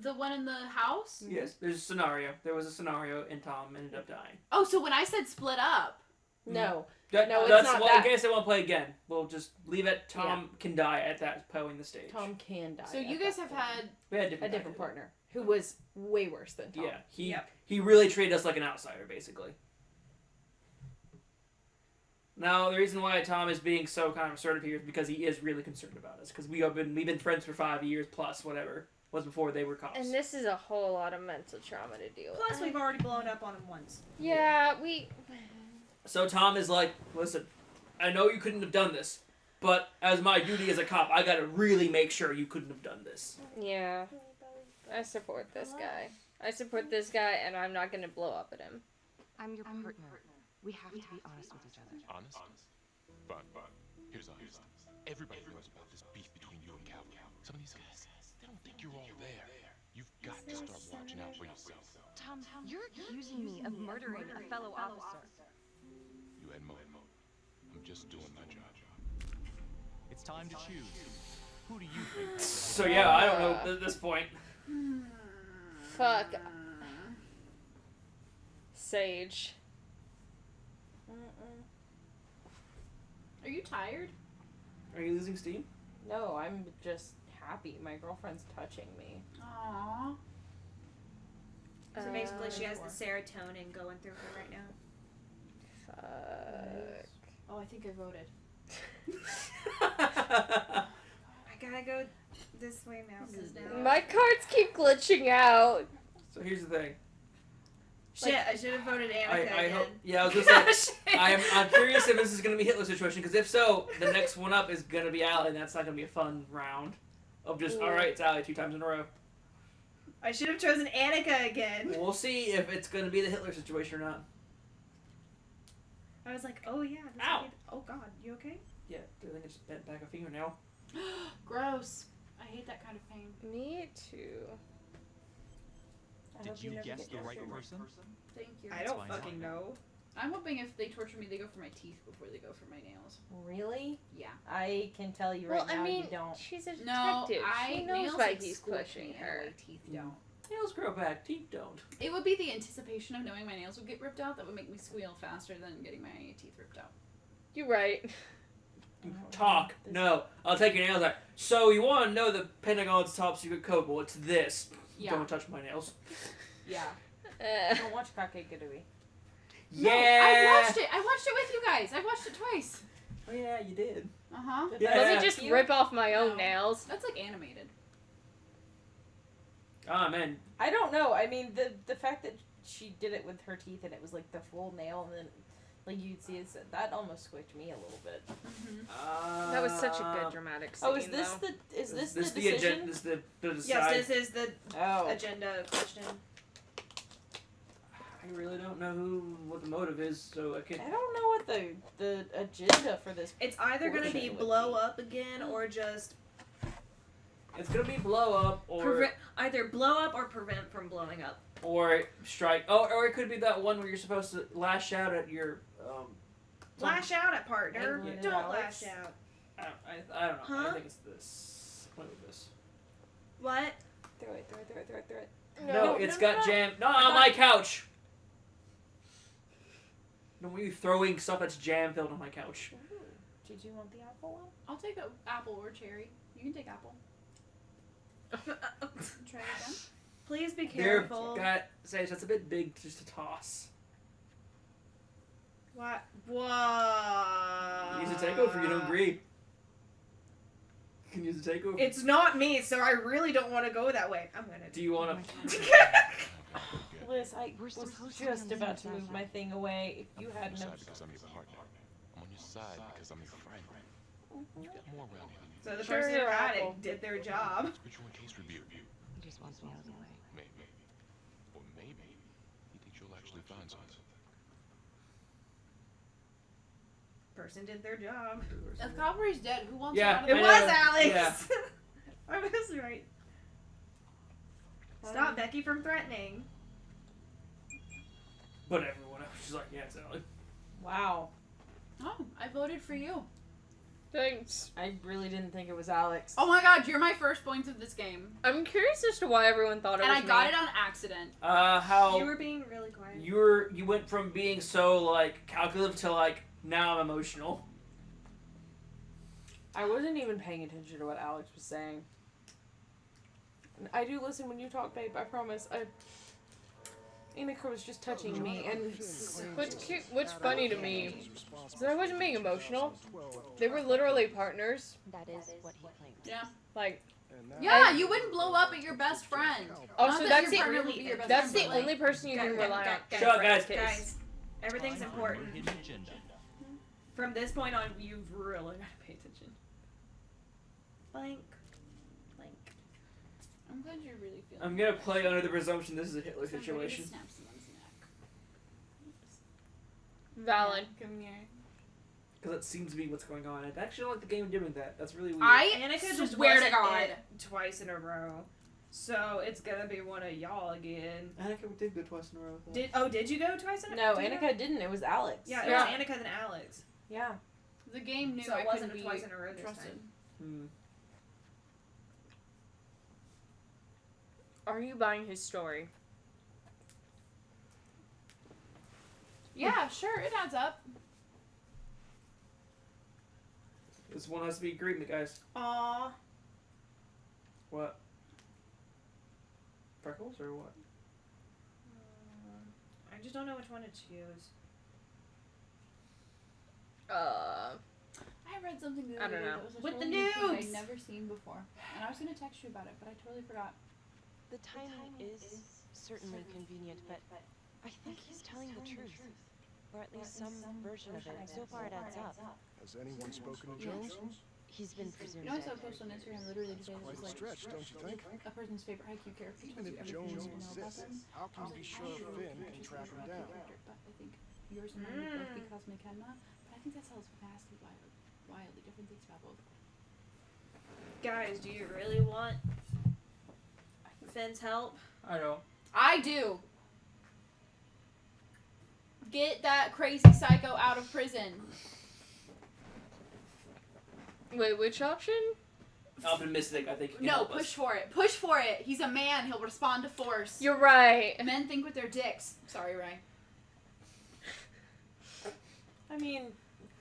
The one in the house? Yes, there's a scenario. There was a scenario, and Tom ended up dying. Oh, so when I said split up. No. No, it's that's not well, that. in case they won't play again, we'll just leave it. Tom can die at that point in the stage. Tom can die. So you at guys that have point. had We had a different tactics. partner who was way worse than Tom. Yeah, he really treated us like an outsider, basically. Now, the reason why Tom is being so kind of assertive here is because he is really concerned about us. Because we've been friends for 5 years plus, whatever was before they were cops. And this is a whole lot of mental trauma to deal with. Plus, we've already blown up on him once. Yeah, we... So Tom is like, listen, I know you couldn't have done this, but as my duty as a cop, I gotta really make sure you couldn't have done this. Yeah. I support this guy. I support this guy, and I'm not gonna blow up at him. I'm your partner. We have to be honest with each other. Honest? Fine. Here's honest. Everybody knows about this beef between you and Calvin. Some of these guys, they don't think you're all there. You've got to start watching out for yourself. Tom, you're accusing me of murdering a fellow officer. You had more. I'm just doing my job. It's time to choose. Who do you think? So yeah, I don't know at this point. Fuck. Sage. Are you tired? Are you losing steam? No, I'm just happy. My girlfriend's touching me. Aww. So basically, she has the serotonin going through her right now. Fuck. Oh, I think I voted. I gotta go this way now, because now... My cards keep glitching out. So here's the thing. Shit, I should have voted Annika I again. hope. Yeah, I was gonna say. I'm curious if this is gonna be Hitler's situation, because if so, the next one up is gonna be Allie, and that's not gonna be a fun round. Of just all right, it's Allie 2 times in a row. I should have chosen Annika again. We'll see if it's gonna be the Hitler situation or not. I was like, oh yeah. This Ow. would be... Oh god, you okay? Yeah, I think I just bent back a fingernail. Gross. I hate that kind of pain. Me too. Did you guess the right person? Thank you. I don't fucking know. I'm hoping if they torture me, they go for my teeth before they go for my nails. Really? Yeah. I can tell you right Well, now I mean, you don't. she's a detective. No, she knows nails why like he's squish pushing me her. anyway, teeth don't. Nails grow back, teeth don't. It would be the anticipation of knowing my nails would get ripped out that would make me squeal faster than getting my teeth ripped out. You're right. Talk. No. I'll take your nails out. So you want to know the Pentagon's top secret code? Well, it's this. Yeah. Don't touch my nails. Yeah. Don't watch Kakegurui. Yeah. No, I watched it. I watched it with you guys. I watched it twice. Oh yeah, you did. Uh-huh. Yeah. Let me just rip off my own nails. That's like animated. Ah, man. I don't know. I mean, the fact that she did it with her teeth and it was like the full nail and then like you'd see it, that almost squished me a little bit. That was such a good dramatic scene. Oh, is this though. the decision? agenda? This the decide? Yes, this is the agenda question. I really don't know what the motive is, so I can't. I don't know what the agenda for this. It's either gonna be portion would blow up again or just It's gonna be blow up or either blow up or prevent from blowing up. or strike. Oh, or it could be that one where you're supposed to lash out at your Lash out at partner. Yeah. Don't lash out. I don't know. I Huh? think it's this. What is this? What? Throw it. No, it's got jam. Not on my couch. No, were you throwing stuff that's jam filled on my couch? Did you want the apple one? I'll take an apple or cherry. You can take apple. Try it again. Please be There, careful. Sage, that's a bit big just to toss. What? What? Use a takeover. You don't agree. You can use a takeover. It's not me, so I really don't want to go that way. I'm gonna. Do you want to? Liz, I was just about to move my thing away. If you I'm on had your no. side because I'm your partner. I'm on your side because I'm your friend. You got more around here. So the Sure, person who you're had apple. it did their job. Spiritual and case review. He just wants me out of the way. Maybe. Or maybe he thinks you'll actually find something. Person did their job. If Calvary's dead, who wants Yeah, out of It the was know. Alex. Yeah. I was right. Stop Becky from threatening. But everyone else is like, yeah, it's Alex. Wow. Oh, I voted for you. Thanks. I really didn't think it was Alex. Oh my god, you're my first points of this game. I'm curious as to why everyone thought it And was I got me. it on accident. How You were being really quiet. you went from being so like calculative to like now I'm emotional. I wasn't even paying attention to what Alex was saying. I do listen when you talk, babe. I promise. Anika was just touching me, and What's funny to me is that I wasn't being emotional. They were literally partners. That is what he claims. Yeah. Like, Yeah, you wouldn't blow up at your best friend. also Not that's your the partner would be your best that's the friend, but, only person you can rely on. Shut up, guys. Guys, everything's important. Hidden agenda. From this point on, you've really got to pay attention. Blank. I'm glad you're really feeling I'm gonna play under the presumption this is a Hitler Somebody situation. snap someone's neck. Valid. Come here. Because that seems to be what's going on. I actually don't like the game doing that. That's really weird. Annika just swear to wasn't God. it twice in a row. So it's gonna be one of y'all again. Annika did go twice in a row. Did you go twice in a row? no, Anika didn't. It was Alex. Yeah, it was Annika then Alex. Yeah. The game knew So it I wasn't couldn't twice be in a row this trusted. Hmm. Are you buying his story? Yeah, sure, it adds up. This one has to be agreement, guys. Aww. What? Freckles or what? I just don't know which one to choose. I read something the I other don't day know. that was a With the totally new thing noobs! I'd never seen before. And I was gonna text you about it, but I totally forgot. The timing is certainly convenient, but I think he's telling the truth. Or at least some version of it. So far it adds up. Has anyone spoken to Jones? He's been presumed You know, I dead. saw a post on Instagram literally today that Quite was a like stretch, don't you think? a person's favorite haiku character Even tells you if everything Jones you need to know about them. exists, how can you be sure Finn can track him down? But I think yours and mine would both be Cosmic Enma, but I think that tells vastly wildly different things about both. Guys, do you really want Finn's help? I know. I do. Get that crazy psycho out of prison. Wait, which option? Optimistic, I think. You can No, help push us. for it. Push for it. He's a man. He'll respond to force. You're right. Men think with their dicks. Sorry, Ray. I mean,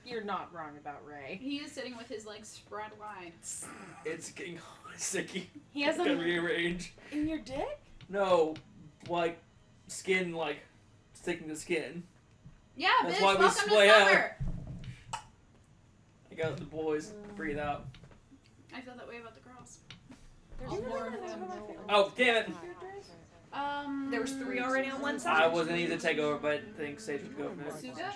you're not wrong about Ray. He is sitting with his legs spread wide. It's getting sticky. He has It's them gonna rearrange. in your dick? No, like skin, like sticking to skin. Yeah, That's bitch. why we Welcome to splay out. summer. I got the boys. Breathe out. I feel that way about the girls. There's All one four of of them. Oh, damn it! There was 3 already on one I side. was gonna use a takeover, but I think Sage would go for it. Suga?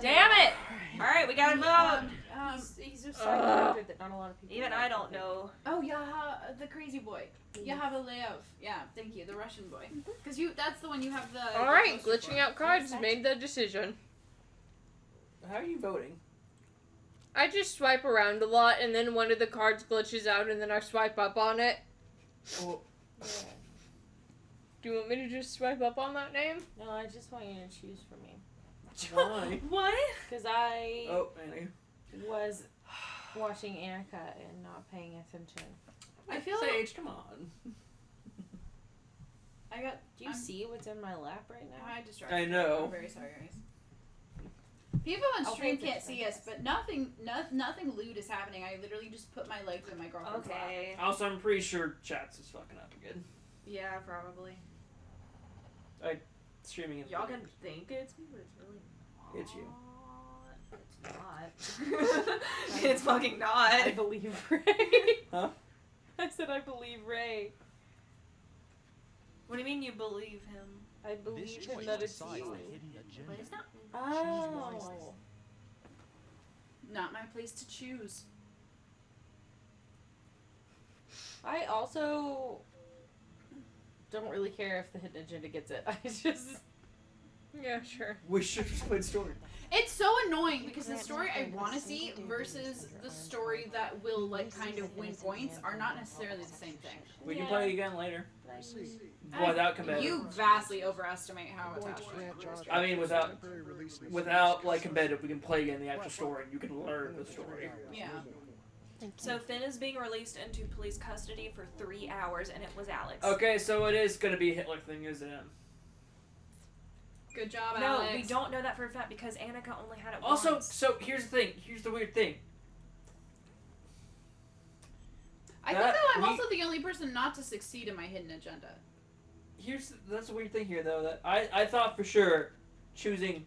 Damn it! Alright, we gotta vote. He's just so character that not a lot of people Even like I don't him. know. Oh, Yaha, the crazy boy. Yaha Leov. Yeah, thank you. The Russian boy. Because that's the one you have the... Alright, the poster glitching for. out cards made the decision. How are you voting? I just swipe around a lot, and then one of the cards glitches out, and then I swipe up on it. Oh, Do you want me to just swipe up on that name? No, I just want you to choose for me. Why? What? Because I Oh, Annie. was watching Annika and not paying attention. I feel Sage, come on. I got. Do you see what's in my lap right now? I distracted. I know. I'm very sorry, guys. People on I'll stream pay can't attention, see us, but nothing lewd is happening. I literally just put my legs in my girlfriend's lap. Okay. Also, I'm pretty sure chats is fucking up again. Yeah, probably. Streaming it. Y'all can think it's me, but it's really It's you. It's not. It's fucking not. I believe Ray. Huh? I said I believe Ray. What do you mean you believe him? I believe This him choice that it's decides you. the hidden agenda. But it's not. Oh. Not my place to choose. I also don't really care if the hidden agenda gets it. I just. Yeah, sure. We should just play story. It's so annoying because the story I want to see versus the story that will like kind of win points are not necessarily the same thing. We can play again later. Without competitive. You vastly overestimate how attached you are. I mean, without like competitive, we can play again the actual story. And you can learn the story. Yeah. So Finn is being released into police custody for 3 hours, and it was Alex. Okay, so it is gonna be a Hitler thing, isn't it? Good job, No, Alex. we don't know that for a fact because Annika only had it Also, once. so here's the thing. Here's the weird thing. I think that I'm also the only person not to succeed in my hidden agenda. That's the weird thing here, though. That I thought for sure choosing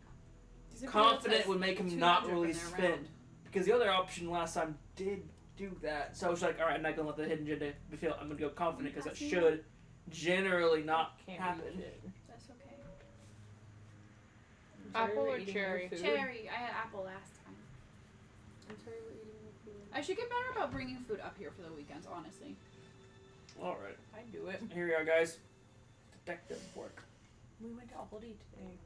confident would make him not release Finn, because the other option last time did do that. So I was like, all right, I'm not gonna let the hidden agenda be feel. I'm gonna go confident because that should generally not happen. That's okay. Apple or cherry? Cherry. I had apple last time. I'm sorry we're eating your food. I should get better about bringing food up here for the weekends, honestly. All right, I do it. here we are, guys. Detective work. We went to Aldi today.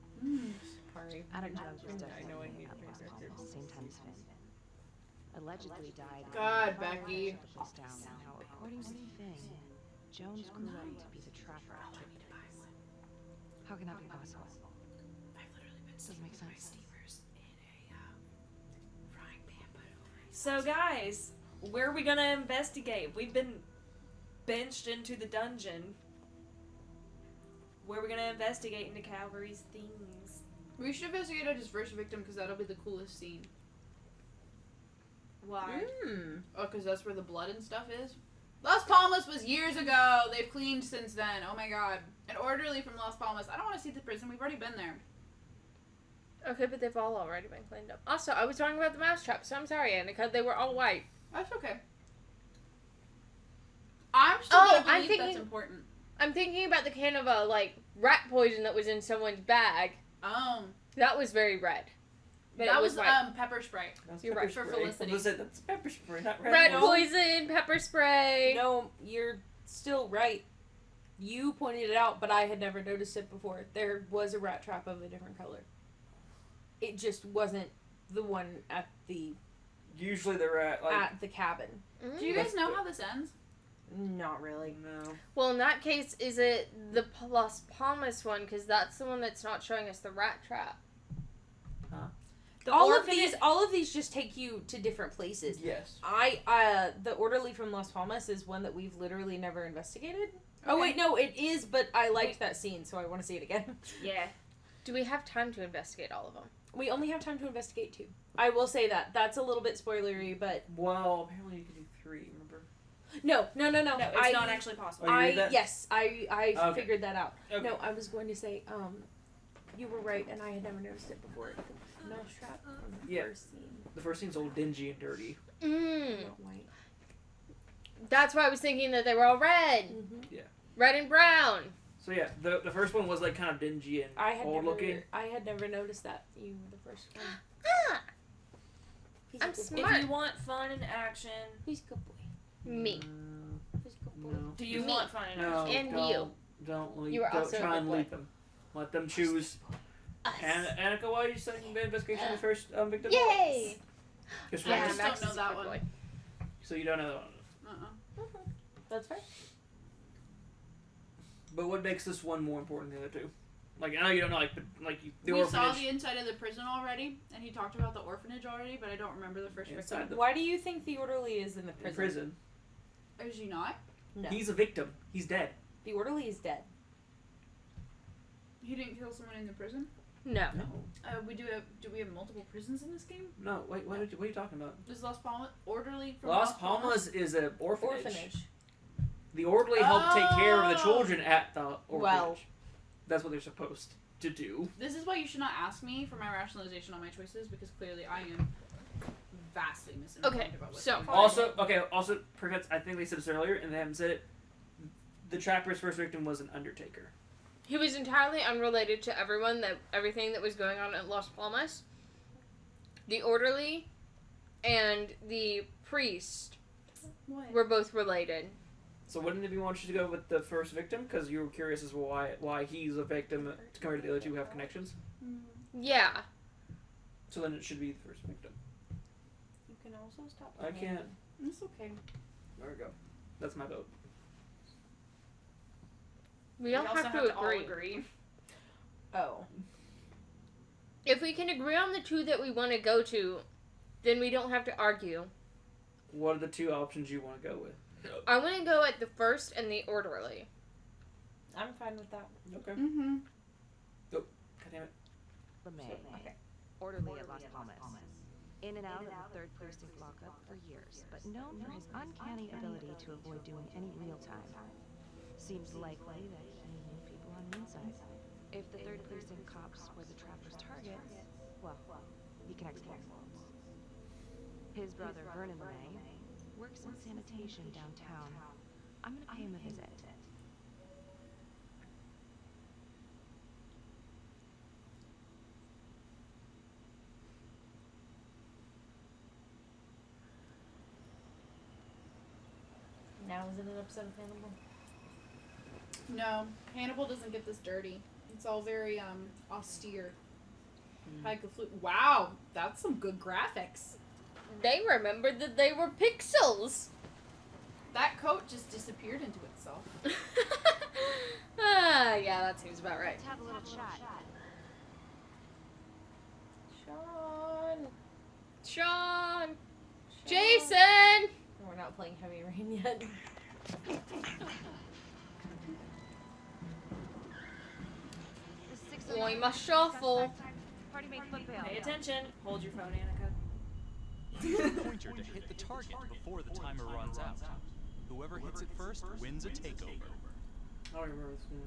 Sorry. Adam Jones was I definitely know I at need the to hospital, same time as Finn. Allegedly died. God, Becky. Now, according to Finn, Jones grew up to be the trapper. How can that be possible? Doesn't make sense. So guys, where are we gonna investigate? We've been benched into the dungeon. Where are we gonna investigate into Calvary's things? We should investigate his first victim because that'll be the coolest scene. Why? Oh, because that's where the blood and stuff is? Las Palmas was years ago. They've cleaned since then. Oh my god. An orderly from Las Palmas. I don't want to see the prison. We've already been there. Okay, but they've all already been cleaned up. Also, I was talking about the mousetrap, so I'm sorry, Annika. They were all white. That's okay. I'm still gonna believe that's important. I'm thinking about the can of like rat poison that was in someone's bag. That was very red. But that it was white. pepper spray. You're right. For Felicity. That's pepper spray, not red. Red poison, pepper spray. No, you're still right. You pointed it out, but I had never noticed it before. There was a rat trap of a different color. It just wasn't the one at the Usually they're at the cabin. Do you guys know how this ends? Not really. No. Well, in that case, is it the Las Palmas one? Because that's the one that's not showing us the rat trap. All of these just take you to different places. Yes. The orderly from Las Palmas is one that we've literally never investigated. Oh wait, no, it is, but I liked that scene, so I want to see it again. Yeah. Do we have time to investigate all of them? We only have time to investigate 2. I will say that. That's a little bit spoilery, but well, apparently you can do 3. Remember? No. No, it's not actually possible. Oh, you did that? Yes, I Okay. figured that out. Okay. No, I was going to say, you were right, and I had never noticed it before. The mousetrap from the Yeah. first scene. The first scene's all dingy and dirty. Not white. That's why I was thinking that they were all red. Yeah. Red and brown. So yeah, the first one was like kind of dingy and old looking. I had never noticed that. You were the first one. I'm smart. If you want fun and action, he's a good boy. Me. He's a good boy. No. Do you Me. want fun and No, action? And don't, you. Don't lead. You were Don't also a try good and boy. lead them. Let them choose. Annika, why are you saying the investigation of the first victim? Yay! Just I one. just don't know that one. So you don't know that one. That's fair. But what makes this one more important than the other 2? Like, I know you don't know, the we orphanage. saw the inside of the prison already, and he talked about the orphanage already, but I don't remember the first victim. Why do you think the orderly is in the prison? In prison. Is he not? No. He's a victim. He's dead. The orderly is dead. He didn't kill someone in the prison? No. Do we have multiple prisons in this game? No, wait, what are you talking about? Is Las Palmas orderly from Las Palmas is an orphanage. Orphanage. The orderly help take care of the children at the orphanage. Well. That's what they're supposed to do. This is why you should not ask me for my rationalization on my choices, because clearly I am vastly misinformed about what's going on. Also, Prefets, I think they said this earlier, and they haven't said it. The trapper's first victim was an undertaker. He was entirely unrelated to everything that was going on at Las Palmas. The orderly and the priest were both related. So wouldn't it be more interesting to go with the first victim? Because you were curious as to why he's a victim compared to the other two who have connections? Yeah. So then it should be the first victim. You can also stop. I can't. It's okay. There we go. That's my vote. We all also have to all agree. agree. Oh. If we can agree on the two that we want to go to, then we don't have to argue. What are the two options you want to go with? I want to go at the first and the orderly. I'm fine with that. Okay. Mm-hmm. Oh, God damn it. LeMay, orderly at Las Palmas. In and out of the 3rd Precinct lockup for years, but known for his uncanny ability to avoid doing any real time. Seems likely that he knew people on the inside. If the 3rd Precinct cops were the trapper's targets, well, he connects dots. His brother, Vernon LeMay, works in sanitation downtown. I'm gonna pay him a visit. Now is it an episode of Hannibal? No, Hannibal doesn't get this dirty. It's all very austere. Wow, that's some good graphics. They remembered that they were pixels. That coat just disappeared into itself. Yeah, that seems about right. Let's have a little chat. Sean! Jason! We're not playing Heavy Rain yet. We must shuffle. Pay attention. Hold your phone, Annika. Use the pointer to hit the target before the timer runs out. Whoever hits it first wins a takeover. I don't remember this one.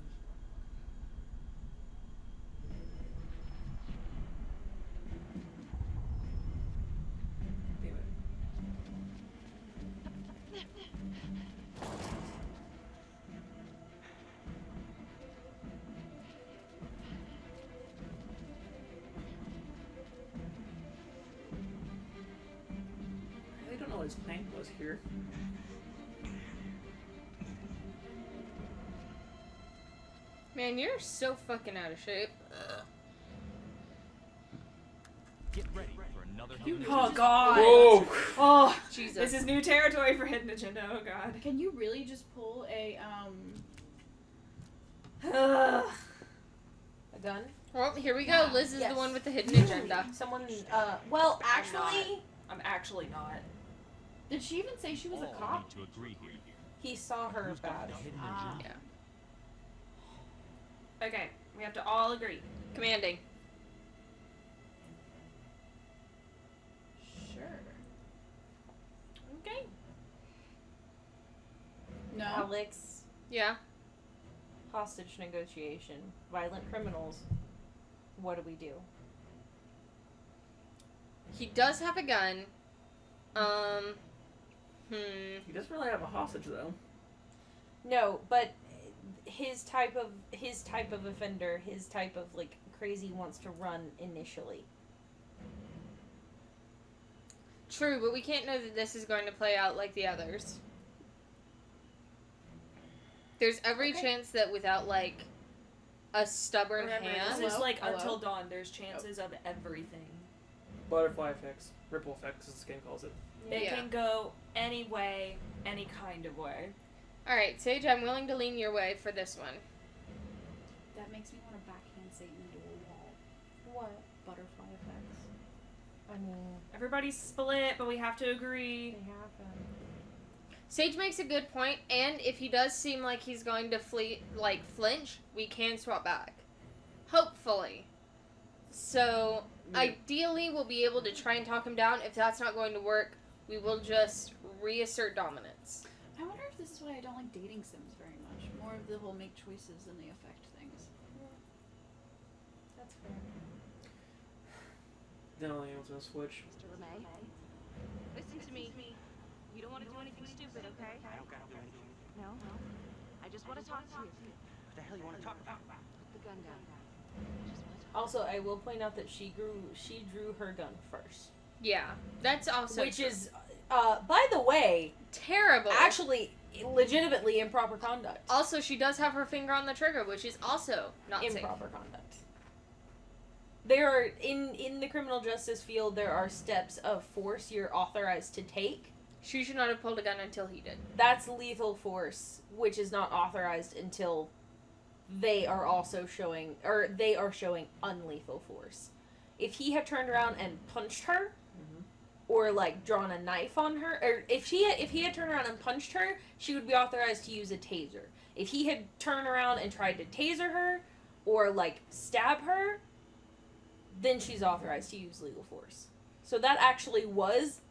Damn it. I don't know what his plan was here. Man, you're so fucking out of shape. Get ready for another. Oh God! Whoa! Oh Jesus! This is new territory for Hidden Agenda. Oh God! Can you really just pull a A gun? Well, here we go. Liz is the one with the hidden agenda. Someone, well, actually... I'm actually not. Did she even say she was a All cop? need to agree here. He saw her Who's got badge. the hidden Ah. agenda? Okay, we have to all agree. Commanding. Sure. Okay. No. Alex, Yeah. hostage negotiation, violent criminals. What do we do? He does have a gun. He doesn't really have a hostage though. No, but his type of offender, his type of like crazy wants to run initially. True, but we can't know that this is going to play out like the others. There's every chance that without like a stubborn Remember, hand. this is like Hello? Until Dawn. There's chances of everything. Butterfly effects, ripple effects, as this game calls it. It Yeah. can go any way, any kind of way. All right, Sage, I'm willing to lean your way for this one. That makes me want to backhand Satan into a wall. What? Butterfly effects. I mean, Everybody's split, but we have to agree. they happen. Sage makes a good point, and if he does seem like he's going to flinch, we can swap back. Hopefully. So, ideally, we'll be able to try and talk him down. If that's not going to work, we will just reassert dominance. I wonder if this is why I don't like dating sims very much. More of the whole make choices than the affect things. That's fair. Then only one's gonna switch. Mr. LeMay, listen to me. You don't want to do anything stupid, okay? I don't gotta do anything. No? I just want to talk to you. What the hell you want to talk about? Put the gun down. Also, I will point out that she drew her gun first. Yeah, that's also Which true. is, by the way, terrible. actually, legitimately improper conduct. Also, she does have her finger on the trigger, which is also not safe. Improper conduct. There are, in the criminal justice field, there are steps of force you're authorized to take. She should not have pulled a gun until he did. That's lethal force, which is not authorized until they are also showing, or they are showing unlethal force. If he had turned around and punched her, or like drawn a knife on her, or if he had turned around and punched her, she would be authorized to use a taser. If he had turned around and tried to taser her, or like stab her, then she's authorized to use legal force. So that actually was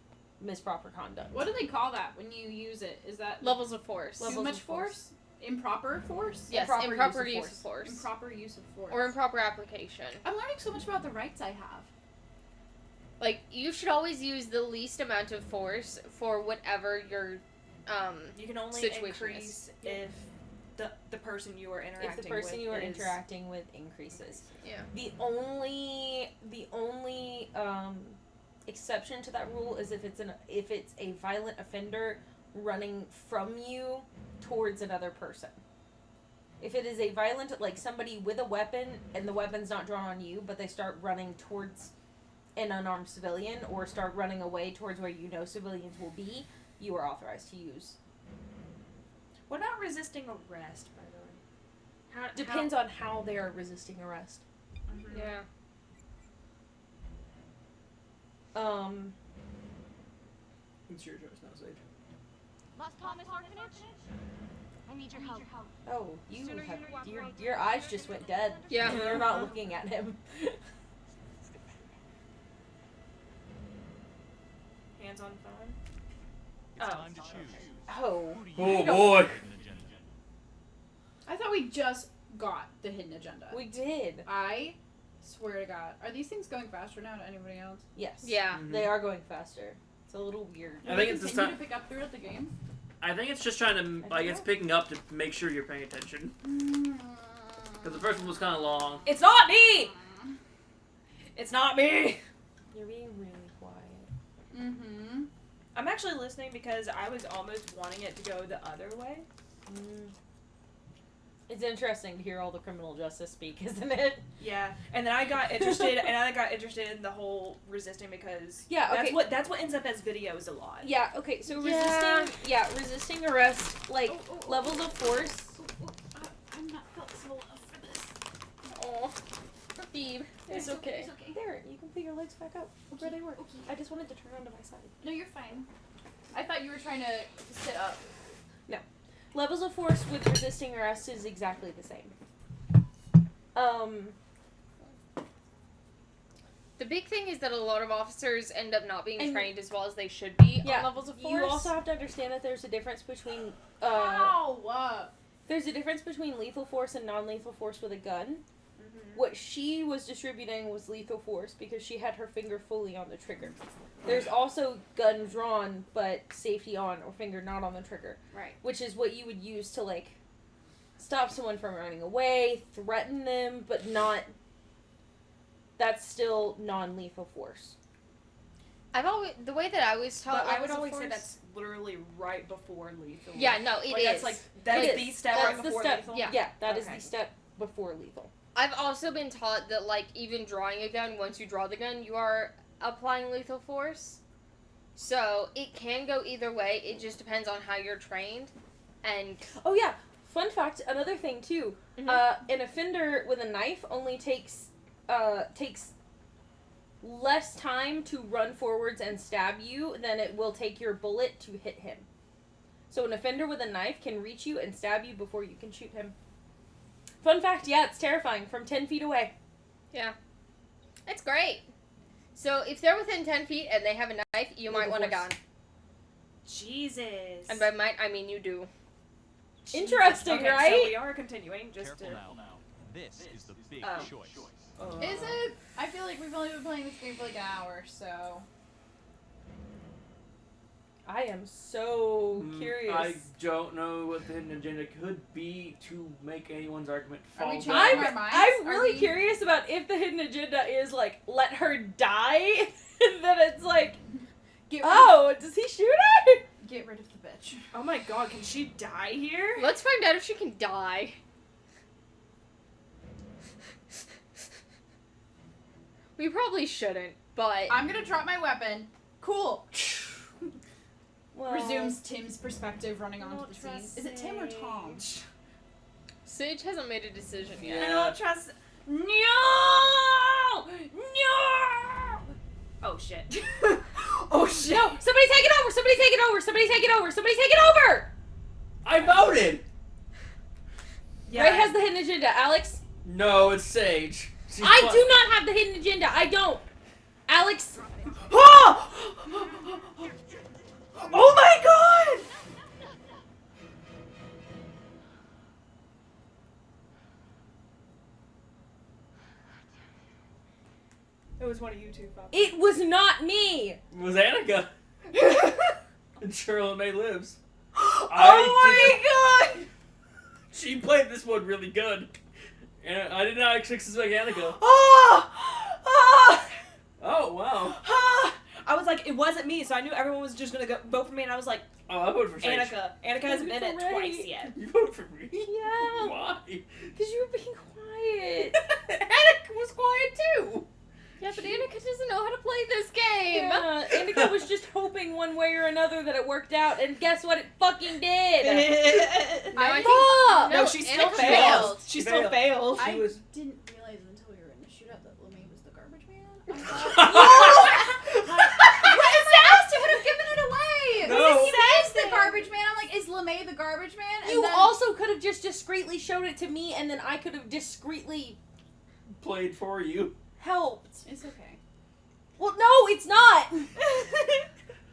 misproper conduct. What do they call that when you use it? Is that Levels of force. too much force? Improper force? Yes, improper use of force. Improper use of force. Or improper application. I'm learning so much about the rights I have. Like, you should always use the least amount of force for whatever your You can only situation increase if the person you are interacting with If the person you are is- interacting with increases. Yeah. The only exception to that rule is if it's a violent offender running from you towards another person. If it is a violent, like somebody with a weapon and the weapon's not drawn on you, but they start running towards an unarmed civilian or start running away towards where you know civilians will be, you are authorized to use. What about resisting arrest, by the way? Depends on how they are resisting arrest. Yeah. It's your choice now, Sage. Lost Thomas Orphanage? I need your help. Oh, you Sooner have you cooperate, your eyes just went dead. Yeah. You're not looking at him. Hands on phone? It's time to choose. Oh. Oh boy. I thought we just got the hidden agenda. We did. I swear to God. Are these things going faster now to anybody else? Yes. Yeah. They are going faster. It's a little weird. I think it's this continue time. to pick up throughout the game. I think it's just trying to like it's picking up to make sure you're paying attention. Because the first one was kind of long. It's not me! It's not me! You're being really quiet. Mm-hmm. I'm actually listening because I was almost wanting it to go the other way. It's interesting to hear all the criminal justice speak, isn't it? Yeah, and then I got interested, in the whole resisting because Yeah, okay. that's what ends up as videos a lot. Yeah, okay, so Yeah. resisting arrest, like, levels of force. I'm not flexible enough for this. Oh, Phoebe, it's okay. It's okay. There, you can put your legs back up where they were. I just wanted to turn onto my side. No, you're fine. I thought you were trying to sit up. No. Levels of force with resisting arrest is exactly the same. The big thing is that a lot of officers end up not being And- trained as well as they should be Yeah, on levels of force. you also have to understand that there's a difference between, Ow! there's a difference between lethal force and non-lethal force with a gun. What she was distributing was lethal force because she had her finger fully on the trigger. There's also gun drawn, but safety on or finger not on the trigger. Right. Which is what you would use to, like, stop someone from running away, threaten them, but not... That's still non-lethal force. I've always the way that I was taught. But I would levels of always say force- that's literally right before lethal. Yeah, no, it That's is. like that's It the is. step That's right the before step. lethal. Yeah. That is Okay. the step before lethal. I've also been taught that, like, even drawing a gun, once you draw the gun, you are applying lethal force. So, it can go either way. It just depends on how you're trained. And Oh yeah, Fun fact, another thing too. An offender with a knife only takes less time to run forwards and stab you than it will take your bullet to hit him. So an offender with a knife can reach you and stab you before you can shoot him. Fun fact, yeah, it's terrifying from 10 feet away. Yeah. It's great. So if they're within 10 feet and they have a knife, you might want a gun. Jesus. And by might, I mean you do. Interesting, okay, right? So we are continuing. Just Careful to... now. This is the big choice. Is it? I feel like we've only been playing this game for like an hour, so. I am so curious. I don't know what the hidden agenda could be to make anyone's argument fall. Are we down. changing our minds? I'm really curious about if the hidden agenda is like, let her die, and then it's like, does he shoot her? Get rid of the bitch. Oh my god, can she die here? Let's find out if she can die. We probably shouldn't, but... I'm gonna drop my weapon. Cool. Well, Resumes Tim's perspective running onto the scene. Is it Tim or Tom? Sage hasn't made a decision I yet. don't trust. No! Oh shit. oh shit! No! Somebody take it over! Somebody take it over! Somebody take it over! Somebody take it over! I voted! Ray has the hidden agenda. Alex? No, it's Sage. She's I fine. do not have the hidden agenda. I don't. Alex? Oh my god! It was one of you two, Bob. It was not me! It was Annika. And Charlotte May lives. Oh my god! She played this one really good. And I did not actually suspect Annika. Oh, wow. I was like, it wasn't me, so I knew everyone was just gonna vote for me, and I was like, Oh, I voted for Sage. Annika. Annika hasn't been in it twice yet. You voted for me? Yeah. Why? Because you were being quiet. Annika was quiet too. Yeah, but Annika doesn't know how to play this game. Yeah, Annika was just hoping one way or another that it worked out, and guess what? It fucking did. No, she still failed. She still failed. I didn't realize until we were in the shootout that LeMay was the garbage man. It would have given it away. No. He is the garbage man. I'm like, is LeMay the garbage man? And You then, also could have just discreetly showed it to me, and then I could have discreetly Played for you. helped. It's okay. Well, no, it's not.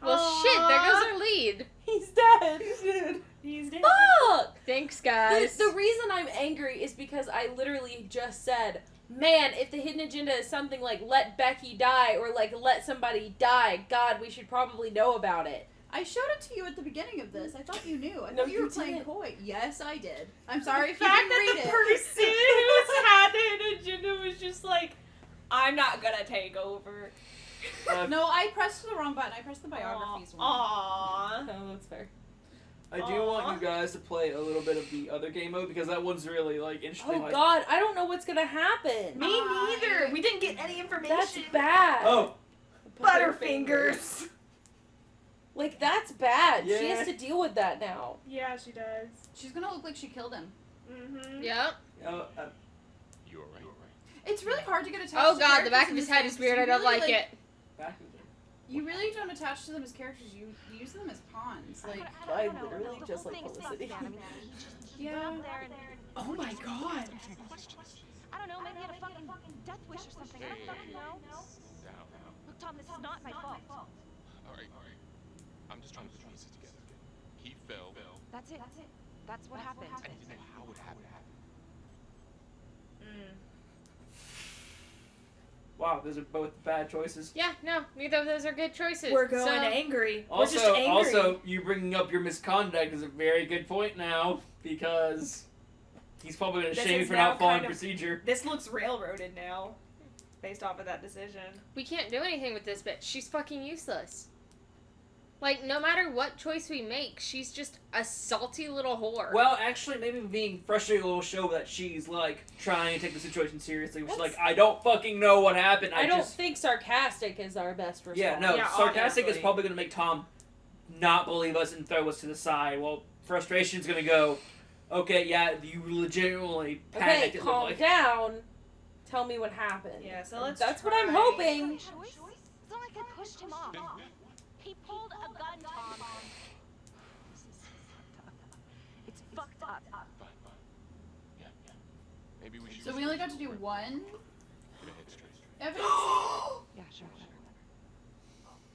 Well, shit, there goes our lead. He's dead. He's dead. He's dead. Fuck. Thanks, guys. The reason I'm angry is because I literally just said, man, if the hidden agenda is something like let Becky die or like let somebody die, God, we should probably know about it. I showed it to you at the beginning of this. I thought you knew. I No, thought you were you playing didn't. coy. Yes, I did. I'm sorry if The you fact didn't that read the it. person who's had the hidden agenda was just like, I'm not gonna take over. No, I pressed the wrong button. I pressed the biographies one. Aww. Oh, that's fair. I do want you guys to play a little bit of the other game mode because that one's really like interesting. Oh like, God, I don't know what's gonna happen. Me neither. We didn't get any information. That's bad. Oh, Butterfingers. Like that's bad. She Yeah. has to deal with that now. Yeah, she does. She's gonna look like she killed him. Mm-hmm. Yep. oh, You alright? It's really hard to get attached Oh to god, the back characters of in his this head game is weird. I because don't you really, like it. back with it. You really don't attach to them as characters. You use them as pawns. Like, I literally just like Felicity. yeah. Oh my god. I don't know, maybe he had a fucking death wish or something. I don't fucking know. Down. Look, Tom, this is not my fault. Alright. I'm just trying to put pieces together. He fell. That's it. That's what happened. I need to know how it happened. Wow, those are both bad choices. Yeah, no, neither of those are good choices. We're going so, angry. We're Also, just angry. you bringing up your misconduct is a very good point now because he's probably going to This shame you is for now not following kind of- procedure. This looks railroaded now, based off of that decision. We can't do anything with this bitch. She's fucking useless. Like, no matter what choice we make, she's just a salty little whore. Well, actually, maybe being frustrated will show that she's like trying to take the situation seriously. She's like, I don't fucking know what happened. I don't just think sarcastic is our best response. yeah, no. Yeah, Sarcastic is obviously. probably going to make Tom not believe us and throw us to the side. Well, frustration's going to go, Okay, yeah, you legitimately Okay, panicked. It calm looked like. down. Tell me what happened. Yeah, so let's That's what I'm try- hoping. It's not like I pushed him off. He pulled a gun, Tom. This is fucked up. It's fucked up. Maybe we should. So we only got to do one Get a head straight. evidence. Yeah, sure.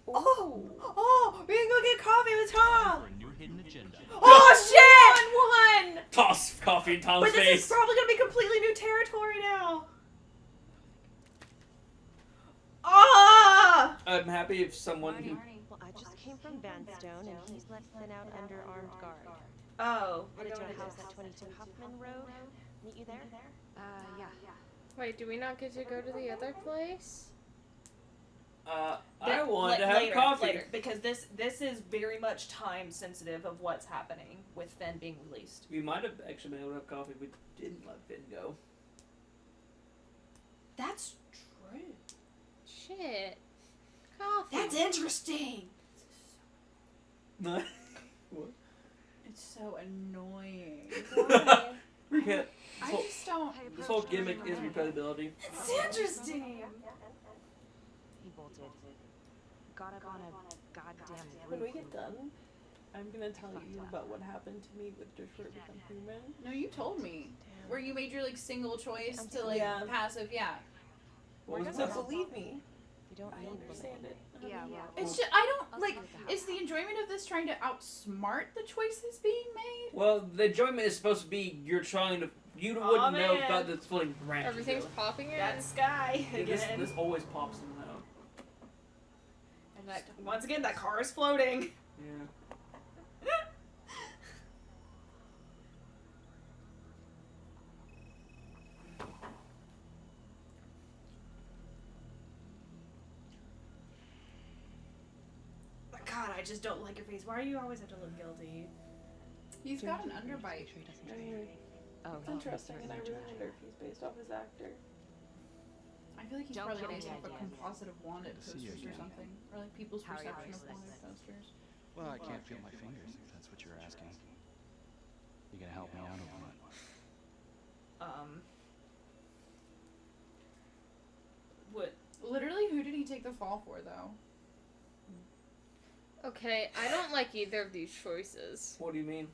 Oh, we can go get coffee with Tom. For a new hidden agenda. Oh shit! One. Toss coffee in Tom's But this face. is probably gonna be completely new territory now. Ah! I'm happy if someone who. Well, I just came from Vanstone, and he's let Finn out under armed guard. Oh, we're Headed to going a to house this. at 22 Huffman Road. Meet you there? Yeah. Wait, do we not get to go to the other place? I wanted to have later, coffee. later, because this is very much time sensitive of what's happening with Finn being released. We might have actually been able to have coffee, but didn't let Finn go. That's true. Shit. Coffee. That's interesting. What? It's so annoying. We can't. I just don't. This whole gimmick is replayability. It's interesting. He bolted. Got up on a goddamn When we roof. get done, I'm gonna tell you about what happened to me with Detroit Become Human. No, you told me. Where you made your like single choice to like Yeah. passive, yeah. What was So that? believe me. You don't I need understand it. Yeah, well. It's just I don't like. Is the enjoyment of this trying to outsmart the choices being made? Well, the enjoyment is supposed to be you're trying to. You Aw, wouldn't know man. about the floating branch. Everything's popping in. That sky Yeah, again. this always pops in though. And that once again, that car is floating. Yeah. God, I just don't like your face. Why do you always have to look guilty? He's got an underbite. Oh, It's interesting, and I really wonder if he's based off his actor. I feel like he's Don't probably kill based me, off a Dad. composite of wanted Good to see you posters or again. something, or like people's How are you perception of doing? wanted posters. Well, I can't feel my fingers, if that's what you're asking. You gonna help me out or what? What? Literally, who did he take the fall for though? Okay, I don't like either of these choices. What do you mean?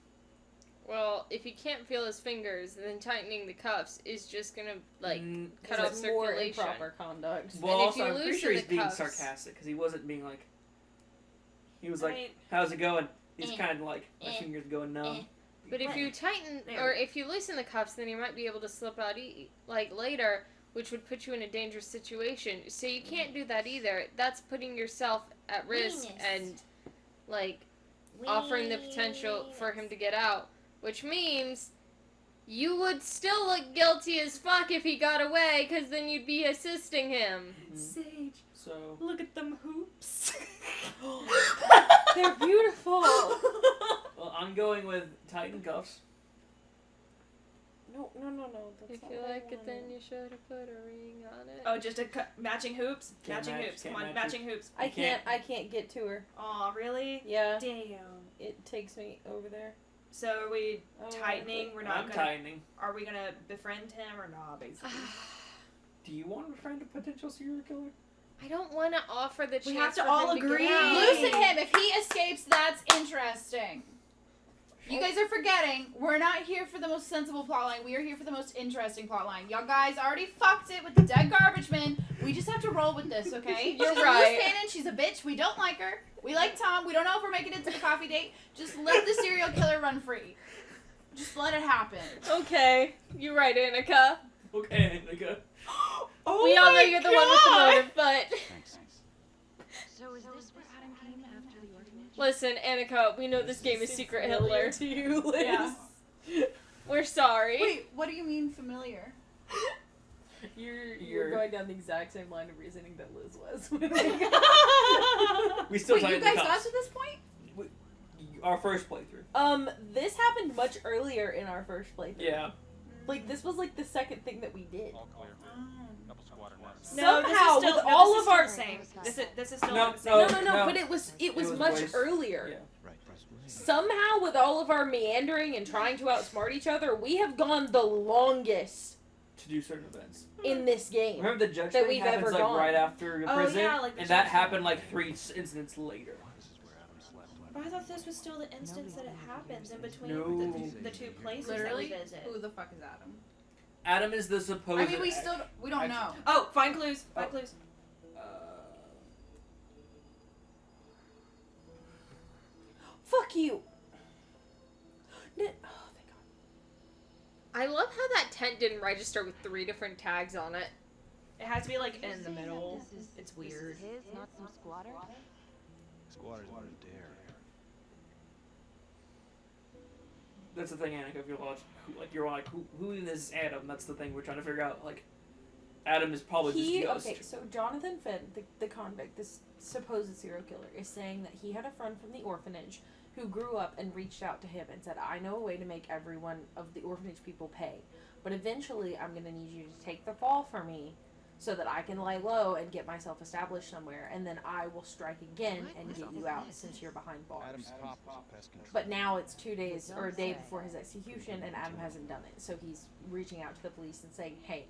Well, if he can't feel his fingers, then tightening the cuffs is just gonna, like, cut Is off it more circulation. improper conduct? Well, And if also, you I'm pretty loosen sure he's the being cuffs- sarcastic because he wasn't being like. He was I like, mean- "How's it going?" He's Eh. kind of like, "My Eh. fingers going numb." Eh. But if you tighten, There. or if you loosen the cuffs, then you might be able to slip out, like, later, which would put you in a dangerous situation. So you can't do that either. That's putting yourself at risk and, like, offering the potential for him to get out. Which means you would still look guilty as fuck if he got away, because then you'd be assisting him. Sage, So. look at them hoops. They're beautiful. Well, I'm going with tighten cuffs. No. That's If not you what I like it, then wanted. you should have put a ring on it. Oh, just matching hoops. Can't Matching match- hoops. can't Come on, match matching hoops. I can't get to her. Aw, really? Yeah. Damn. It takes me over there. So are we Oh, tightening? okay. We're not I'm gonna. tightening. Are we gonna befriend him or not? Basically. Do you want to befriend a potential serial killer? I don't want to offer the chance We have to for all him agree. get out. Loosen him. If he escapes, that's interesting. You guys are forgetting, we're not here for the most sensible plotline. We are here for the most interesting plotline. Y'all guys already fucked it with the dead garbage man. We just have to roll with this, okay? You're she's right. a loose cannon. She's a bitch. We don't like her. We like Tom. We don't know if we're making it to the coffee date. Just let the serial killer run free. Just let it happen. Okay, you're right, Annika. Okay, nigga. Oh We all know my you're the one with the God. motive, but Thanks. So is this where Adam came after the orphanage? listen, Annika, we know this game is Secret Hitler. To you, Liz. Yeah. We're sorry. Wait, what do you mean familiar? You're going down the exact same line of reasoning that Liz was. We still Wait, you tighten guys the got cuffs. to this point? Our first playthrough. This happened much earlier in our first playthrough. Yeah. Like, this was like the second thing that we did. All clear. Couple squatter nests. No, this is Somehow, still, with no, all this is of our still the same. This is still No, the same. No, no. but it was It was much waste. earlier. Yeah. Right. Somehow, with all of our meandering and trying to outsmart each other, we have gone the longest To do certain events. in this game. Remember the judge that thing we've happens ever like gone. right after the Oh, prison, yeah, like the and that judge happened like 3 incidents later. But I thought this was still the instance that it happens in between No. the two places Literally, that we visit. who the fuck is Adam? Adam is the supposed. I mean, we don't know. Oh, find clues. Find clues. Fuck you. I love how that tent didn't register with 3 different tags on it. It has to be like in the middle. It's weird. This is his, not some squatter. Squatters wouldn't dare. That's the thing, Annika. If you're like, who is Adam? That's the thing we're trying to figure out. Like, Adam is probably just Okay, so Jonathan Finn, the convict, this supposed serial killer, is saying that he had a friend from the orphanage who grew up and reached out to him and said, I know a way to make every one of the orphanage people pay, but eventually I'm going to need you to take the fall for me so that I can lay low and get myself established somewhere, and then I will strike again and get you out since you're behind bars. Adam's cop was a pest control. But now it's 2 days or a day before his execution, and Adam hasn't done it. So he's reaching out to the police and saying, hey,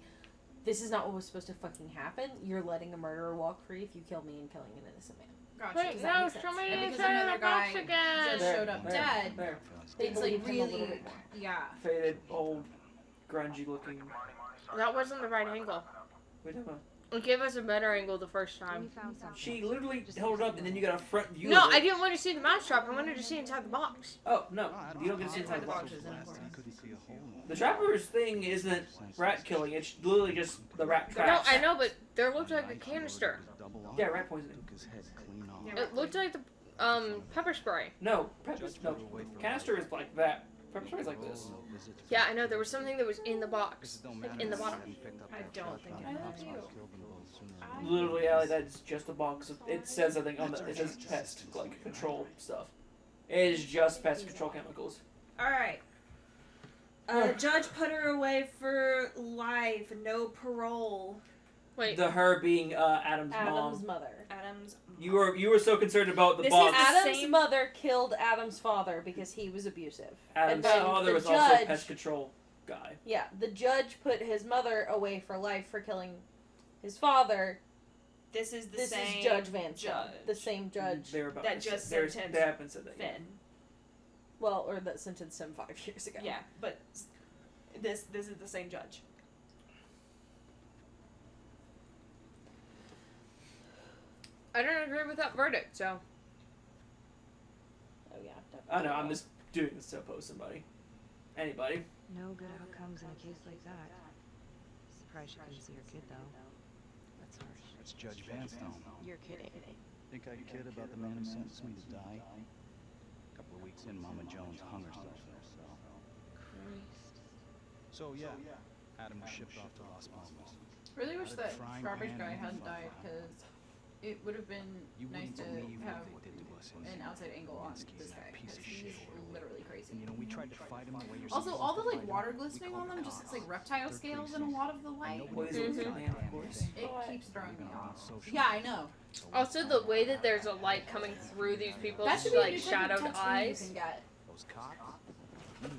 this is not what was supposed to fucking happen. You're letting a murderer walk free if you kill me and killing an innocent man. Gotcha. Wait, Does that no, make sense? somebody And because said another the guy box again. just There, showed up there, dead, there. They it's like believe him a little really, bit more. yeah. Faded, old, grungy looking. That wasn't the right angle. Wait, hold on. It gave us a better angle the first time. She literally held it up, and then you got a front view. No, of it. I didn't want to see the mousetrap. I wanted to see inside the box. Oh no, you don't get to see inside the box. Couldn't see a hole. The trapper's thing isn't rat killing; it's literally just the rat No, traps. I know, but there looked like a canister. Yeah, rat poisoning. His head clean off. It looked like the pepper spray. No, no. Canister is like that. Pepper spray is like this. Yeah, I know. There was something that was in the box, like in the bottom. I don't think it was you. Literally, Allie, that's just a box. It says I think on the it says pest like control stuff. It is just pest control chemicals. All right. Judge put her away for life, no parole. Wait. The her being Adam's Adam's mom. mother. Adam's. You were so concerned about the This box. is the Adam's same- mother killed Adam's father because he was abusive. Adam's And then father the was also a judge- pest control guy. Yeah, the judge put his mother away for life for killing his father. This is the This same is Judge Van Stone, judge. the same judge. They're about that to just say- sentenced they haven't said that yet. Finn. Well, or that sentenced him 5 years ago. Yeah, but this is the same judge. I don't agree with that verdict, so. Oh yeah. I know. I'm just doing this to oppose somebody. Anybody. No good outcomes in a case like that. Surprised she couldn't see her kid, though. That's harsh. That's Judge Vanstone. You're kidding. Think I'd kid about the man who sentenced me to die? A couple of weeks in, Mama Jones hung herself in her cell. So yeah, Adam was shipped off to Las Palmas. Really wish that Frying garbage pan guy and hadn't fuck died off. because it would have been You nice wouldn't to believe have what they did to us in an outside angle on Linsky, this that guy piece because of he's shit. literally crazy. And you know, we tried to fight him the way you're Also, supposed all the to like fight water him. glistening We on them called just the looks like cops. reptile Third scales in a precinct. lot of the light. Poison Mhm. of course. It keeps throwing me off. Social. Yeah, I know. Also, the way that there's a light coming through these people's That should be a like new type of shadowed touchscreen eyes. you can get. Those cops, they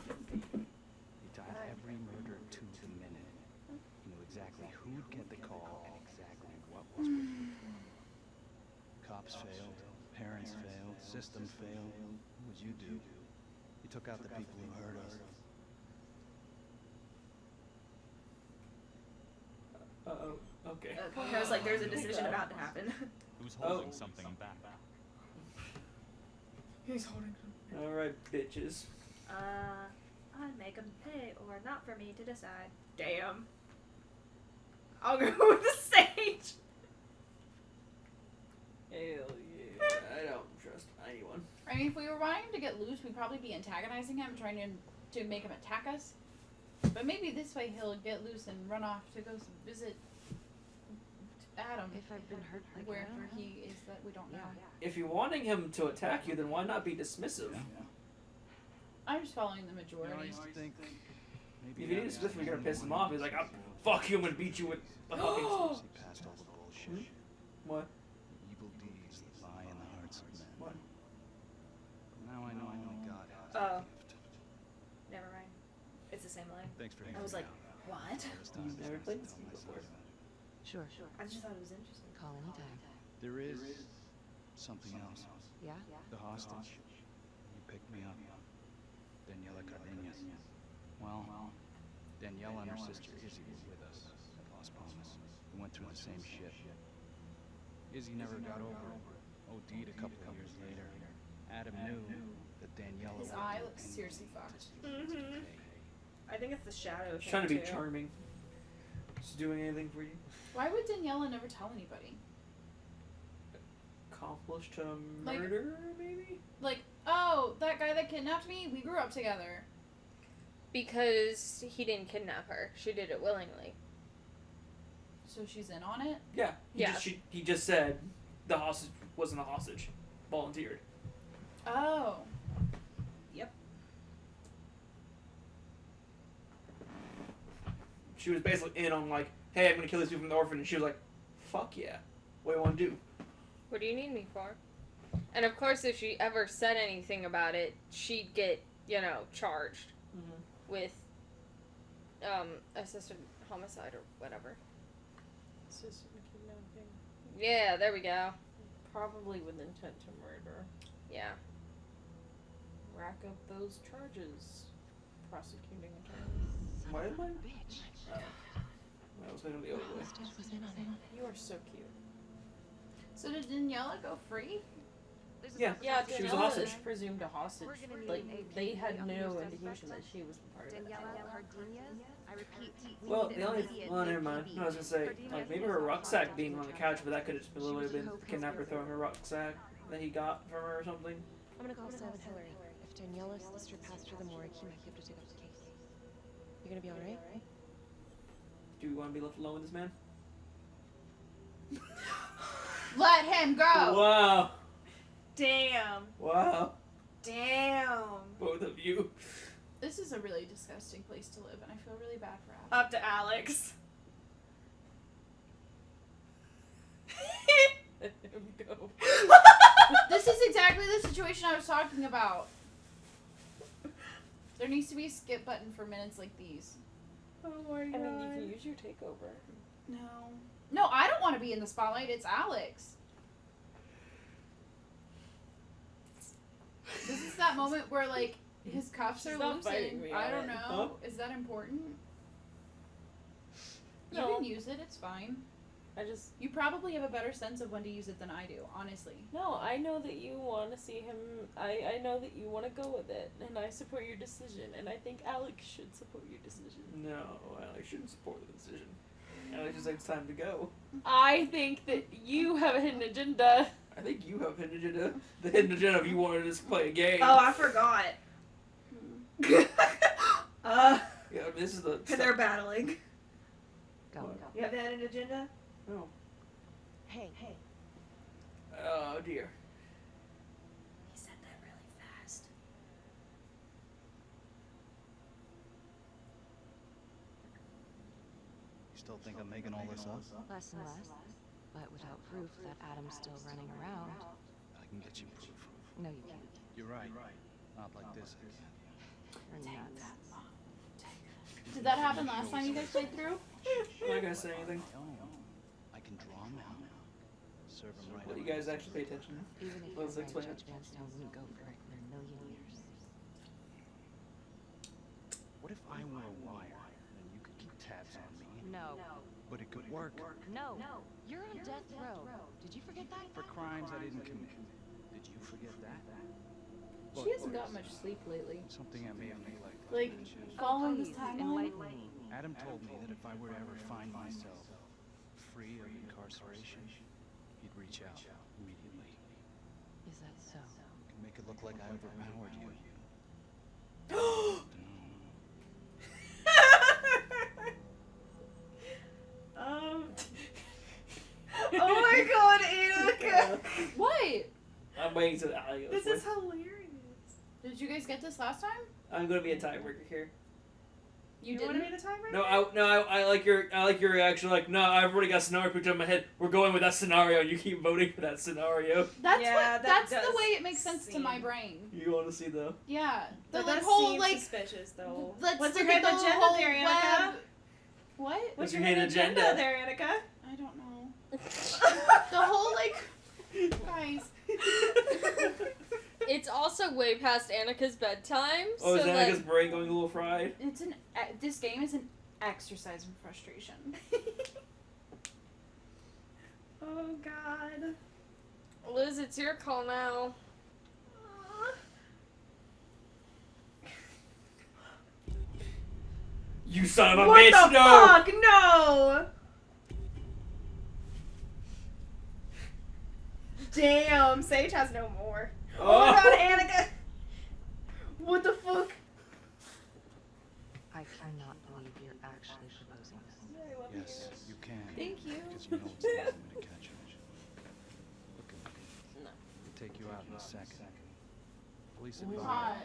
timed every murder to the minute. You knew exactly who'd get the call and exactly what was waiting. Cops failed, parents failed, system failed. What would you do? You took out the people who hurt us. Uh-oh. Okay. I was like, there's a decision about to happen. Who's holding something back? He's holding. All right, bitches. I'd make them pay or not for me to decide. Damn. I'll go with the sage. Hell yeah. I don't trust anyone. I mean, if we were wanting him to get loose, we'd probably be antagonizing him, trying to make him attack us. But maybe this way he'll get loose and run off to go visit Adam. If I've been hurt like wherever that. he is that we don't know. If you're wanting him to attack you, then why not be dismissive? I'm just following the You know, I majority. used to think If you need dismissive, you're gonna piss him off. He's like, fuck you, I'm gonna beat you with a fucking... See past all the bullshit. What? The evil deeds that lie in the hearts of men. What? Now I know Oh. Never mind. It's the same line. Thanks for I was like, what? You've never played this game before. Sure. I just thought it was interesting. Call anytime. There is something else. Yeah? The hostage. You picked me up. Daniela Cardenas. Well, Daniela and her sister Izzy were with us at Las Palmas. We went through the same shit. Izzy never got over it. OD'd a couple of years later. Adam knew that Daniela His would eye do looks anything seriously fucked. Mm-hmm. I think it's the shadow. She's trying to be too. charming. She's doing anything for you. Why would Daniela never tell anybody? Accomplished to Like- murder, maybe? Like, oh, that guy that kidnapped me, we grew up together. Because he didn't kidnap her. She did it willingly. So she's in on it? Yeah. Yeah. He just said the hostage wasn't a hostage. Volunteered. Oh. Yep. She was basically in on like, hey, I'm gonna kill these people from the orphan, and she was like, fuck yeah. What do you want to do? What do you need me for? And of course, if she ever said anything about it, she'd get, charged with assisted homicide or whatever. Assisted kidnapping. Yeah, there we go. Probably with intent to murder. Yeah. Rack up those charges. Prosecuting attorney. Why am I? Bitch. Oh. That was gonna be over with. Hostage was in on it. You are so cute. So did Daniela go free? Yeah. Yeah, She was a Daniela hostage. is presumed a hostage. Like, they had no indication that she was part of it. Daniela Cardenas, I repeat. Well, the only never mind. No, I was gonna say, like maybe her rucksack being on the couch, but that could have just literally been the kidnapper throwing her rucksack that he got from her or something. I'm gonna call Sam and Hillary. If Daniela's sister passed through the morgue, he might be able to take up the case. You gonna be alright? Do we want to be left alone with this man? Let him go! Wow. Damn. Wow. Damn. Both of you. This is a really disgusting place to live, and I feel really bad for Alex. Up to Alex. Let him go. This is exactly the situation I was talking about. There needs to be a skip button for minutes like these. Oh my god. I mean, you can use your takeover. No. No, I don't want to be in the spotlight. It's Alex. This is that moment where, like, his cuffs She's are not loose fighting and me I on don't it. know. Huh? Is that important? You No. can use it. It's fine. You probably have a better sense of when to use it than I do, honestly. No, I know that you want to see him. I know that you want to go with it, and I support your decision, and I think Alex should support your decision. No, Alex shouldn't support the decision. Alex just thinks it's time to go. I think that you have a hidden agenda. I think you have hidden agenda. The hidden agenda of you wanted to just play a game. Oh, I forgot. Yeah, this is the. They're battling. Go. You have that an agenda? No. Hey. Oh dear. He said that really fast. You still think I'm making all this up? Less and less. But without proof that Adam's still running around. I can get you proof. No, you can't. You're right. Not like this. You're nuts. Did that happen last time you guys played through? I'm not gonna say anything. I can draw them out. Serve them right. Well, you guys actually pay attention. Even if Let's you're explain right, it. Judge Vanstone wouldn't go for it in a million years. What if I wore a wire and you could keep tabs on me? No. But it could work. No. You're on death row. Did you forget that? For crimes I didn't commit. Did you forget that? She hasn't got much sleep lately. Something I may have neglected. Like, following this Please, timeline? enlighten me. Adam told me that if I were to ever find myself free of incarceration, he'd reach out immediately. Is that so? Can make it look like I overpowered you. Oh my god, Annika! What? I'm waiting to the alley. This is hilarious. Did you guys get this last time? I'm gonna be a tiebreaker here. You want didn't? to be the tiebreaker? I like your reaction. Like, no, I've already got a scenario picture in my head. We're going with that scenario. You keep voting for that scenario. That's Yeah, that's that the does way it makes sense to my brain. You want to see though? Yeah. The That like, does whole seem like suspicious though. let's What's look your at hidden the agenda whole there, Annika? web. What? What's your hidden agenda there, Annika? I don't know. The whole like guys. It's also way past Annika's bedtime. Oh, is so Annika's like, brain going a little fried? It's an this game is an exercise in frustration. Oh God. Liz, it's your call now. You son of a What bitch! the No! fuck? No! Damn, Sage has no more. Oh, my God, Annika! What the fuck? I cannot believe you're actually proposing this. Yes, you can. Thank you. Because you know it's time for me to catch you. Look at me. No. We'll take you out in a second. Police We're advise. hot.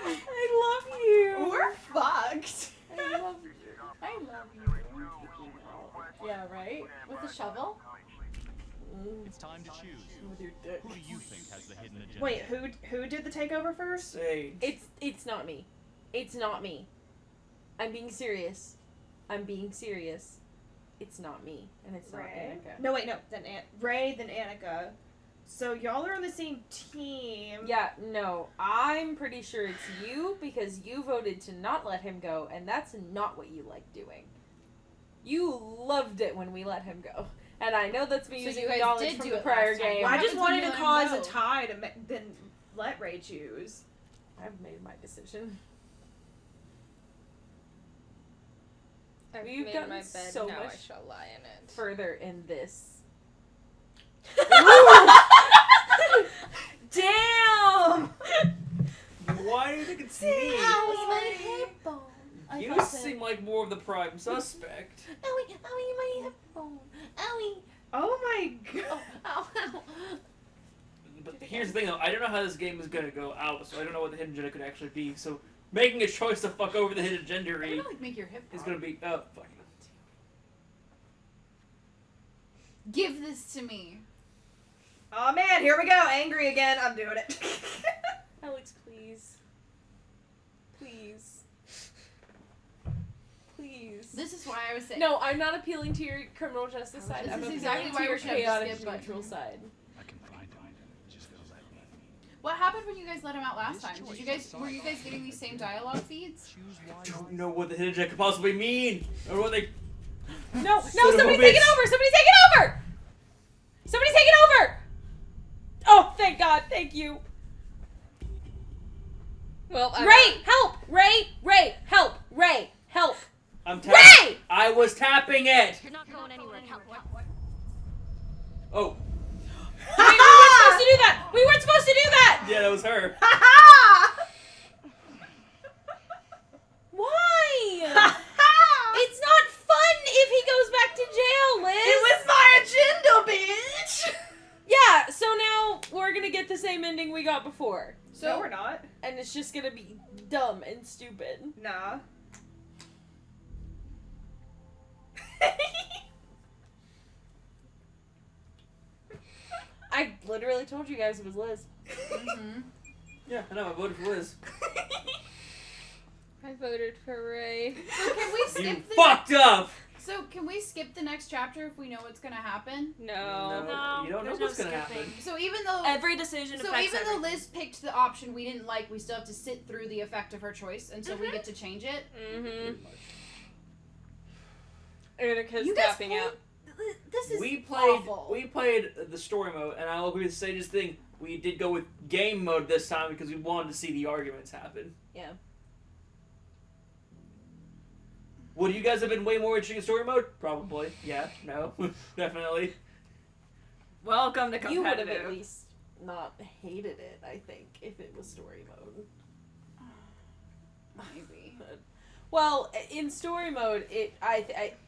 I love you. We're fucked. I love you. I love you. Yeah, right? With a shovel? It's time to choose. With your dick. Who do you think has the hidden agenda? Wait, who did the takeover first? Sage. It's not me. It's not me. I'm being serious. I'm being serious. It's not me, and it's not Ray. Annika. No, wait, no. Then Ray, then Annika. So y'all are on the same team. Yeah, no. I'm pretty sure it's you because you voted to not let him go, and that's not what you like doing. You loved it when we let him go. And I know that's me So using you guys knowledge did from do the it prior last time. game. Well, I What just happens when wanted you to let him cause a go? tie to then let Ray choose. I've made my decision. I've We've made gotten my bed, so now I much shall lie in it. further in this. Damn! Why do you think it's me? my hip bone. I You felt seem it. like more of the prime suspect. Owie, my hip bone. Owie. Oh my God. Ow, ow. But here's the thing though, I don't know how this game is gonna go out, so I don't know what the hidden agenda could actually be. So making a choice to fuck over the hidden agenda I'm gonna like make your hip is pop. gonna be fuck. Give this to me. Oh man, here we go. Angry again. I'm doing it. Alex, please. Please. Please. This is why I was saying. No, I'm not appealing to your criminal justice side. This I'm is appealing exactly to why your we should have the chaotic skip button. neutral side. I can find him. Just gotta let me. What happened when you guys let him out last time? Were you guys getting these same dialogue feeds? I don't know what the hidden agenda could possibly mean, or what they. No, Son of a somebody's taking bitch. over! Somebody's taking over! Somebody's taking over! Oh, thank God, thank you. Well, Ray, help! Ray, help! Ray, help! I'm tapping. Ray! I was tapping it. You're not going anywhere, cowboy. Oh, We weren't supposed to do that! We weren't supposed to do that! yeah, that was her. Why? It's not fun if he goes back to jail, Liz! It was my agenda, bitch! Yeah, so now we're gonna get the same ending we got before. No, we're not. And it's just gonna be dumb and stupid. Nah. I literally told you guys it was Liz. Mm-hmm. Yeah, I know. I voted for Liz. I voted for Ray. So can we You skip the fucked up. So can we skip the next chapter if we know what's gonna happen? No. No, you don't know there's what's no gonna skipping. happen. So even though Every decision so affects even though everything. Liz picked the option we didn't like, we still have to sit through the effect of her choice until we get to change it. Mm-hmm. Annika's You guys tapping played- out. This is We played awful. we played the story mode, and I'll agree with Sage's thing. We did go with game mode this time because we wanted to see the arguments happen. Yeah. Would you guys have been way more interested in story mode? Probably. Yeah. No. Definitely. Welcome to You would have competitive. at least not hated it, I think, if it was story mode. Maybe. Well, in story mode,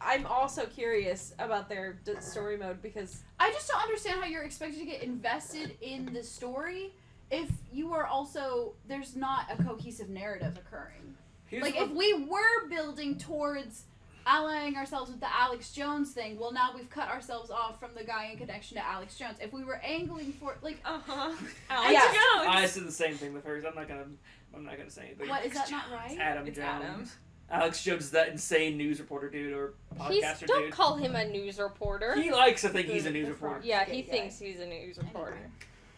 I'm also curious about their story mode because I just don't understand how you're expected to get invested in the story if you are also there's not a cohesive narrative occurring. Here's Like what- if we were building towards allying ourselves with the Alex Jones thing, well now we've cut ourselves off from the guy in connection to Alex Jones. If we were angling for like Alex I said the same thing with hers. I'm not gonna say anything. What is that not right? Adam It's Jones. Adam. Alex Jones is that insane news reporter dude or podcaster Don't dude. call him a news reporter. He likes to think he's a news reporter. Yeah, he thinks he's a news reporter.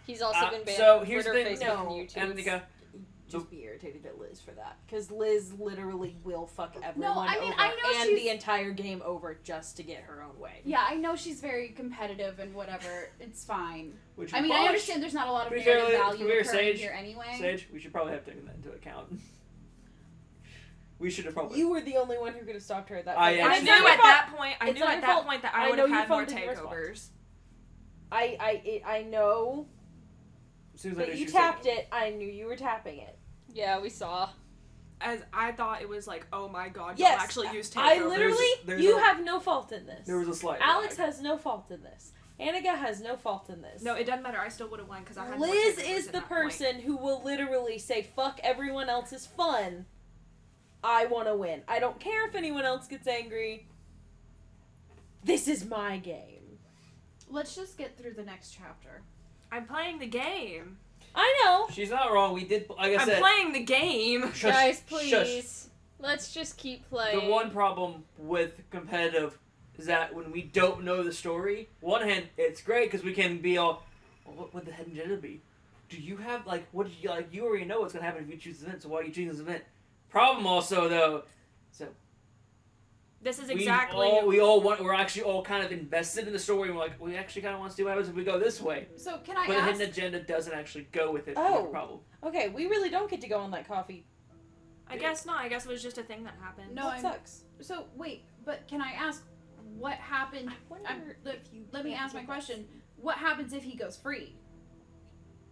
He's also been banned so from here's Twitter, the thing. Facebook, and YouTube. Annika, Just be irritated at Liz for that, because Liz literally will fuck everyone I mean, over I know and she's- the entire game over just to get her own way. Yeah, I know she's very competitive and whatever. It's fine. Which I mean, I understand there's not a lot of To be narrative fair, value occurring Sage, here anyway. Sage, we should probably have taken that into account. We should have probably. You were the only one who could have stopped her at that I point. am. I It's knew not your at fault. that point. I It's knew not at your that fault. point that I I would know have your had more phone didn't respond. takeovers. I know As soon as I that knew you she was tapped it. I knew you were tapping it. Yeah, we saw. As I thought it was like, oh my god, Yes, y'all actually used takeovers. I literally. There's You a- have no fault in this. There was a slight Alex lag. has no fault in this. Annika has no fault in this. No, it doesn't matter. I still would have won because I had more Liz takeovers is at the that point. person who will literally say, fuck everyone else's fun. I want to win. I don't care if anyone else gets angry. This is my game. Let's just get through the next chapter. I'm playing the game. I know. She's not wrong. We did, like I I'm said. playing the game. Shush, Guys, shush. please. Let's just keep playing. The one problem with competitive is that when we don't know the story, one hand, it's great because we can be all, well, what would the hidden agenda be? Do you have, like, what did you, like, you already know what's going to happen if you choose this event, so why are you choosing this event? Problem also, though, so This is we exactly. we're actually all kind of invested in the story, and we're like, we actually kind of want to see what happens if we go this way. So can I But the ask? hidden agenda doesn't actually go with it. Oh. No problem. Okay, we really don't get to go on that coffee. I guess not. I guess it was just a thing that happened. No, That I'm, sucks. So wait, but can I ask what happened? Let me ask my question. What happens if he goes free?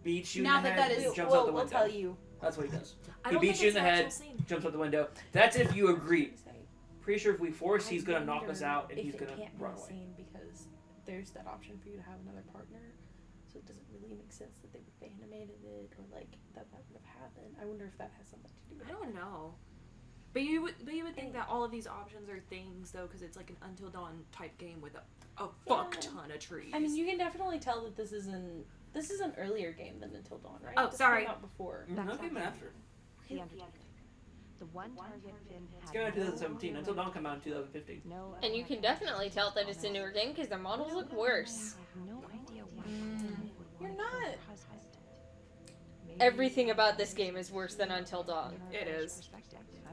Beats you Now in the that head, that is- jumps out the we'll window. tell you. That's what he does. I He don't beats think you in it's the an head, actual scene. jumps out the window. That's if you agree. Pretty sure if we force, he's gonna knock us out and if he's it gonna can't be run a away. scene because there's that option for you to have another partner, so it doesn't really make sense that they would have animated it or like that would have happened. I wonder if that has something to do with I it. don't know. But you would think that all of these options are things though, because it's like an Until Dawn type game with a fuck ton of trees. I mean, you can definitely tell that this is an earlier game than Until Dawn, right? Oh, This sorry. came out before. No, came after. He understood. The one target Finn It's had came out in no 2017. Until Dawn came out in 2015. No And you can definitely tell that it's a newer game because their models look worse. no idea why You're not. Everything about this game is worse than Until Dawn. It is.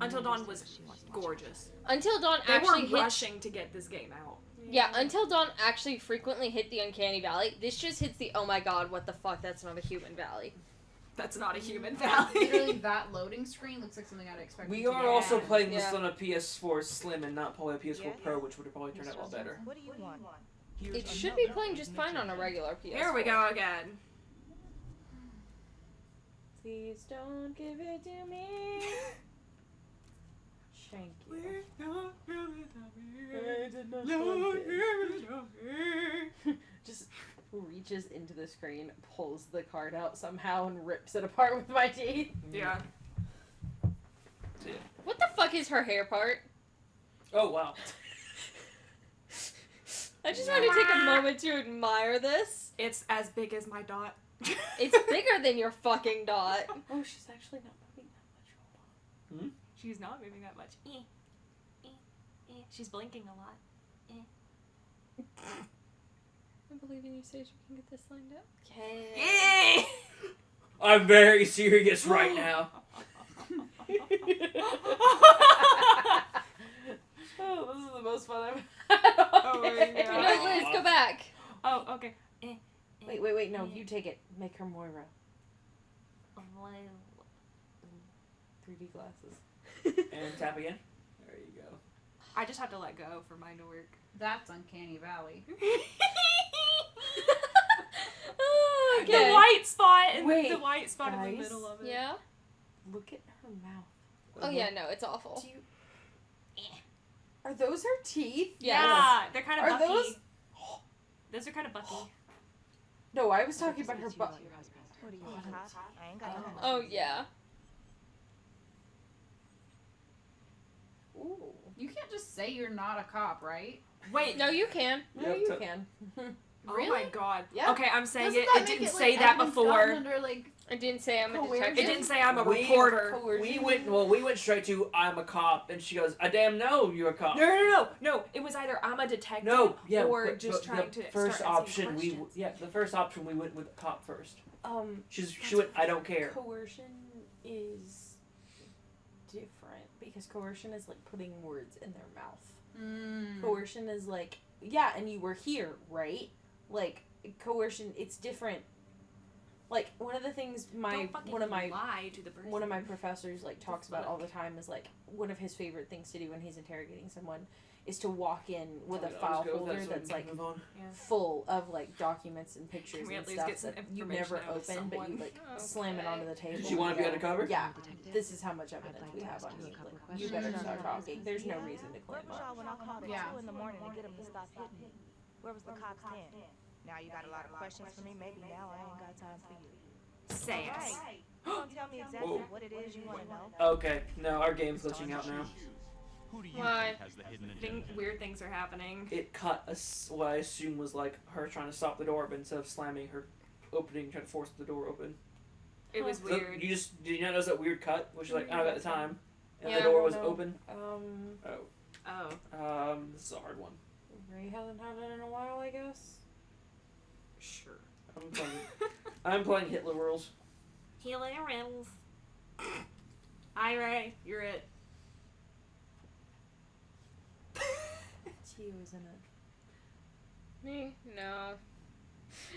Until Dawn was gorgeous. Until Dawn They actually were hit. rushing to get this game out. Yeah, Until Dawn actually frequently hit the Uncanny Valley. This just hits the oh my god, what the fuck, that's not a human valley. That's not a human valley. Literally, that loading screen looks like something I'd expect. We it to are be. also playing this Yeah. on a PS4 Slim and not probably a PS4 Pro, which would have probably turned out a lot better. What do you want? It should be playing just fine on a regular PS4. Here we go again. Please don't give it to me. Thank you. Just reaches into the screen, pulls the card out somehow, and rips it apart with my teeth. Yeah. What the fuck is her hair part? Oh wow. I just want to take a moment to admire this. It's as big as my dot. It's bigger than your fucking dot. Oh, she's actually not moving that much. She's not moving that much. She's blinking a lot. I believe in you, Sage. We can get this lined up. Okay. I'm very serious right now. Oh, this is the most fun I've Oh my had. God. No, Liz, go back. Oh, okay. Wait, no, you take it. Make her Moira. 3D glasses. And tap again. There you go. I just have to let go for mine to work. That's Uncanny Valley. Oh, The okay. white spot in Wait, the white spot in the guys. middle of it. Yeah? Look at her mouth. Oh, yeah, no, it's awful. Do you... Are those her teeth? Yeah, they're kind of Are bucky. those- Those are kind of bucky. No, I was talking about her butt. What are you, a cop? I ain't got no Oh yeah. Ooh. You can't just say you're not a cop, right? Wait. No, you can. No, you can. Oh Really? my god. Yeah. Okay, I'm saying Doesn't it. that It make didn't it, say like, that Edmund before. Scotland under, like, I didn't say I'm a coercion? detective. It didn't say I'm a We- reporter. We went straight to I'm a cop, and she goes, I damn know you're a cop. No. It was either I'm a detective No, yeah, or but- just but trying the to first start asking option questions. the first option we went with cop first. She went, I don't care. Coercion is different because coercion is like putting words in their mouth. Coercion is like, yeah, and you were here, right? Like coercion, it's different. Like one of the things Don't fucking lie to the person. one of my professors like talks about all the time is like one of his favorite things to do when he's interrogating someone is to walk in with a I'll just file go with folder that so we that's can like move on. full of like documents and pictures Can we and at least stuff get some that you information never out of open, but you someone? like slam it onto the table. Does she wanna and be go, undercover? Yeah. This is how much evidence we have on you. Like, you better start talking. There's no reason to Where claim was y'all up. when I called at Yeah. 2 in the morning to get him to stop hitting me? Where was the cops then? Now you got a lot of questions for me. Maybe now I ain't got time for you. Say it. Right. You gonna tell me exactly Whoa. what it is you want to know? Okay, no, our game's glitching out now. Who do you Why? think has the hidden agenda? Weird things are happening. It cut what I assume was like her trying to stop the door, but instead of slamming her opening, trying to force the door open. It was So weird. did you not notice that weird cut? Which is like, I don't got the time. And Yeah, the door I was don't know. open. This is a hard one. Ray hasn't had it in a while, I guess. Sure. I'm playing Hitler Rules. Healing riddles. Hi Ray, you're it. It's you, isn't it? Me? No.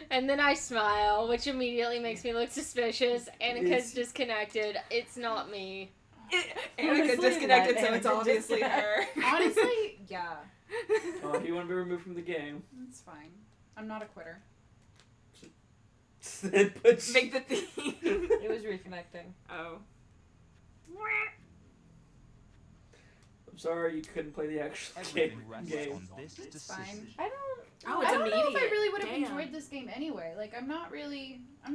And then I smile, which immediately makes me look suspicious. Annika's disconnected. It's not me. Annika disconnected, so it's obviously her. Honestly, yeah. Oh, if you want to be removed from the game. It's fine. I'm not a quitter. Then put Make the theme. It was reconnecting. Oh. I'm sorry you couldn't play the actual Everything rests game. on this It's decision. fine. I don't. Oh, I it's don't know if I immediate. really would have Damn. enjoyed this game anyway. Like, I'm not really, I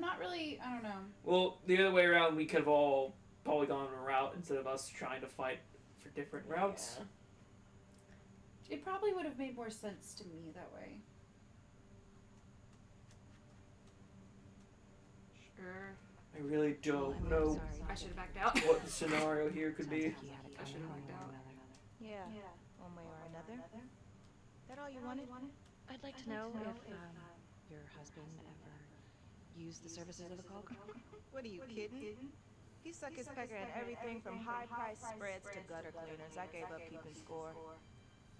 don't know. Well, the other way around, we could have all probably gone a route instead of us trying to fight for different routes. It probably would have made more sense to me that way. Sure. I really don't know I should have backed out. what the scenario here could be. I should have backed out. Yeah. One way or another. That all you wanted? I'd like to know if your husband ever used the services of a call girl. What are you kidding? He suck his pecker at everything from high-priced spreads to gutter cleaners. I gave up keeping score.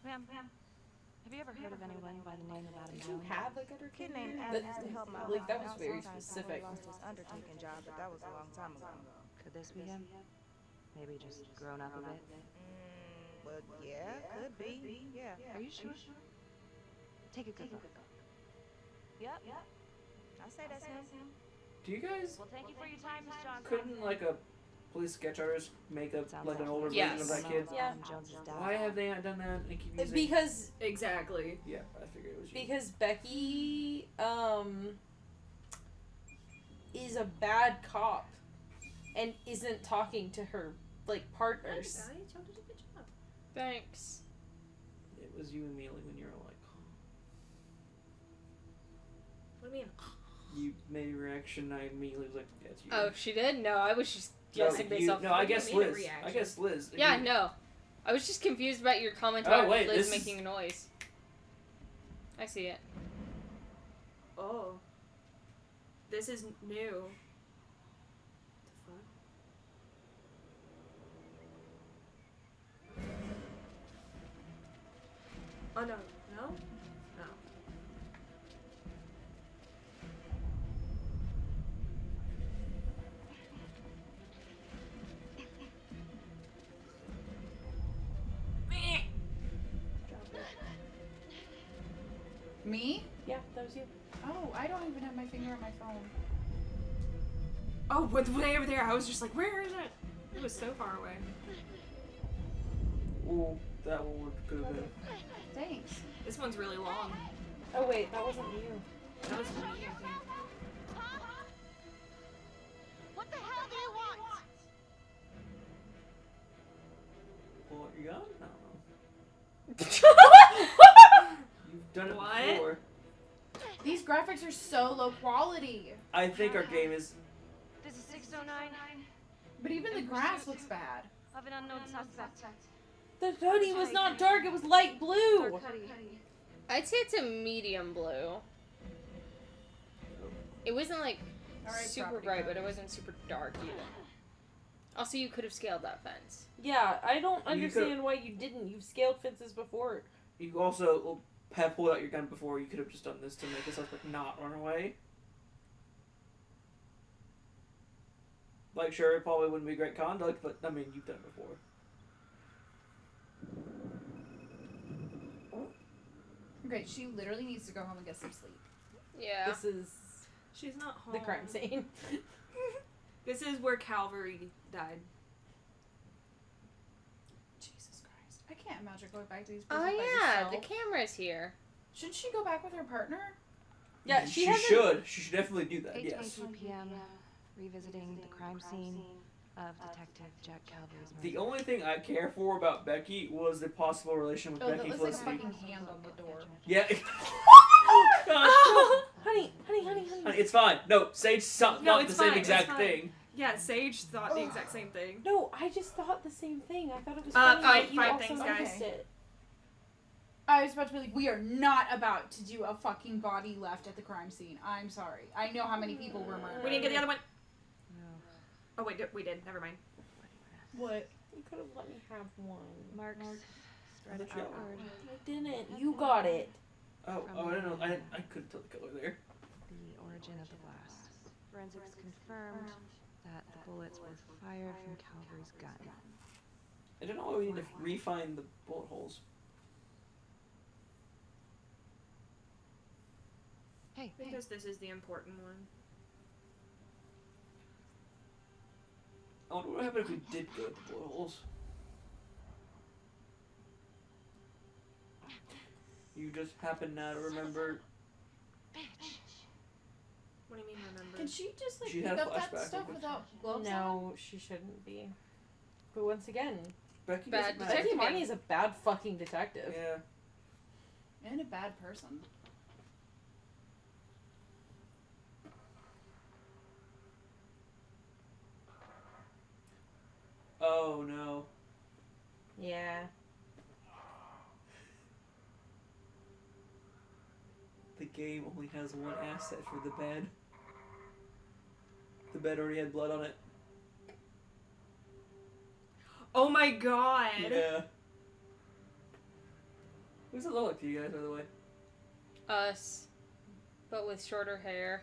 Ma'am, have you ever heard of anyone by the name of Adam Did you Jones? have a gutter Kid cleaner? named That- Adam used to help my like, that was house very sometimes specific. before he lost his undertaking job, but that was a long time ago. Could this be him? Maybe just grown up a bit? Well, yeah, could be. Yeah. Are you sure? Take a good look. Yep. I say that's him. Do you guys Well, thank you for your time, Miss Johnson. couldn't like a police sketch artist make a like an older Yes. version of that kid? Yeah. Why have they not done that? And keep using... Because Exactly. Yeah, I figured it was you. because Becky is a bad cop and isn't talking to her like partners. Y'all did a good job. Thanks. It was you immediately when you were like, What do you mean? you made a reaction. I immediately was like, yeah, it's you. Oh, she did? No, I was just No, guessing based you- off. no, I What do you guess mean a Liz. I reaction? guess Liz. Yeah, You- no. I was just confused about your comment Oh, about wait, Liz this is- making a noise. I see it. Oh. This is new. The fuck? Oh no. No? No. Me? Yeah, that was you. Oh, I don't even have my finger on my phone. Oh, with way over there, I was just like, where is it? It was so far away. Ooh, that one could have been. Thanks. This one's really long. Oh wait, that wasn't you. That was me, I think. What the hell do you want? Well, you got? I don't know. You've done it What? before. These graphics are so low quality. I think our game is. This is 609 But even the grass looks bad. of an unknown suspect. The hoodie was not dark, it was light blue. I'd say it's a medium blue. It wasn't like Alright, super property bright, but it values. wasn't super dark either. Also, you could have scaled that fence. Yeah, I don't You understand why you didn't. You've scaled fences before. You also have pulled out your gun before. You could have just done this to make us like not run away. Like, sure, it probably wouldn't be great conduct, but I mean, you've done it before. Okay, she literally needs to go home and get some sleep. Yeah. This is She's not home. the crime scene. This is where Calvary died. Jesus Christ. I can't imagine going back to these Oh places by yeah, herself. the camera's here. Should she go back with her partner? Yeah, she hasn't- should. She should definitely do that. Yes. 8:22 p.m. Revisiting the crime scene of Detective Jack Calvary's murder. The only thing I care for about Becky was the possible relation with Oh, Becky that looks like a Felicity. fucking hand on the door. Yeah. honey. Honey, it's fine. No, Sage thought No, the it's same fine, it's exact fine. thing. Yeah, Sage thought the exact same thing. No, I just thought the same thing. I thought it was Uh, funny fine- that you fine, also thanks, guys. noticed it. I was about to be like, we are not about to do a fucking body left at the crime scene. I'm sorry. I know how many people were murdered. We didn't get the other one. Oh wait, we did. Never mind. What? You could have let me have one. Marks spread What'd you get? outward. I didn't. You got it. Oh, I don't know. I couldn't tell the color there. The origin of the blast. Forensics confirmed that the bullets were fired from Calvary's gun. I don't know why we need to refine the bullet holes. Hey, Because this is the important one. I wonder what happened if we did go to the bullet holes. You just happen now to remember. What do you mean remember? Can she just like She pick had a up that flashback stuff of it. without gloves on? No, she shouldn't be. But once again, Becky Bad doesn't Becky matter. Marnie is a bad fucking detective. Yeah. And a bad person. Oh no. Yeah. The game only has one asset for the bed. The bed already had blood on it. Oh my god. Yeah. Who's it look like to you guys, by the way? Us, but with shorter hair.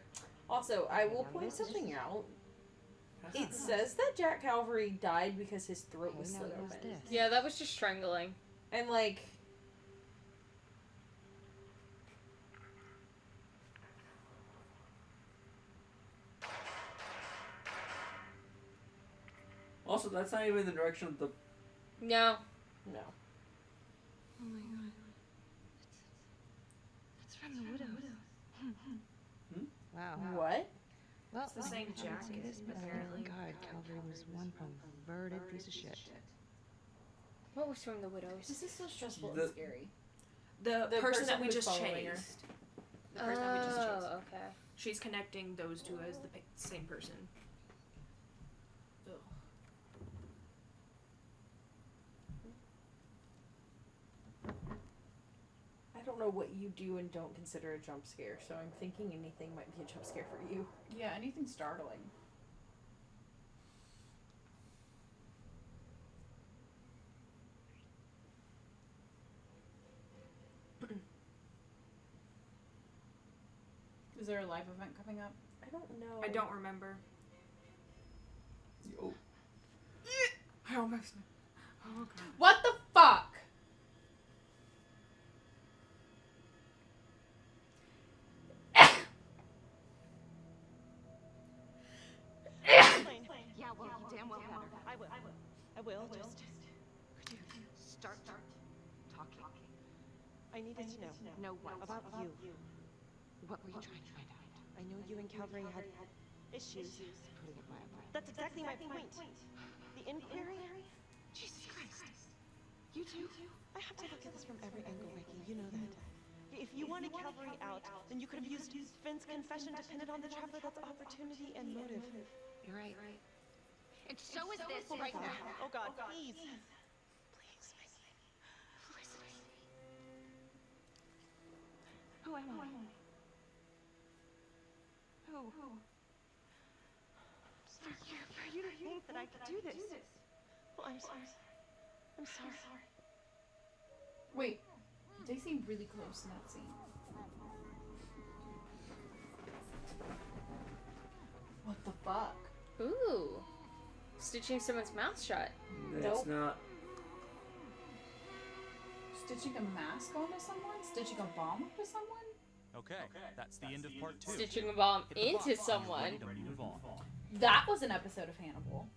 Also, I will point something out. It says that Jack Calvary died because his throat was slit open. Yeah, that was just strangling. And like, Also, that's not even the direction of the. No. no. Oh my god. It's from the widow. Wow. What? Well, It's the same I didn't jacket, see this, but apparently. God, Calvary was one perverted piece of shit. What was from the widows? This is so stressful The- and scary. The, The person that person we who's just following her. chased. The person that we just chased. Oh, okay. She's connecting those two as the same person. I don't know what you do and don't consider a jump scare, so I'm thinking anything might be a jump scare for you. Yeah, anything startling. Is there a live event coming up? I don't know. I don't remember. Yo. I almost. Oh god. What the fuck? Yeah, well, you damn well better. I will. Just could you start talking? I needed to know. Know what? About you. What were you trying to find out? I know you and Calvary had issues. Putting it mildly. That's exactly my point. The inquiry? Jesus Christ. You too? I have to look at this from every angle, Ricky. You know that. If you wanted Calvary out, then you could have used Finn's confession depended on the Trapper. That's opportunity and motive. You're right. And so is this right now. Oh God, please. Who am I? Who? For you to think that I could do this. Well, I'm sorry. I'm sorry. Wait, they seem really close in that scene. What the fuck? Ooh. Stitching someone's mouth shut. That's not. Stitching a mask onto someone? Stitching a bomb onto someone? Okay, that's the end of part 2. Stitching a bomb Hit the into button. someone. Ready to move on. That was an episode of Hannibal.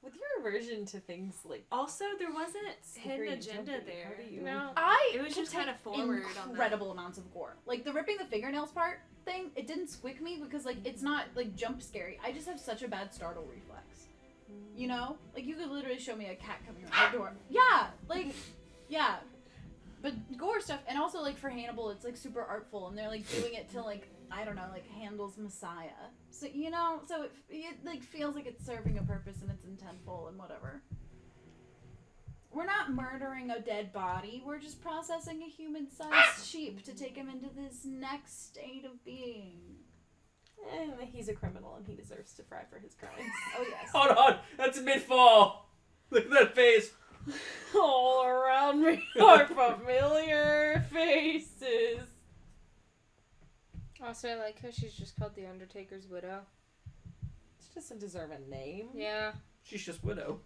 With your aversion to things like Also, there wasn't hidden Scary agenda jumping, there. how do you- No. It was just kind of forward on that. Incredible amounts of gore. Like the ripping the fingernails part thing, it didn't squick me because like it's not like jump scary. I just have such a bad startle reflex. You know? Like you could literally show me a cat coming around the door. Yeah, like yeah. But gore stuff, and also like for Hannibal, it's like super artful, and they're like doing it to like I don't know, like Handel's Messiah. So you know, so it like feels like it's serving a purpose and it's intentful and whatever. We're not murdering a dead body. We're just processing a human-sized sheep to take him into this next state of being. he's a criminal and he deserves to fry for his crimes. Oh yes. Hold on, that's mid-fall. Look at that face. All around me are familiar faces. Also, I like how she's just called the Undertaker's widow. She doesn't deserve a name. Yeah. She's just widow.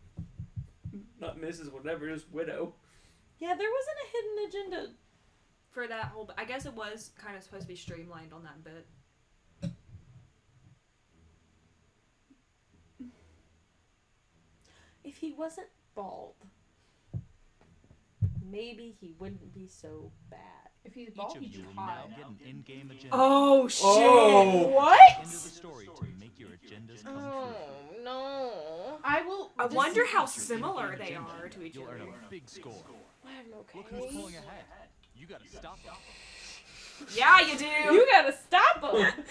Not Mrs. Whatever, just widow. Yeah, there wasn't a hidden agenda. For that whole, I guess it was kind of supposed to be streamlined on that bit. If he wasn't bald, maybe he wouldn't be so bad. If he's Each bald, of he's you will hot. now get an in-game agenda. Oh, shit. Oh. What? End of the story to make your agendas come Oh, true. no. I will. I just- wonder how With your similar in-game they agenda, are to each You'll other. earn a big score. I'm okay. Look who's pulling ahead. You gotta stop them. Yeah, you do. You gotta stop him.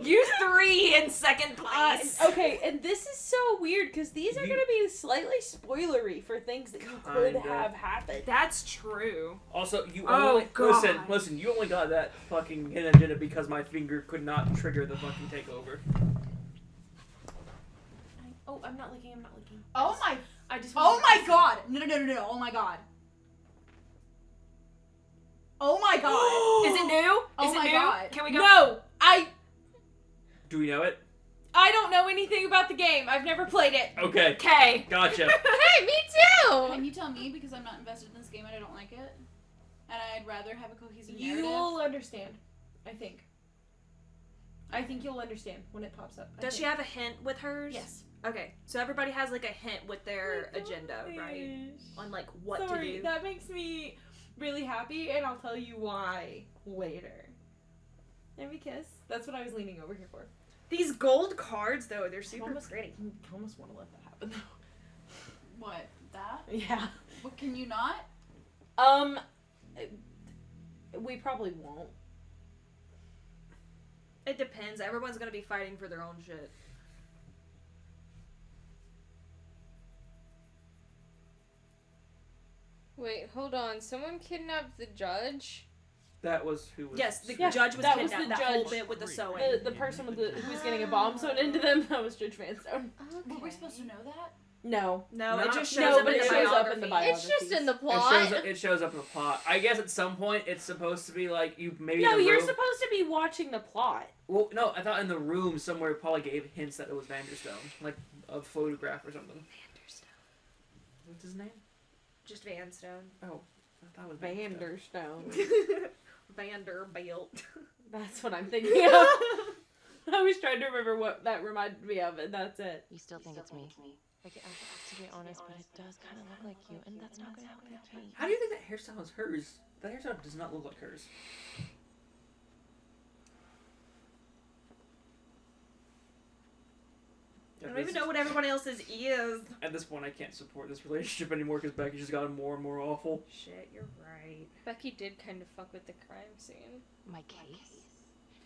You three in second place. Okay, and this is so weird because these are gonna be slightly spoilery for things that you could Kinda. have happened. That's true. Also, you Oh, only God. listen. You only got that fucking hidden agenda because my finger could not trigger the fucking takeover. Oh, I'm not looking. I'm not looking. Oh my. I just. Oh my god. No. Oh my god. Oh my god. Is it new? Oh Is it my new? god. Can we go? No, Do we know it? I don't know anything about the game. I've never played it. Okay. Okay. Gotcha. Hey, me too! Can you tell me because I'm not invested in this game and I don't like it? And I'd rather have a cohesive narrative. You'll understand. I think you'll understand when it pops up. I Does she think. have a hint with hers? Yes. Okay, so everybody has like a hint with their agenda, right? On like what Sorry, to do. that makes me really happy, and I'll tell you why later. Let me kiss. That's what I was leaning over here for. These gold cards, though, they're super almost pretty. I almost want to let that happen. What? That? Yeah. What, can you not? We probably won't. It depends. Everyone's gonna be fighting for their own shit. Wait, hold on. Someone kidnapped the judge? That was who was. Yes, the Yeah, judge was that was kidnapped. the That whole judge. bit with the sewing. The person with who was getting a bomb sewn into them, that was Judge Vanstone. Were we supposed to know that? No. No, Not- it just shows No, up but in it the shows up in the biography. It's just in the It plot. shows up in the plot. I guess at some point it's supposed to be like you maybe. No, in the you're room. supposed to be watching the plot. Well, no, I thought in the room somewhere Paula gave hints that it was Vanderstone, like a photograph or something. What's his name? Just Vanstone. Oh, I thought it was Vanderstone. Vanderstone. Vanderbilt. That's what I'm thinking of. I was trying to remember what that reminded me of, and that's it. You still think it's me? Like, to be honest, but it does kind of look like you, and that's not gonna help your case. How do you think that hairstyle is hers? That hairstyle does not look like hers. I don't even know what everyone else's is. At this point, I can't support this relationship anymore because Becky just got more and more awful. Shit, you're right. Becky did kind of fuck with the crime scene. My case?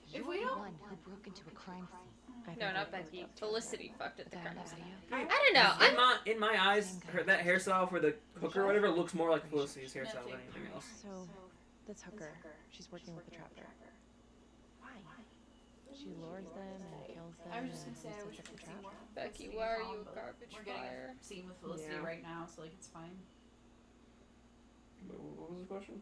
If You're we the don't- one who broke into a crime scene. No, not Becky. Felicity fucked at the crime scene. I don't know. In my eyes, that hairstyle for the hooker or whatever looks more like Felicity's hairstyle than anything else. So, this hooker, she's working with the trapper. Why? She lures them and kills them. I was just and gonna say, I uses wish it we to could see trap. more. Becky, Felicity why are Tom, you a but garbage we're getting fire? a scene with Felicity Yeah. right now, so like it's fine. What was the question?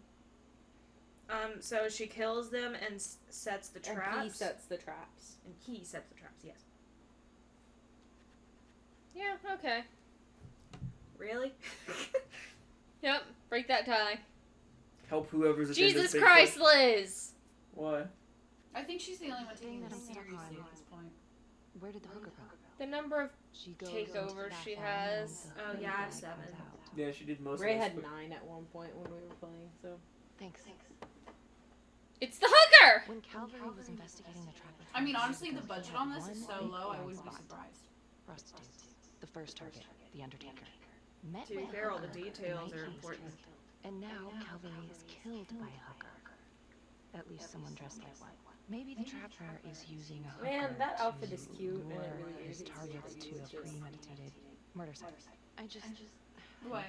So she kills them and sets the traps. And he sets the traps. And he sets the traps, yes. Yeah, okay. Really? Yep, break that tie. Help whoever's agenda's Jesus big Christ, push. Liz! What? I think she's the only one taking that this I'm seriously stuck on. at this point. Where did the hooker go? The number of She goes into takeovers that she van has. and the Oh, hood yeah, I have guy 7. comes out. Yeah, she did most Ray of this. had but- 9 at one point when we were playing, so. Thanks. It's the hooker! When Calvary was investigating the trapper, I mean, honestly, the budget on this is so low, I wouldn't be surprised. Prostitutes. The first target, the Undertaker. Met To be with fair, all the hooker details the night are he was important. killed. And now Calvary is killed by a hooker. At least someone dressed like one. Maybe the trapper is using a hooker Man, that to outfit is cute, and it lure really his irritates me targets that to he a was just- premeditated murder site. I just What?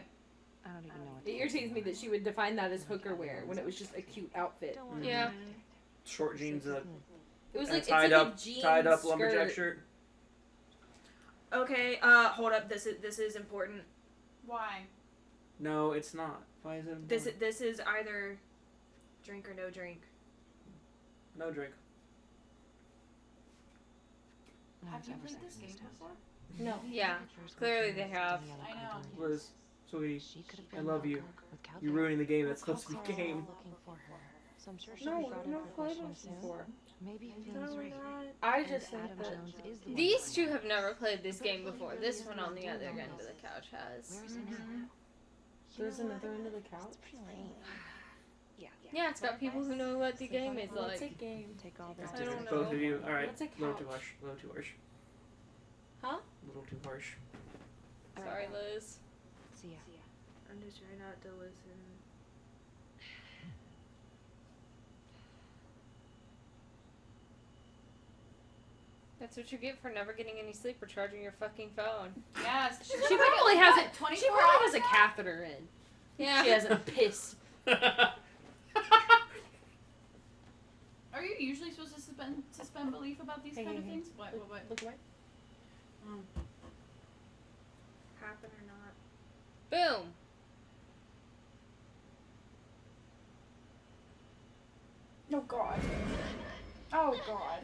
I don't even know what It irritates me that she would define that as hooker wear when it was just a cute outfit. Yeah. Short jeans, It was and like tied it's like up, a jean tied up skirt. lumberjack shirt. Okay, hold up. This is important. Why? No, it's not. Why is it? This is either drink or no drink. No drink. Have you played this game before? No. Yeah. Clearly they have. I know. Liz, sweetie, I love you. You're ruining the game that's supposed to be game. Looking for her. So I'm sure she'll No, be brought I've in not for played questioning this soon. before. Maybe Finn's right. I And just think Adam that Jones is the one these behind two it. have never played this game before. This one on the other end of the couch has. Where is he now? There's another end of the couch. It's pretty lame. Yeah. Yeah, it's got people who know what the game is What's like. a game? Take all this. I don't know. Both of you. All right. What's a Little too couch? harsh. Little too harsh. Huh? Little too harsh. Sorry, Liz. See ya. I'm just trying not to listen. That's what you get for never getting any sleep or charging your fucking phone. Yes. She probably has it. 24 She probably has a hours? catheter in. Yeah. She hasn't pissed. Are you usually supposed to suspend belief about these kind of things? What? Look away. Happen or not. Boom. Oh God. Oh God.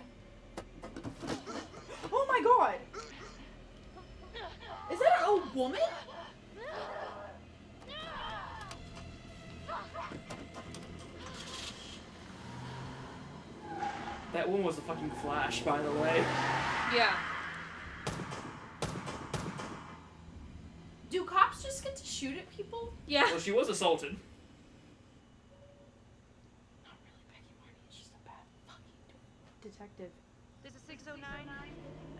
Oh my God. Is that an old woman? That one was a fucking flash, by the way. Yeah. Do cops just get to shoot at people? Yeah. Well, she was assaulted. Detective. This is 609.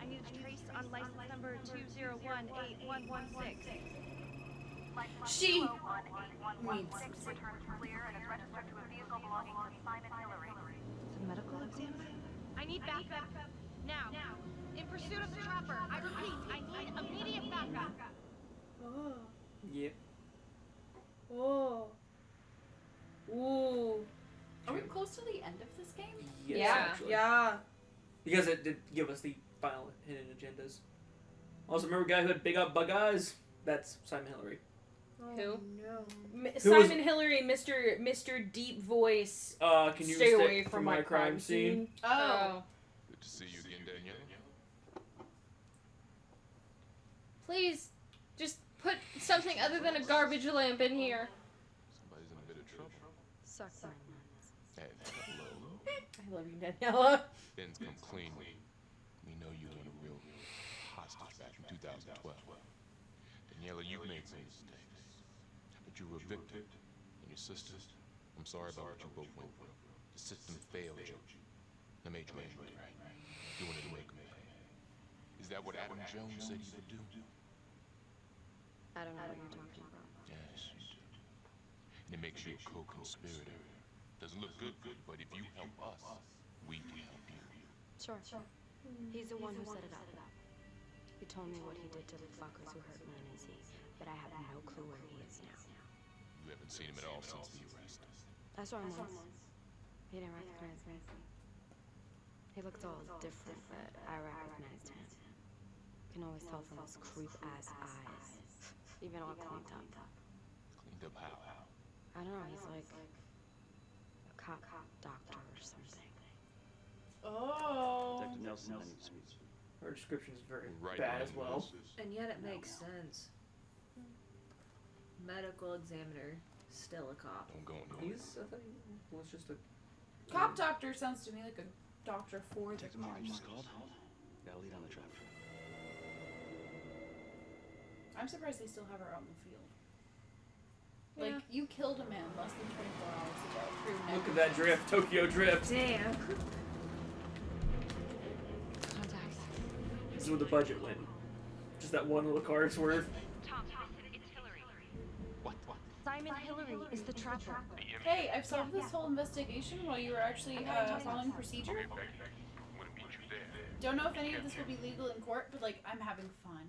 I need a trace on license number 2018116. She returns clear and is registered to a vehicle belonging to Simon Hillary. It's a medical exam. I need backup. Now. In pursuit of the trapper. I repeat, I need immediate backup. Oh. Yep. Oh. Ooh. Are we close to the end of this game? Yes, Yeah. actually. Yeah. Because it did give us the final hidden agendas. Also, remember a guy who had big up bug eyes? That's Simon Hillary. Who? No. Simon Hillary, Mr. Deep Voice. Can you stay stay away from my crime scene? Oh. Good to see you again, Danielle. Please, just put something other than a garbage lamp in here. Somebody's in a bit of trouble. Suck my nuts. Hey, hello. I love you, Daniela. Ben's come clean. We know you were a real hostage back in 2012. Daniela, you've made some mistakes. But you were a victim. And your sisters, I'm sorry about what you both went through. The system failed you. They made you angry. You wanted to make them pay. Is that what Adam Jones said he would do? I don't know what you're talking about. Yes, you do. And it makes you a co-conspirator. Doesn't look good, but if you help us, we can help you. Sure. He's the one who set it up. He told me what he did to the fuckers who hurt me and Izzy, but I have no clue where he is now. You haven't seen him at all since the arrest. I saw him once. He didn't recognize me. He looked all different, but I recognized him. You can always tell from his creep-ass eyes. Even all cleaned up. Cleaned up how? I don't know, he's like a cop doctor or something. Oh. Detective Nelson, I need to speak. Her description is very Right bad on as well. And yet it makes sense. Medical examiner, still a cop. Don't go anywhere. He's, I think, was just a... Cop doctor sounds to me like a doctor for the Detective Murray cops. just called. Got a lead on the trapper. I'm surprised they still have her out in the field. Yeah. Like, you killed a man less than 24 hours ago through Look at that drift. Tokyo drift. Damn. Contacts. This is where the budget went. Just that one little car's worth. Simon Hillary is the trapper. Hey, I've solved this whole investigation while you were actually following procedure. Don't know if any of this will be legal in court, but like, I'm having fun.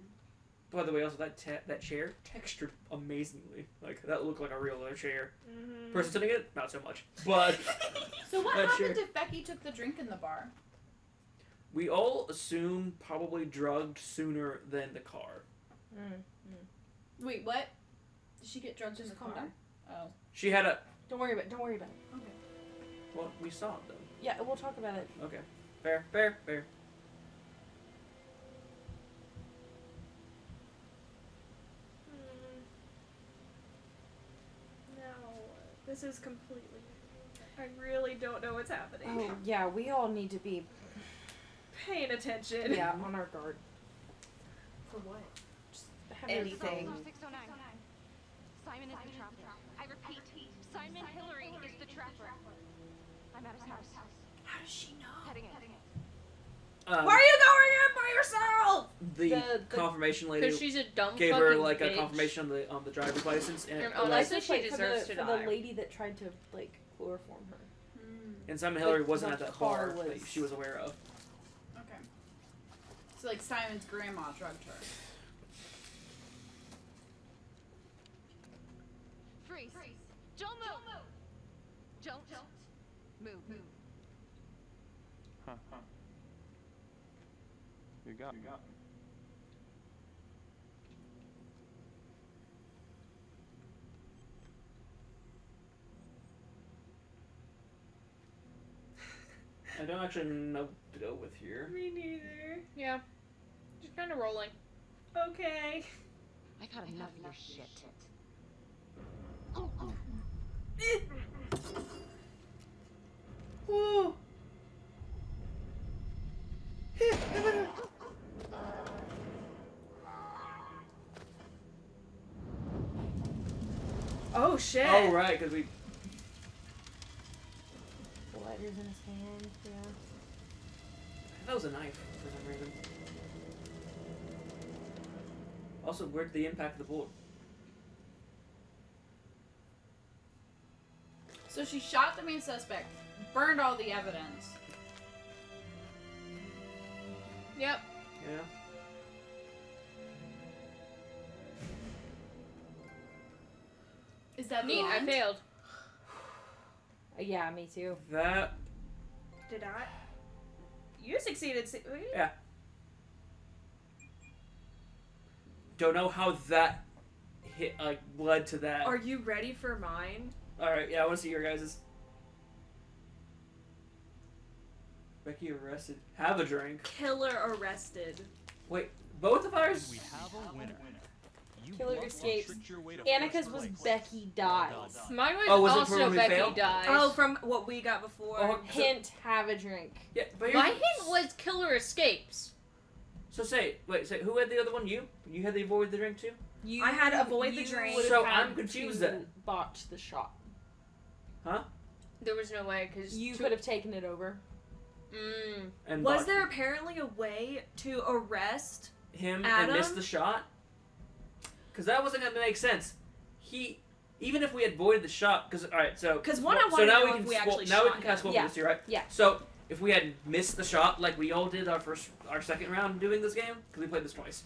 By the way, also that chair textured amazingly. Like that looked like a real leather chair. Mm-hmm. Person sitting in it, not so much. But So what that happened chair- if Becky took the drink in the bar? We all assume probably drugged sooner than the car. Wait, what? Did she get drugged in the car? Oh. She had a. Don't worry about it. Don't worry about it. Okay. Well, we saw it though. Yeah, we'll talk about it. Okay. Fair. No, this is completely. I really don't know what's happening. Oh yeah, we all need to be Paying attention. yeah on our guard. For what? Anything. 609. Simon is the trapper. I repeat, Simon Hillary is the trapper. I'm at his house. How does she know? Heading in. Why are you going in by yourself? The confirmation lady Because she's a dumb gave her fucking like a bitch. confirmation on the driver's license, and Oh, like, that's what she deserves to for die. the lady that tried to like chloroform her. and Simon Hillary like, wasn't the at that car bar that was- she was aware of. Okay. So like Simon's grandma drugged her. Freeze. Don't move. Don't move. Huh. You got me. I don't actually know what to go with here. Me neither. Yeah. Just kind of rolling. Okay. I've had enough of your shit. Woo. Oh shit. Oh right, because we. The lighter's in his hand. Yeah. That was a knife for some reason. Also, where'd the impact of the bullet? So she shot the main suspect, burned all the evidence. Yep. Yeah. Is that Neat, the I end? failed. Yeah, me too. That. Did I? You succeeded. Yeah. Don't know how that hit led to that. Are you ready for mine? All right, yeah, I want to see your guys's. Becky arrested. Have a drink. Killer arrested. Wait, both of ours? We have a winner. You Killer bluffed and escapes. tricked your way to Anika's first was place. Becky dies. Mine was, Oh, was it for also when we Becky failed? dies. Oh, from what we got before. Oh, Hint, have a drink. Yeah, but My here's- hint was killer escapes. So say who had the other one? You? You had the avoid the drink too? I had to avoid the you drain. would've So had I'm confused to then. botch the shot. Huh? There was no way because You could have taken it over. And Was bought there apparently a way to arrest him Adam? and miss the shot? Because that wasn't gonna make sense. Even if we had voided the shot, because all right, so 'Cause one, I so wanna now know we if can we swap- actually now we shot can kind of him. swap Yeah. this here, right? Yeah. So if we had missed the shot, like we all did our second round doing this game, because we played this twice,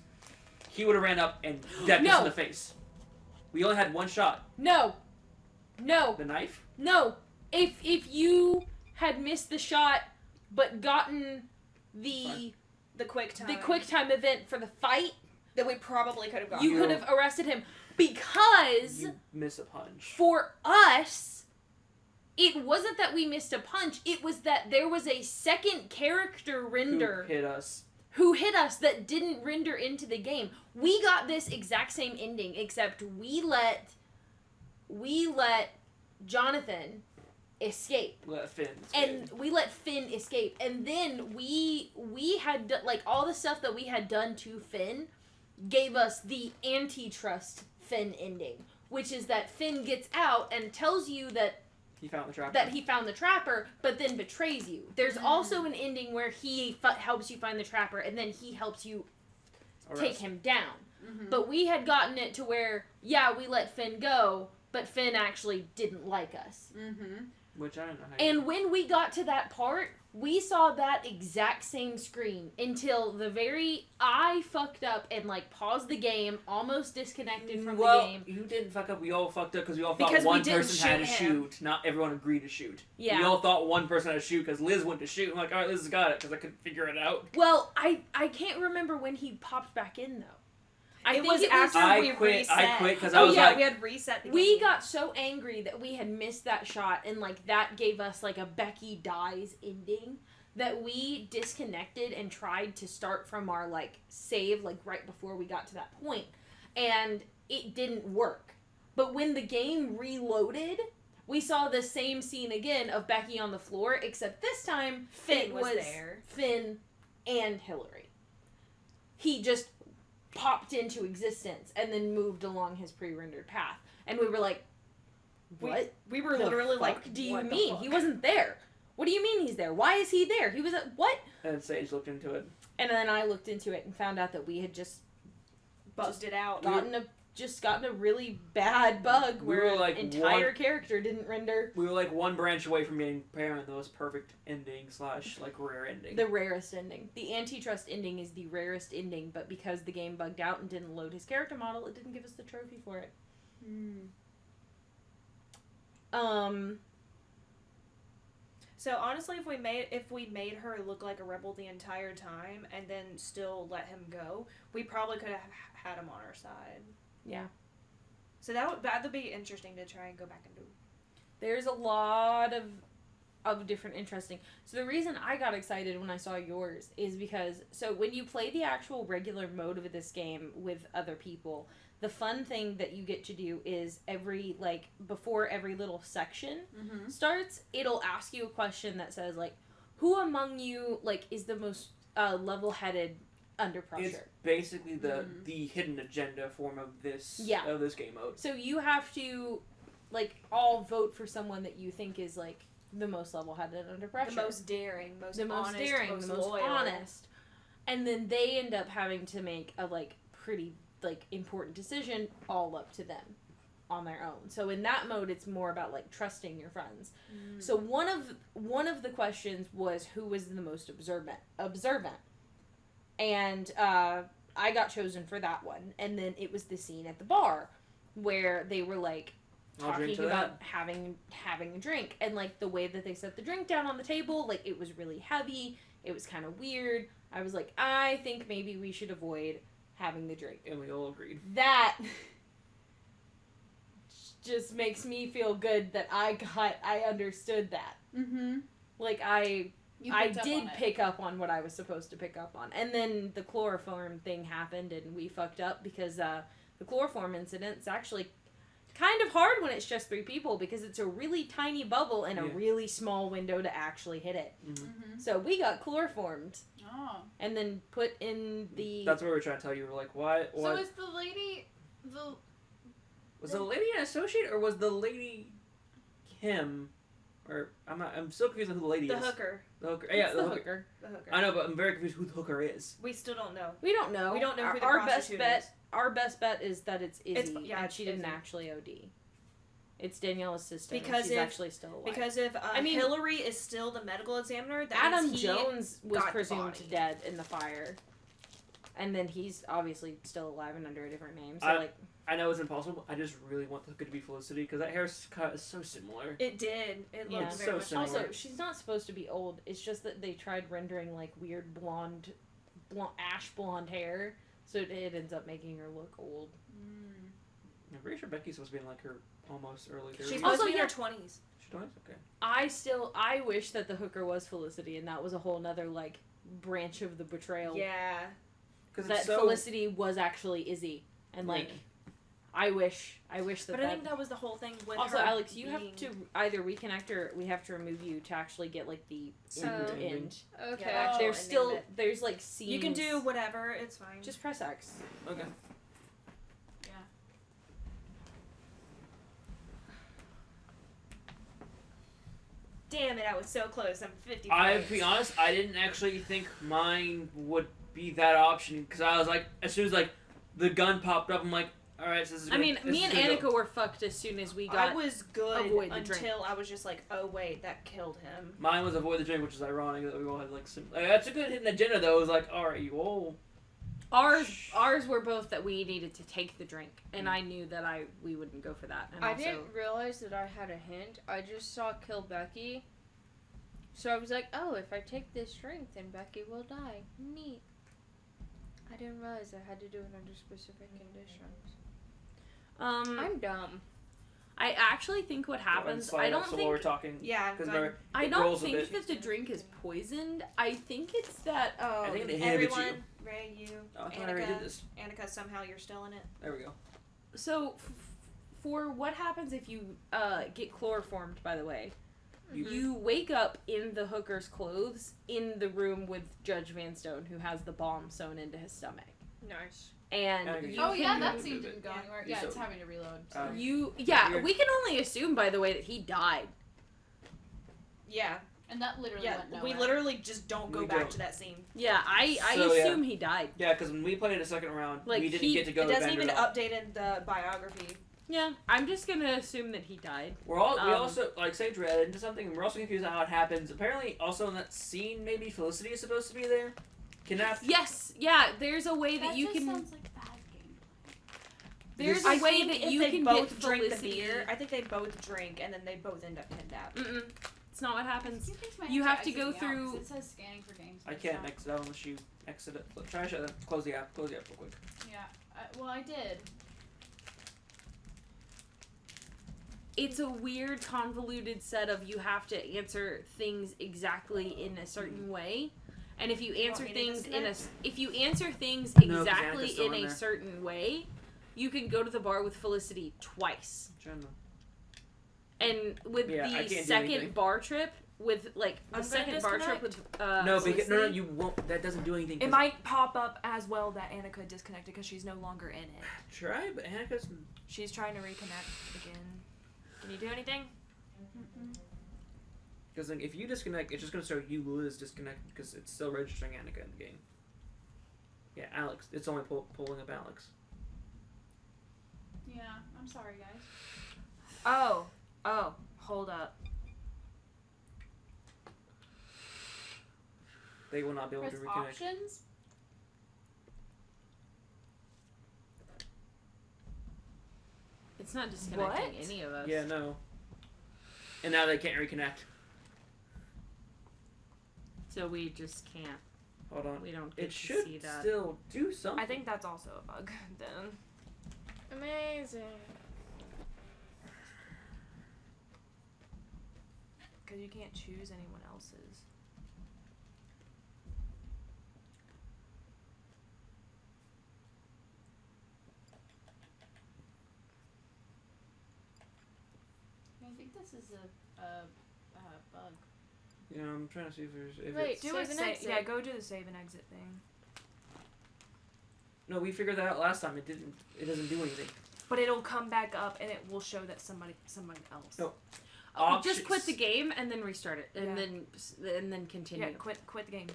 he would have ran up and decked us in the face. We only had one shot. No. The knife? No. If you had missed the shot but gotten the quick time event for the fight, that we probably could have gotten. you could have arrested him because You miss a punch. for us it wasn't that we missed a punch, it was that there was a second character render Who hit us? who hit us that didn't render into the game. We got this exact same ending, except we let Jonathan escape. Let Finn And we let Finn escape. And then we had like all the stuff that we had done to Finn gave us the antitrust Finn ending, which is that Finn gets out and tells you that He found the trapper. he found the trapper, but then betrays you. There's also an ending where he helps you find the trapper, and then he helps you take him down. But we had gotten it to where, yeah, we let Finn go, but Finn actually didn't like us. Which I don't know how. And when we got to that part, we saw that exact same screen until I fucked up and like paused the game, almost disconnected from the game. You didn't fuck up. We all fucked up because we all thought Because we one didn't person had to shoot him. shoot. Not everyone agreed to shoot. Yeah. We all thought one person had to shoot because Liz went to shoot. I'm like, all right, Liz has got it because I couldn't figure it out. Well, I can't remember when he popped back in though. It was after we reset. I quit because I was like, we had reset the game. We got so angry that we had missed that shot, and like that gave us like a Becky dies ending, that we disconnected and tried to start from our like save like right before we got to that point, and it didn't work. But when the game reloaded, we saw the same scene again of Becky on the floor, except this time Finn it was there. Finn and Hillary. He just popped into existence and then moved along his pre-rendered path, and we were like, what we were the literally fuck like, do you what the mean fuck? he wasn't there? What do you mean he's there? Why is he there? He was at what? and Sage looked into it. And then I looked into it and found out that we had just bugged it out. gotten a really bad bug We where were, like, an entire one- character didn't render. We were like one branch away from getting apparently the most perfect ending / like rare ending. The rarest ending. The antitrust ending is the rarest ending, but because the game bugged out and didn't load his character model, it didn't give us the trophy for it. So honestly, if we made her look like a rebel the entire time and then still let him go, we probably could have had him on our side. Yeah. So that would be interesting to try and go back and do. There's a lot of different interesting. So the reason I got excited when I saw yours is because so when you play the actual regular mode of this game with other people, the fun thing that you get to do is before every little section starts, it'll ask you a question that says like, who among you like is the most level-headed under pressure? It's basically the hidden agenda form of this of this game mode. So you have to like all vote for someone that you think is like the most level-headed under pressure, The most daring, most the most honest, daring, most the most loyal. honest, and then they end up having to make a like pretty like important decision all up to them on their own. So in that mode, it's more about like trusting your friends. So one of the questions was who was the most observant, and I got chosen for that one. And then it was the scene at the bar where they were like I'll drink talking to about having a drink, and like the way that they set the drink down on the table, like it was really heavy. It was kind of weird. I was like, I think maybe we should avoid having the drink. And we all agreed. That just makes me feel good that I understood that. Like I picked up did on it. pick up on what I was supposed to pick up on. And then the chloroform thing happened and we fucked up because the chloroform incident's actually kind of hard when it's just 3 people because it's a really tiny bubble and a really small window to actually hit it. So we got chloroformed. Oh. And then put in the... That's what we were trying to tell you. We were like, why? So is the lady Was the lady an associate or was the lady him? Or I'm still confused on who the lady The is. hooker. The hooker. Yeah, It's the the hooker. The hooker. I know, but I'm very confused who the hooker is. We still don't know. We don't know. We don't know who the our best prostitute bet. is. Our best bet is that it's Izzy, yeah, and she didn't Izzy. actually OD. It's Daniela's sister. Because and she's if- actually still alive. Because if I mean, Hillary is still the medical examiner, that Adam means he Jones was got the presumed body. dead in the fire, and then he's obviously still alive and under a different name. So I know it's impossible. I just really want the hooker to be Felicity because that haircut is so similar. It did. It looked yeah. very much similar. Also, she's not supposed to be old. It's just that they tried rendering like weird blonde ash blonde hair, so it ends up making her look old. I'm pretty sure Becky's supposed to be in like her almost early 30s. She's supposed to be in her 20s. She does? Okay. I wish that the hooker was Felicity, and that was a whole nother like branch of the betrayal. Yeah. That Felicity was actually Izzy, and like, I wish that. But I think that was the whole thing with also, her Alex, you being... have to either reconnect or we have to remove you to actually get like the end. Okay. Yeah, There's and still end it. there's like scenes. You can do whatever. It's fine. Just press X. Okay. Damn it! I was so close. I'm 50. I'll be honest, I didn't actually think mine would be that option because I was like, as soon as like the gun popped up, I'm like, all right, so this is. I mean, me and Annika were fucked as soon as we got. I was good avoid the until drink. I was just like, oh wait, that killed him. Mine was avoid the drink, which is ironic that we all had like that's a good hidden agenda though. It was like, all right, you all. Ours were both that we needed to take the drink, and I knew that we wouldn't go for that. And I also, didn't realize that I had a hint. I just saw kill Becky. So I was like, oh, if I take this drink, then Becky will die. Neat. I didn't realize I had to do it under specific conditions. I'm dumb. I actually think what happens. I don't so think. while we're talking, Yeah, I don't think that the drink is poisoned. I think it's that. I think it inhibits everyone, you. Ray, you, Oh, I thought I already did this. Annika, somehow you're still in it. There we go. So, for what happens if you get chloroformed? By the way, you wake up in the hooker's clothes in the room with Judge Vanstone, who has the bomb sewn into his stomach. Nice. And Oh yeah, that scene didn't go anywhere. Yeah, it's having to reload. So. We can only assume, by the way, that he died. Yeah. And that literally went nowhere. We literally just don't go We back don't. to that scene. Yeah, I So, yeah. assume he died. Yeah, because when we played a second round, Like, we didn't get to go It to doesn't even Vanderbilt. update in the biography. Yeah, I'm just gonna assume that he died. We also like Sage read into something, and we're also confused on how it happens. Apparently, also in that scene, maybe Felicity is supposed to be there, kidnapped. Yes, yeah. There's a way that you just can. sounds like bad gameplay. There's I a way think that if you they can both get drink Felicity. the beer. I think they both drink and then they both end up kidnapped. It's not what happens. Excuse me, You my have to exit go me out, through. 'cause it says scanning for games. I but can't it's not. exit out unless you exit it. Try to shut that. Close the app. Close the app real quick. Yeah. Well, I did. It's a weird, convoluted set of you have to answer things exactly in a certain way, and if you answer me to things in a disconnect? if you answer things 'cause exactly Annika's still in in a there. certain way, you can go to the bar with Felicity twice. And with Yeah, I can't the do second anything. bar trip, with like the I'm gonna second bar trip with no, because no, Felicity, you won't. That doesn't do anything. It 'cause- might pop up as well that Annika disconnected because she's no longer in it. Try, but Annika's. She's trying to reconnect again. Can you do anything? Because like, if you disconnect, it's just gonna show you Liz disconnected because it's still registering Annika in the game. Yeah, Alex. It's only pulling up Alex. Yeah, I'm sorry, guys. Oh, hold up. They will not be able Press to reconnect. options. it's not disconnecting What? any of us. Yeah, no. And now they can't reconnect. So we just can't. Hold on. We don't get It to should see that. still do something. I think that's also a bug then. Amazing. Because you can't choose anyone else's. I think this is a bug. Yeah, I'm trying to see if there's. If Wait, it's, Do a Save and save. exit. Yeah, go do the save and exit thing. No, we figured that out last time. It didn't. It doesn't do anything. But it'll come back up and it will show that someone else. No. Oh, just quit the game and then restart it, and Yeah. then continue. Yeah, quit the game.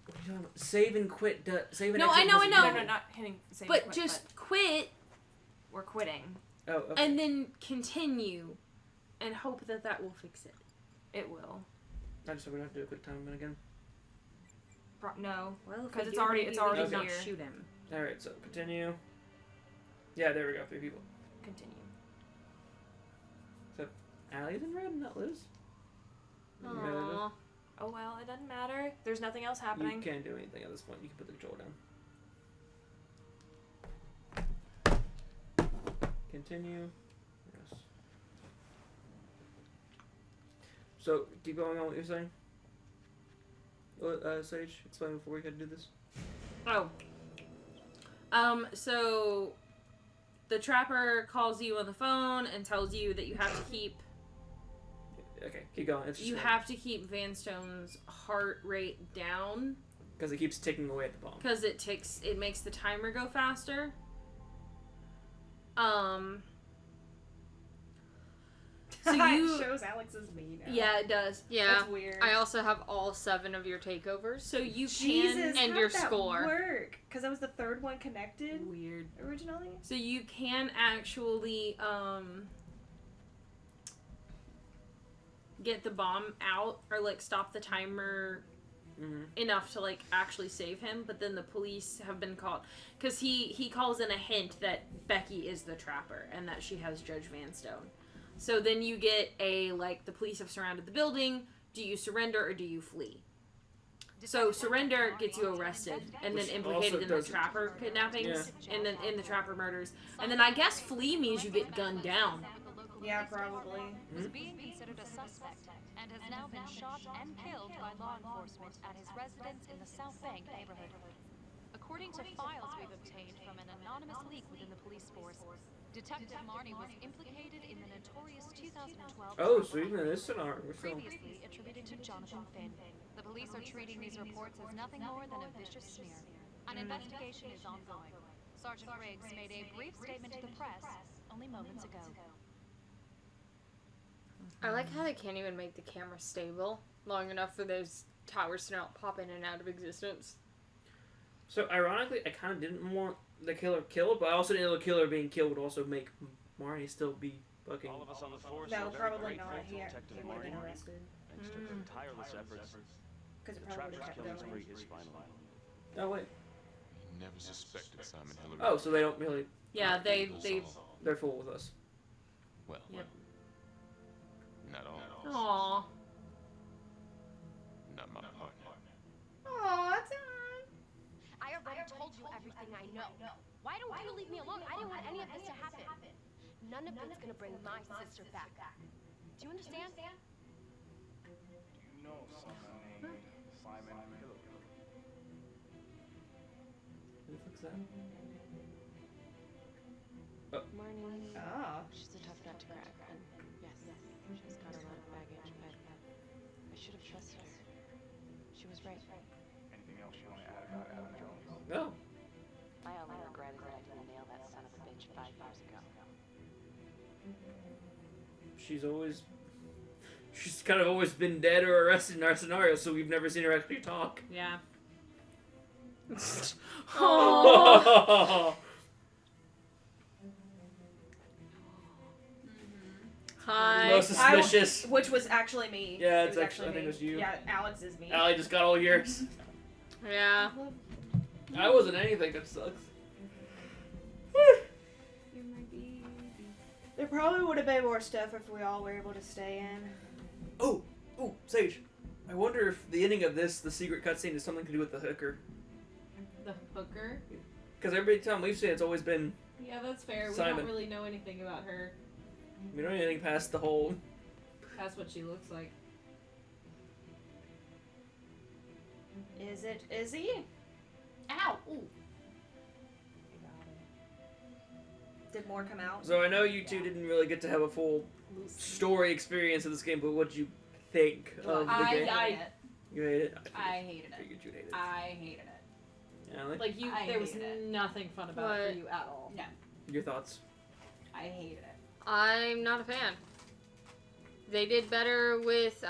What are you talking about? Save and quit. Save and No, exit I know. doesn't No, do no, not hitting save. But and quit, just quit we're quitting. Oh, okay. and then continue, and hope that will fix it. It will. I just hope we don't have to do a quick time event again. No, Well, because it's already we here. not shoot him. All right, so continue. Yeah, there we go. 3 people. Continue. So, Allie's in red, not Liz. Aww. Oh well, it doesn't matter. There's nothing else You happening. can't do anything at this point. You can put the control down. Continue. Yes. So, keep going on what you're saying. Sage, explain before we had to do this. Oh. So the trapper calls you on the phone and tells you that you have to keep Okay, keep going. It's you have to keep Vanstone's heart rate down because it keeps ticking away at the bomb. because it makes the timer go faster. So you it shows Alex as me now. Yeah, it does. Yeah. That's weird. I also have all 7 of your takeovers. So you Jesus, can and your score. Work because I was the third one connected. Weird. Originally. So you can actually get the bomb out or like stop the timer enough to like actually save him, but then the police have been called because he calls in a hint that Becky is the trapper and that she has Judge Vanstone. So then you get the police have surrounded the building. Do you surrender or do you flee? So surrender gets you arrested and then Which implicated also in the doesn't- trapper kidnappings and then in the trapper murders. And then I guess flee means you get gunned down. Yeah, probably. Was being considered a suspect and has now been shot and killed by law enforcement at his residence in the South Bank neighborhood. According to files we've obtained from an anonymous leak within the police force, Detective Marnie was implicated in the notorious 2012 Oh, so even in this scenario, we're still. previously attributed to Jonathan Finn. The police are treating these reports as nothing more than a vicious smear. An investigation is ongoing. Sergeant Riggs made a brief statement to the press only moments ago. I like how they can't even make the camera stable long enough for those towers to not pop in and out of existence. So ironically, I kind of didn't want the killer killed, but I also didn't know the killer being killed would also make Marnie still be fucking. All of us on the force No, are very probably grateful not. to He Detective would have been Marnie. arrested. Thanks to her tireless efforts, Because it the probably would Trapper's have killing kept spree going. is finally. Oh wait. He never suspected Simon Hillary. Oh, so they don't really. Yeah, they're full with us. Well, Yep. not all. Aww. Not my partner. Aw, I already told you everything I know. Why don't you leave me alone? I didn't want any of this to happen. None of it's gonna bring my sister back. Do you understand? You know someone named Simon Hillary. Who the fuck's that? Marnie. Ah. She's a tough nut to crack, and yes, she's got a lot of baggage, but I should have trusted her. She was right. Anything else you want to add about Adam Jones? No. My only regret is that I didn't nail that son of a bitch 5 years ago. She's kind of always been dead or arrested in our scenario, so we've never seen her actually talk. Yeah. Oh. Hi. Most suspicious. Which was actually me. Yeah, It it's was actually, I think it was you. Yeah, Alex is me. Allie just got all yours. Yeah. I wasn't anything, that sucks. There probably would have been more stuff if we all were able to stay in. Oh, Sage. I wonder if the ending of this, the secret cutscene, is something to do with the hooker. The hooker? Because every time we've seen it, it's always been. Yeah, that's fair. We Simon. don't really know anything about her. We don't know anything past the whole. That's what she looks like. Is it Izzy? Ow! Ooh. Did more come out? So I know you two didn't really get to have a full story experience of this game, but what did you think of the game? I You hate it? I hated it. Figured you'd hate it. I hated it. Allie? Like you, I there was hated it. nothing fun about it for you at all. No, Your thoughts? I hated it. I'm not a fan. They did better with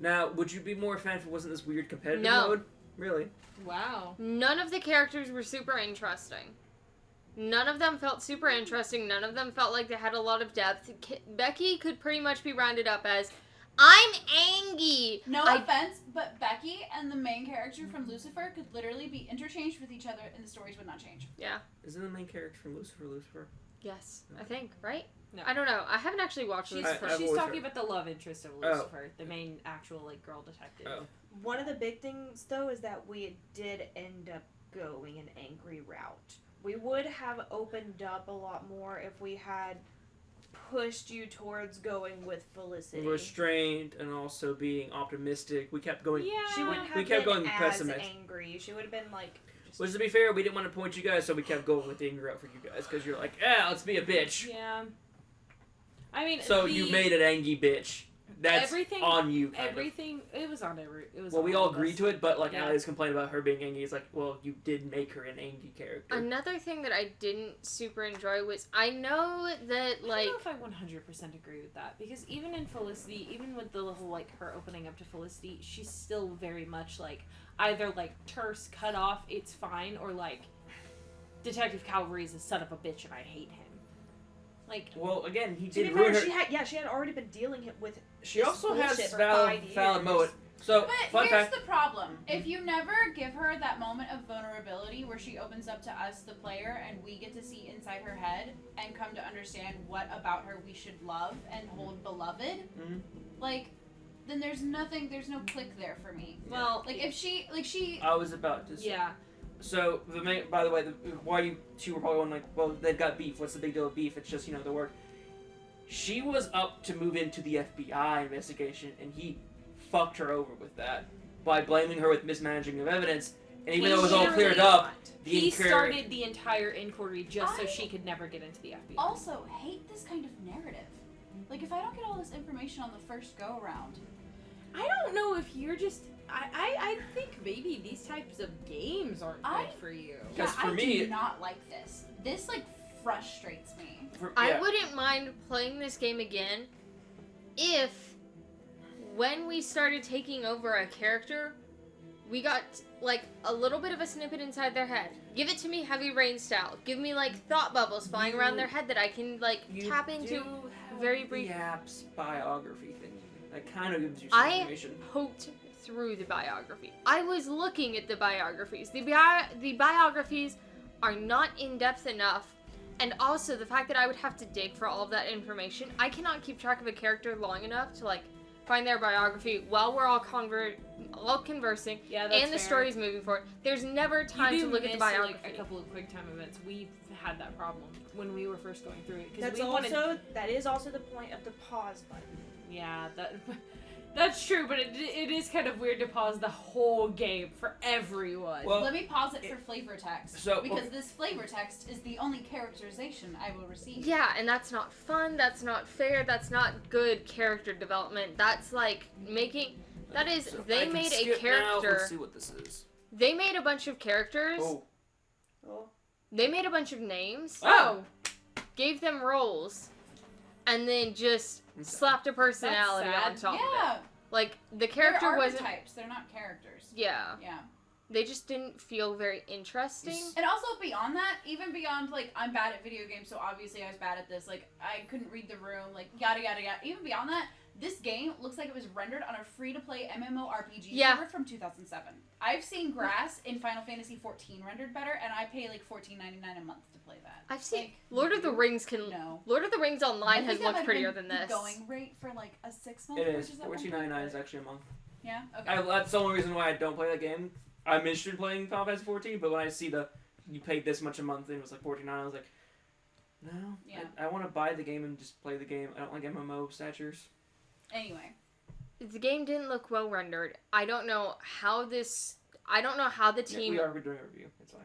Now, would you be more a fan if it wasn't this weird competitive No. mode? Really? Wow. None of the characters were super interesting. None of them felt super interesting. None of them felt like they had a lot of depth. Becky could pretty much be rounded up as, I'm angry. No offense, but Becky and the main character from Lucifer could literally be interchanged with each other and the stories would not change. Yeah. Isn't the main character from Lucifer? Yes, I think, right? No. I don't know. I haven't actually watched She's, Lucifer. she's talking about the love interest of Oh. Lucifer, the main actual like girl detective. Oh. One of the big things though is that we did end up going an angry route. We would have opened up a lot more if we had pushed you towards going with Felicity. Restrained and also being optimistic. We kept going. Yeah, she wouldn't have we kept been going as pessimist. angry. She would have been like. Which, to be fair, we didn't want to point you guys, so we kept going with the angry route for you guys because you're like, let's be a bitch. Yeah. I mean. So you made an angry bitch. That's everything on you. Kind everything. It was on every. It was. Well, on we all all of agreed us. to it, but like Yeah. Allie's complaint about her being angry is like, well, you did make her an angry character. Another thing that I didn't super enjoy was I know that like I don't know if I 100% agree with that because even in Felicity, even with the whole like her opening up to Felicity, she's still very much like either like terse, cut off, it's fine, or like Detective Calvary is a son of a bitch and I hate him. Like, well, again, he to be did fair, ruin her. she had already been dealing with. She this also has bullshit for valid 5 valid years. mode. So But fun here's fact. the problem. If you never give her that moment of vulnerability where she opens up to us, the player, and we get to see inside her head and come to understand what about her we should love and hold beloved, like, then there's no click there for me. Well, like if she, I was about to say. Yeah. So the main, by the way, why you two were probably wondering, like, well, they've got beef. What's the big deal with beef? It's just the work. She was up to move into the FBI investigation, and he fucked her over with that by blaming her with mismanaging of evidence. And even though it was all cleared up, he started the entire inquiry just so she could never get into the FBI. also hate this kind of narrative. Like if I don't get all this information on the first go around, I don't know if you're just. I think maybe these types of games aren't good for you. yeah, for I me- do not like this. This like frustrates me. I wouldn't mind playing this game again if when we started taking over a character, we got like a little bit of a snippet inside their head. Give it to me Heavy Rain style. Give me like thought bubbles flying around their head that I can like tap into very briefly. The app's biography thing that kind of gives you some I information. poked through the biography. I was looking at the biographies. The biographies are not in depth enough, and also the fact that I would have to dig for all of that information. I cannot keep track of a character long enough to like find their biography while we're all conversing Yeah, that's fair. and the story's moving forward. There's never time you to do look at the miss, biography. Like, a couple of quick time events. We've had that problem when we were first going through it. 'cause That's we wanted- that is also the point of the pause button. Yeah, that's true, but it is kind of weird to pause the whole game for everyone. Well, Let me pause it for flavor text. So- because this flavor text is the only characterization I will receive. Yeah, and that's not fun, that's not fair, that's not good character development. That's like making that is So I they can made a skip now. character. Let's see what this is. They made a bunch of characters. Oh. They made a bunch of names. Oh. Gave them roles. And then just slapped a personality on That's top sad. of Yeah. it. Like the character They're wasn't archetypes. They're not characters. Yeah. Yeah. They just didn't feel very interesting. And also beyond that, even beyond like I'm bad at video games, so obviously I was bad at this. Like I couldn't read the room, like yada yada yada. Even beyond that, this game looks like it was rendered on a free-to-play MMORPG Yeah. server from 2007. I've seen grass in Final Fantasy 14 rendered better, and I pay like $14.99 a month to play that. I've seen Lord of the Rings Lord of the Rings I Online think has that looked might have prettier been than the this. going rate for like a 6-month. It is purchase at one point. $14.99 is actually a month. Yeah. Okay. That's the only reason why I don't play that game. I'm interested in playing Final Fantasy 14, but when I see you paid this much a month and it was like $14, I was like, no. Yeah. I want to buy the game and just play the game. I don't like MMO statures. Anyway. The game didn't look well rendered. I don't know how the team Yeah, we're doing a review. It's fine.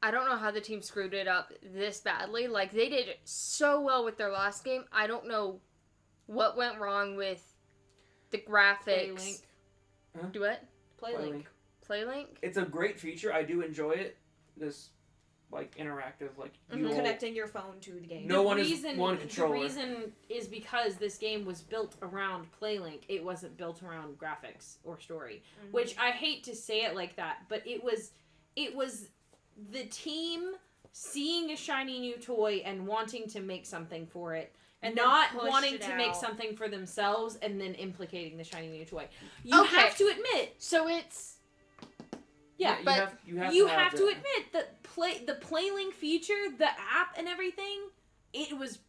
I don't know how the team screwed it up this badly. Like, they did so well with their last game. I don't know what went wrong with the graphics. Playlink. Huh? Do what? Playlink. PlayLink. It's a great feature. I do enjoy it. This, like, interactive, like, you all- Connecting your phone to the game. No one is one controller. The reason is because this game was built around PlayLink. It wasn't built around graphics or story. Mhm. Which I hate to say it like that, but it was the team seeing a shiny new toy and wanting to make something for it. And then not pushed wanting it to make out. something for themselves and then implicating the shiny new toy. You have to admit. So it's Yeah, Yeah, you have have to to have admit that the PlayLink feature, the app and everything, it was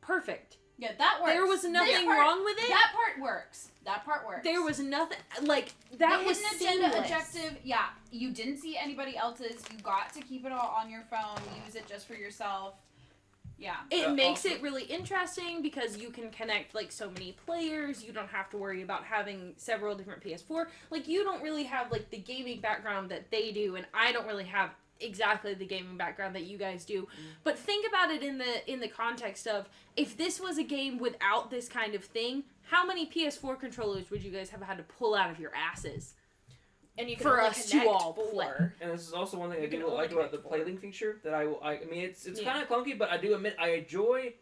perfect. Yeah, that works. There was nothing This part- wrong with it. That part works. That part works. There was nothing like that the was hidden agenda seamless. objective. Yeah, you didn't see anybody else's. You got to keep it all on your phone. Use it just for yourself. Yeah. It makes it really interesting because you can connect like so many players. You don't have to worry about having several different PS4. Like you don't really have like the gaming background that they do, and I don't really have exactly the gaming background that you guys do. But think about it in the context of if this was a game without this kind of thing, how many PS4 controllers would you guys have had to pull out of your asses? And you can for only us to connect all play. And this is also one thing I You can do only like about the connect PlayLink feature that I mean it's Yeah. kind of clunky, but I do admit I enjoy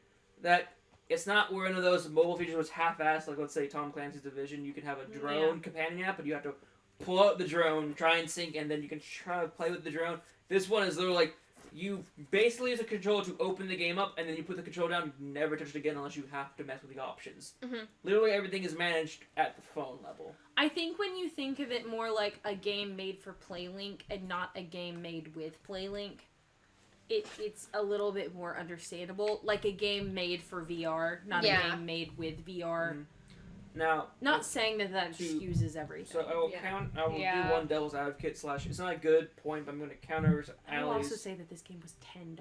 that it's not one of those mobile features was half-assed, like let's say Tom Clancy's Division. You can have a drone companion app, but you have to pull out the drone, try and sync, and then you can try to play with the drone. This one is literally like you basically use a controller to open the game up, and then you put the controller down. You never touch it again unless you have to mess with the options. Mhm. Literally everything is managed at the phone level. I think when you think of it more like a game made for PlayLink and not a game made with PlayLink, it's a little bit more understandable. Like a game made for VR, not a game made with VR. Now, Not saying that excuses everything. So I will I will do one devil's advocate / it's not a good point, but I'm going to counter I will also Allie's. say that this game was $10.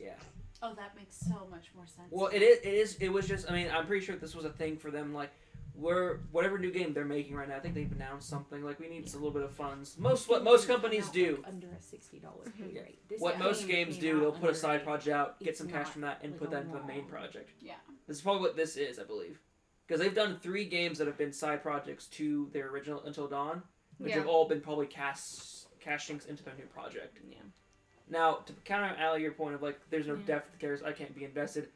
Yeah. Oh, that makes so much more sense. Well, it was just, I mean, I'm pretty sure this was a thing for them, like, whatever new game they're making right now, I think they've announced something, like, we need a little bit of funds. What most companies do. Like under a $60 pay rate. This What most game games came do, they'll out put a under side project out, get some cash not from that, and like put a that into the main long- project. Yeah. This is probably what this is, I believe. Because they've done 3 games that have been side projects to their original Until Dawn, which Yeah. have all been probably castings into their new project. Yeah. Now, to counter Allie, your point of like, there's no depth to the characters, I can't be invested.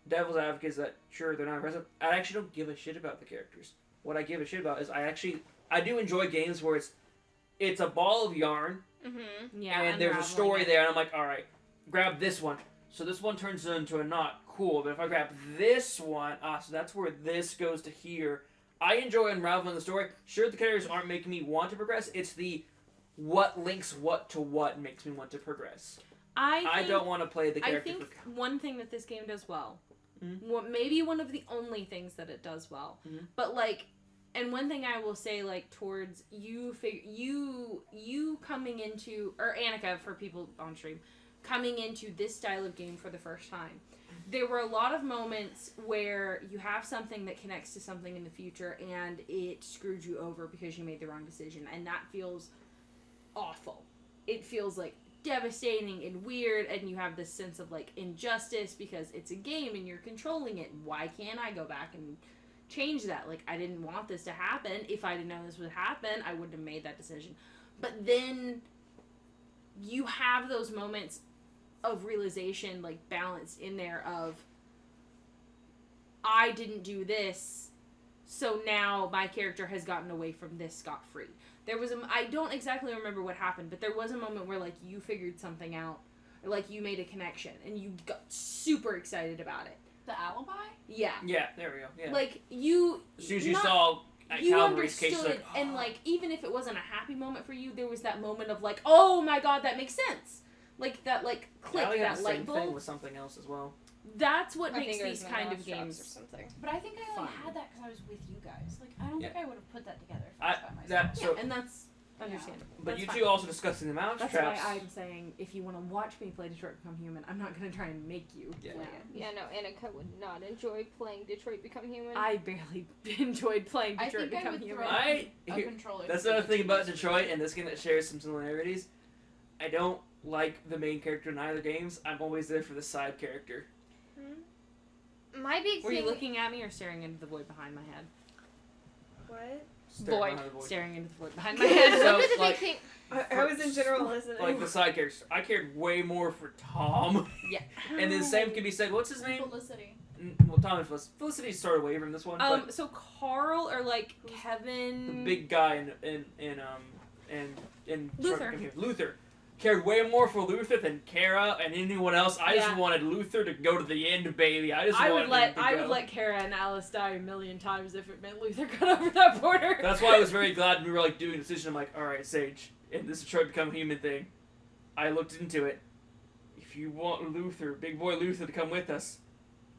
Devil's advocate is that sure they're not impressive. I actually don't give a shit about the characters. What I give a shit about is I do enjoy games where it's a ball of yarn, Mm-hmm. Yeah. and there's a unraveling story it. there, and I'm like, all right, grab this one. So this one turns into a knot. Cool, but if I grab this one, so that's where this goes to here. I enjoy unraveling the story. Sure, the characters aren't making me want to progress. It's the what links what to what makes me want to progress. I don't want to play the character. I think one thing that this game does well, Mhm. maybe one of the only things that it does well, Mhm. but like, and one thing I will say, like, towards you coming into, or Annika for people on stream, coming into this style of game for the first time, there were a lot of moments where you have something that connects to something in the future and it screwed you over because you made the wrong decision, and that feels awful. It feels like devastating and weird, and you have this sense of like injustice because it's a game and you're controlling it. Why can't I go back and change that? Like, I didn't want this to happen. If I didn't know this would happen, I wouldn't have made that decision. But then you have those moments of realization, like, balanced in there of, I didn't do this, so now my character has gotten away from this scot-free. There was I don't exactly remember what happened, but there was a moment where, like, you figured something out, or, like, you made a connection, and you got super excited about it. The alibi? Yeah. Yeah, there we go. Yeah. Like, you... As soon as you not- saw you Calvary's case, understood, like, and, like, even if it wasn't a happy moment for you, there was that moment of, like, oh my god, that makes sense. Like, that, like, click, Allie had that the light same bulb. thing with something else as well. That's what I makes think it was these My kind Last of Drops games or something. But I think I only Fun. had that because I was with you guys. Like, I don't think I would have put that together if I I- was by myself. that- so- Yeah, and that's understandable. But That's you fine. two also discussing the That's mousetraps. why I'm saying, if you want to watch me play Detroit Become Human, I'm not going to try and make you Yeah. play it. Yeah, no, Annika would not enjoy playing Detroit Become Human. I barely enjoyed playing I Detroit think I Become would Human. throw a Here- controller. That's to another the thing two about of us. Detroit, and this game that shares some similarities. I don't like the main character in either games. I'm always there for the side character. My big Were thing. you looking at me or staring into the void behind my head? What? Void. Void. Staring into the void behind my head. So, What did like, they think? I was in general listening. Like the side characters, I cared way more for Tom. Yeah. And the same can be said. What's his name? Felicity. Well, Tom and Felicity sort of away from this one, but So Carl or like Kevin. the big guy in Luther. come here, Luther cared way more for Luther than Kara and anyone else. I just Yeah. wanted Luther to go to the end, baby. I would let go. Kara and Alice die a million times if it meant Luther got over that border. That's why I was very glad when we were like doing a decision. I'm like, all right, Sage, and this Detroit Become Human thing. I looked into it. If you want Luther, big boy Luther, to come with us,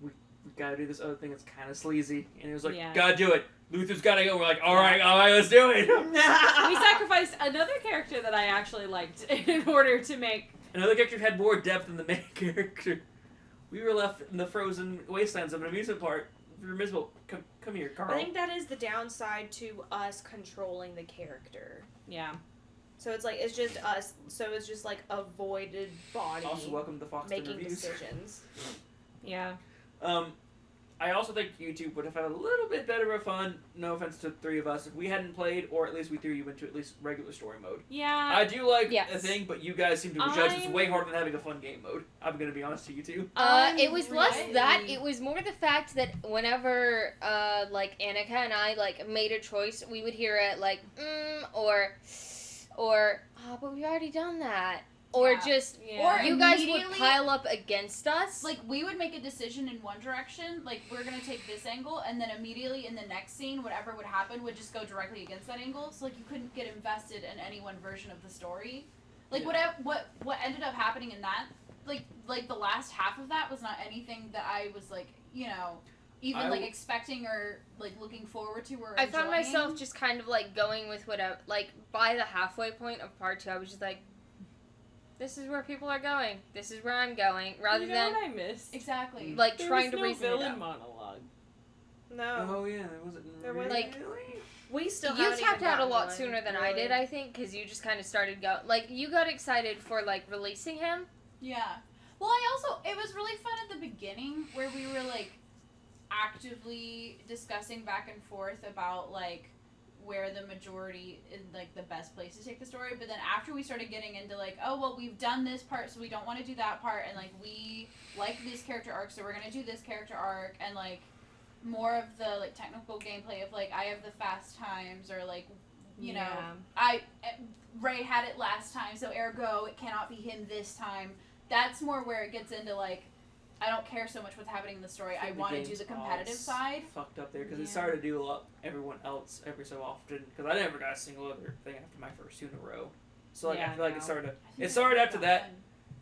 we gotta do this other thing that's kind of sleazy. And he was like, Yeah. gotta do it. Luther's gotta go. We're like, all right, let's do it. We sacrificed another character that I actually liked in order to make. Another character had more depth than the main character. We were left in the frozen wastelands of an amusement park. We were miserable. Come here, Carl. I think that is the downside to us controlling the character. Yeah. So it's like it's just us. So it's just like a voided body. Also, welcome to Fox making Reviews. decisions. Yeah. I also think YouTube would have had a little bit better of fun. No offense to the three of us, if we hadn't played, or at least we threw you into at least regular story mode. Yeah. I do like yes. a thing, but you guys seem to judge it's way harder than having a fun game mode. I'm gonna be honest to you two. It was less that. It was more the fact that whenever, like, Annika and I, like, made a choice, we would hear it, like, or, oh, but we've already done that. Or Yeah. just, Or you guys would immediately- pile up against us. Like, we would make a decision in one direction, like, we're gonna take this angle, and then immediately in the next scene, whatever would happen would just go directly against that angle, so, like, you couldn't get invested in any one version of the story. Like, Yeah. what ended up happening in that, like, the last half of that was not anything that I was, like, you know, even, like, expecting or, like, looking forward to or I found enjoying. myself just kind of, like, going with whatever, like, by the halfway point of part 2, I was just like, this is where people are going. This is where I'm going. Rather You know than what I missed? Exactly. like There trying was to no reason it villain out. monologue. No. Oh yeah, there wasn't. There wasn't. Like, we still you haven't tapped even out a gotten lot one, sooner than I really. did, I think, because you just kind of started like you got excited for like releasing him. Yeah. Well, it was really fun at the beginning where we were, like, actively discussing back and forth about, like, where the majority is, like, the best place to take the story. But then after we started getting into, like, oh, well, we've done this part, so we don't want to do that part. And, like, we like this character arc, so we're going to do this character arc. And, like, more of the, like, technical gameplay of, like, I have the fast times or, like, you know, Ray had it last time, so ergo it cannot be him this time. That's more where it gets into, like, I don't care so much what's happening in the story. I want to do the competitive side. Fucked up there because it started to do a lot. Everyone else every so often because I never got a single other thing after my first 2 in a row. So like Yeah, I feel like no. it started. I think It started after got that. fun.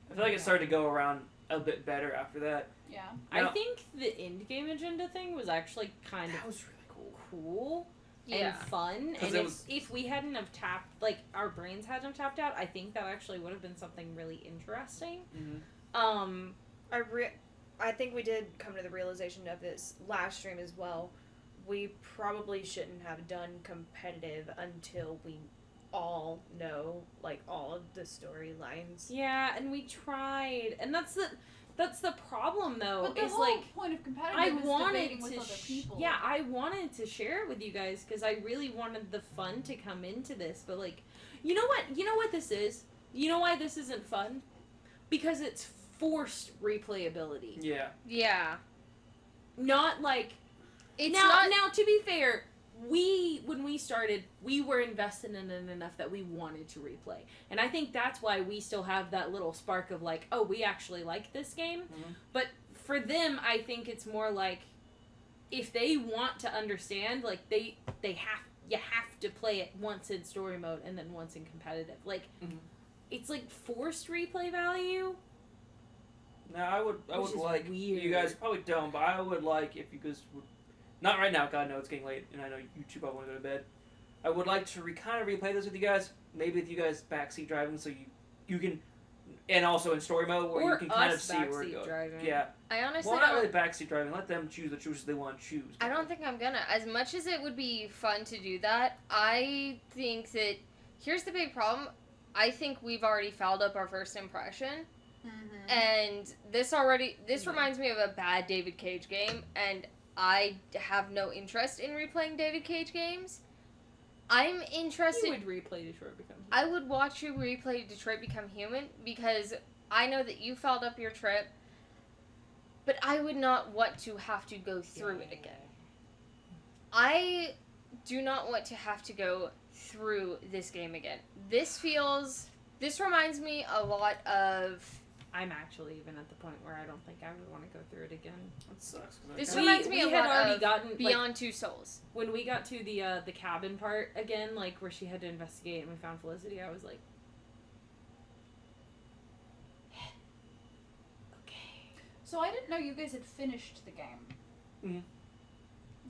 I feel like it started to go around a bit better after that. Yeah. I Now- think the end game agenda thing was actually kind That of was really cool Yeah. and fun. 'Cause And it was- if we hadn't have tapped, like, our brains hadn't have tapped out, I think that actually would have been something really interesting. Mm-hmm. I think we did come to the realization of this last stream as well. We probably shouldn't have done competitive until we all know, like, all of the storylines. Yeah, and we tried, and that's the problem though. But the is whole like point of I competitive is wanted debating with to, other people. yeah, I wanted to share it with you guys because I really wanted the fun to come into this. But like, you know what this is? You know why this isn't fun? Because it's forced replayability. Yeah. Yeah. Not like It's now. not. Now, to be fair, when we started, we were invested in it enough that we wanted to replay, and I think that's why we still have that little spark of like, oh, we actually like this game. Mhm. But for them, I think it's more like if they want to understand, like you have to play it once in story mode and then once in competitive. Like Mhm. it's like forced replay value. Now I would Which is like weird. you guys probably don't, but I would like if you guys would not right now. God, no, it's getting late, and I know you two probably want to go to bed. I would like to kind of replay this with you guys. Maybe with you guys backseat driving, so you can, and also in story mode where Or you can kind of us see where it backseat goes. driving. Yeah. I honestly Well, not don't. really backseat driving. Let them choose the choices they want to choose. I don't think I'm gonna. As much as it would be fun to do that, I think that here's the big problem. I think we've already fouled up our first impression, Mm-hmm. and this reminds me of a bad David Cage game, and I have no interest in replaying David Cage games. I'm interested. You would replay Detroit Become Human. I would watch you replay Detroit Become Human because I know that you fouled up your trip, but I would not want to have to go through it again. I do not want to have to go through this game again. This reminds me a lot of... I'm actually even at the point where I don't think I would want to go through it again. That sucks. This reminds me a had lot already of gotten Beyond Two Souls. When we got to the cabin part again, like where she had to investigate and we found Felicity, I was like, So I didn't know you guys had finished the game. Mm-hmm.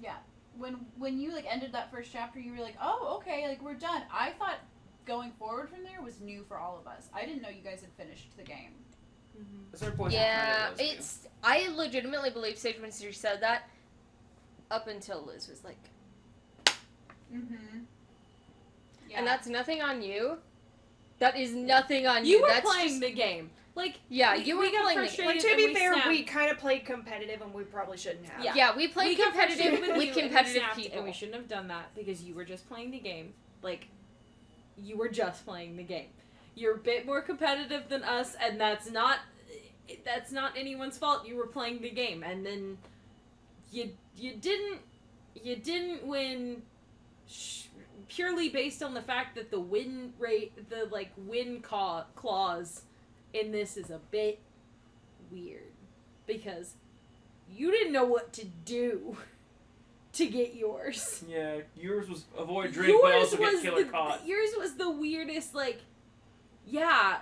Yeah. When you like ended that first chapter, you were like, oh, okay, like we're done. I thought going forward from there was new for all of us. I didn't know you guys had finished the game. Yeah, it's... I legitimately believe Sage when she said that, up until Liz was like... Mm-hmm. Yeah. And that's nothing on you. That is nothing on you you. were That's playing just... the game. Like, yeah, we you were got playing the frustrated game. Like, to and be fair, snapped. we kind of played competitive and we probably shouldn't have. Yeah, we played got competitive frustrated with you and we competitive snapped, people. and we shouldn't have done that because you were just playing the game. Like, you were just playing the game. You're a bit more competitive than us, and that's not anyone's fault. You were playing the game, and then you didn't win purely based on the fact that the win rate, the win clause in this is a bit weird because you didn't know what to do to get yours. Yeah, yours was avoid drink, but also get killer caught. Yours was the weirdest, yeah,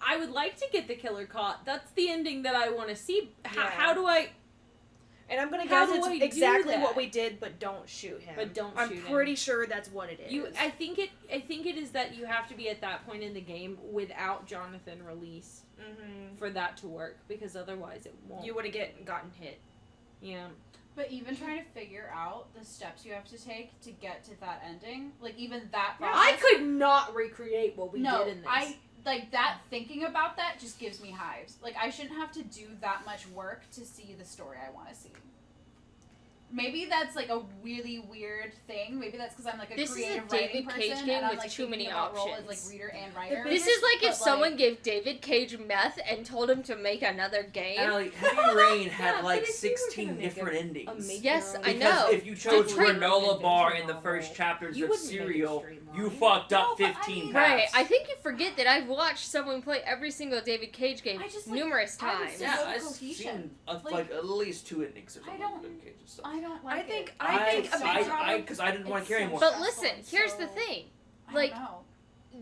I would like to get the killer caught. That's the ending that I want to see. How do I... And I'm gonna How guess do I it's do exactly that? what we did, but don't shoot him. I'm shoot him. pretty sure that's what it is. I think it is that you have to be at that point in the game without Jonathan release for that to work, because otherwise it won't. You would have gotten hit. Yeah. But even trying to figure out the steps you have to take to get to that ending, even that Yeah, process... I could not recreate what we did in this. That thinking about that just gives me hives. I shouldn't have to do that much work to see the story I want to see. Maybe that's a really weird thing. Maybe that's because I'm a This creative is a David writing Cage person, game and I'm with too many thinking about role options. as reader and writer. This is like if But, someone gave David Cage meth and told him to make another game. Allie, Heavy Rain had 16 different endings. Yes, I Because know. if you chose Detroit- granola bar in the first chapters of cereal, you fucked up 15 Right, paths. I think you forget that I've watched someone play every single David Cage game numerous times. Yeah, I've seen at least 2 endings of David Cage's stuff. I don't like it. Because I didn't want to carry anymore. But listen, here's the thing.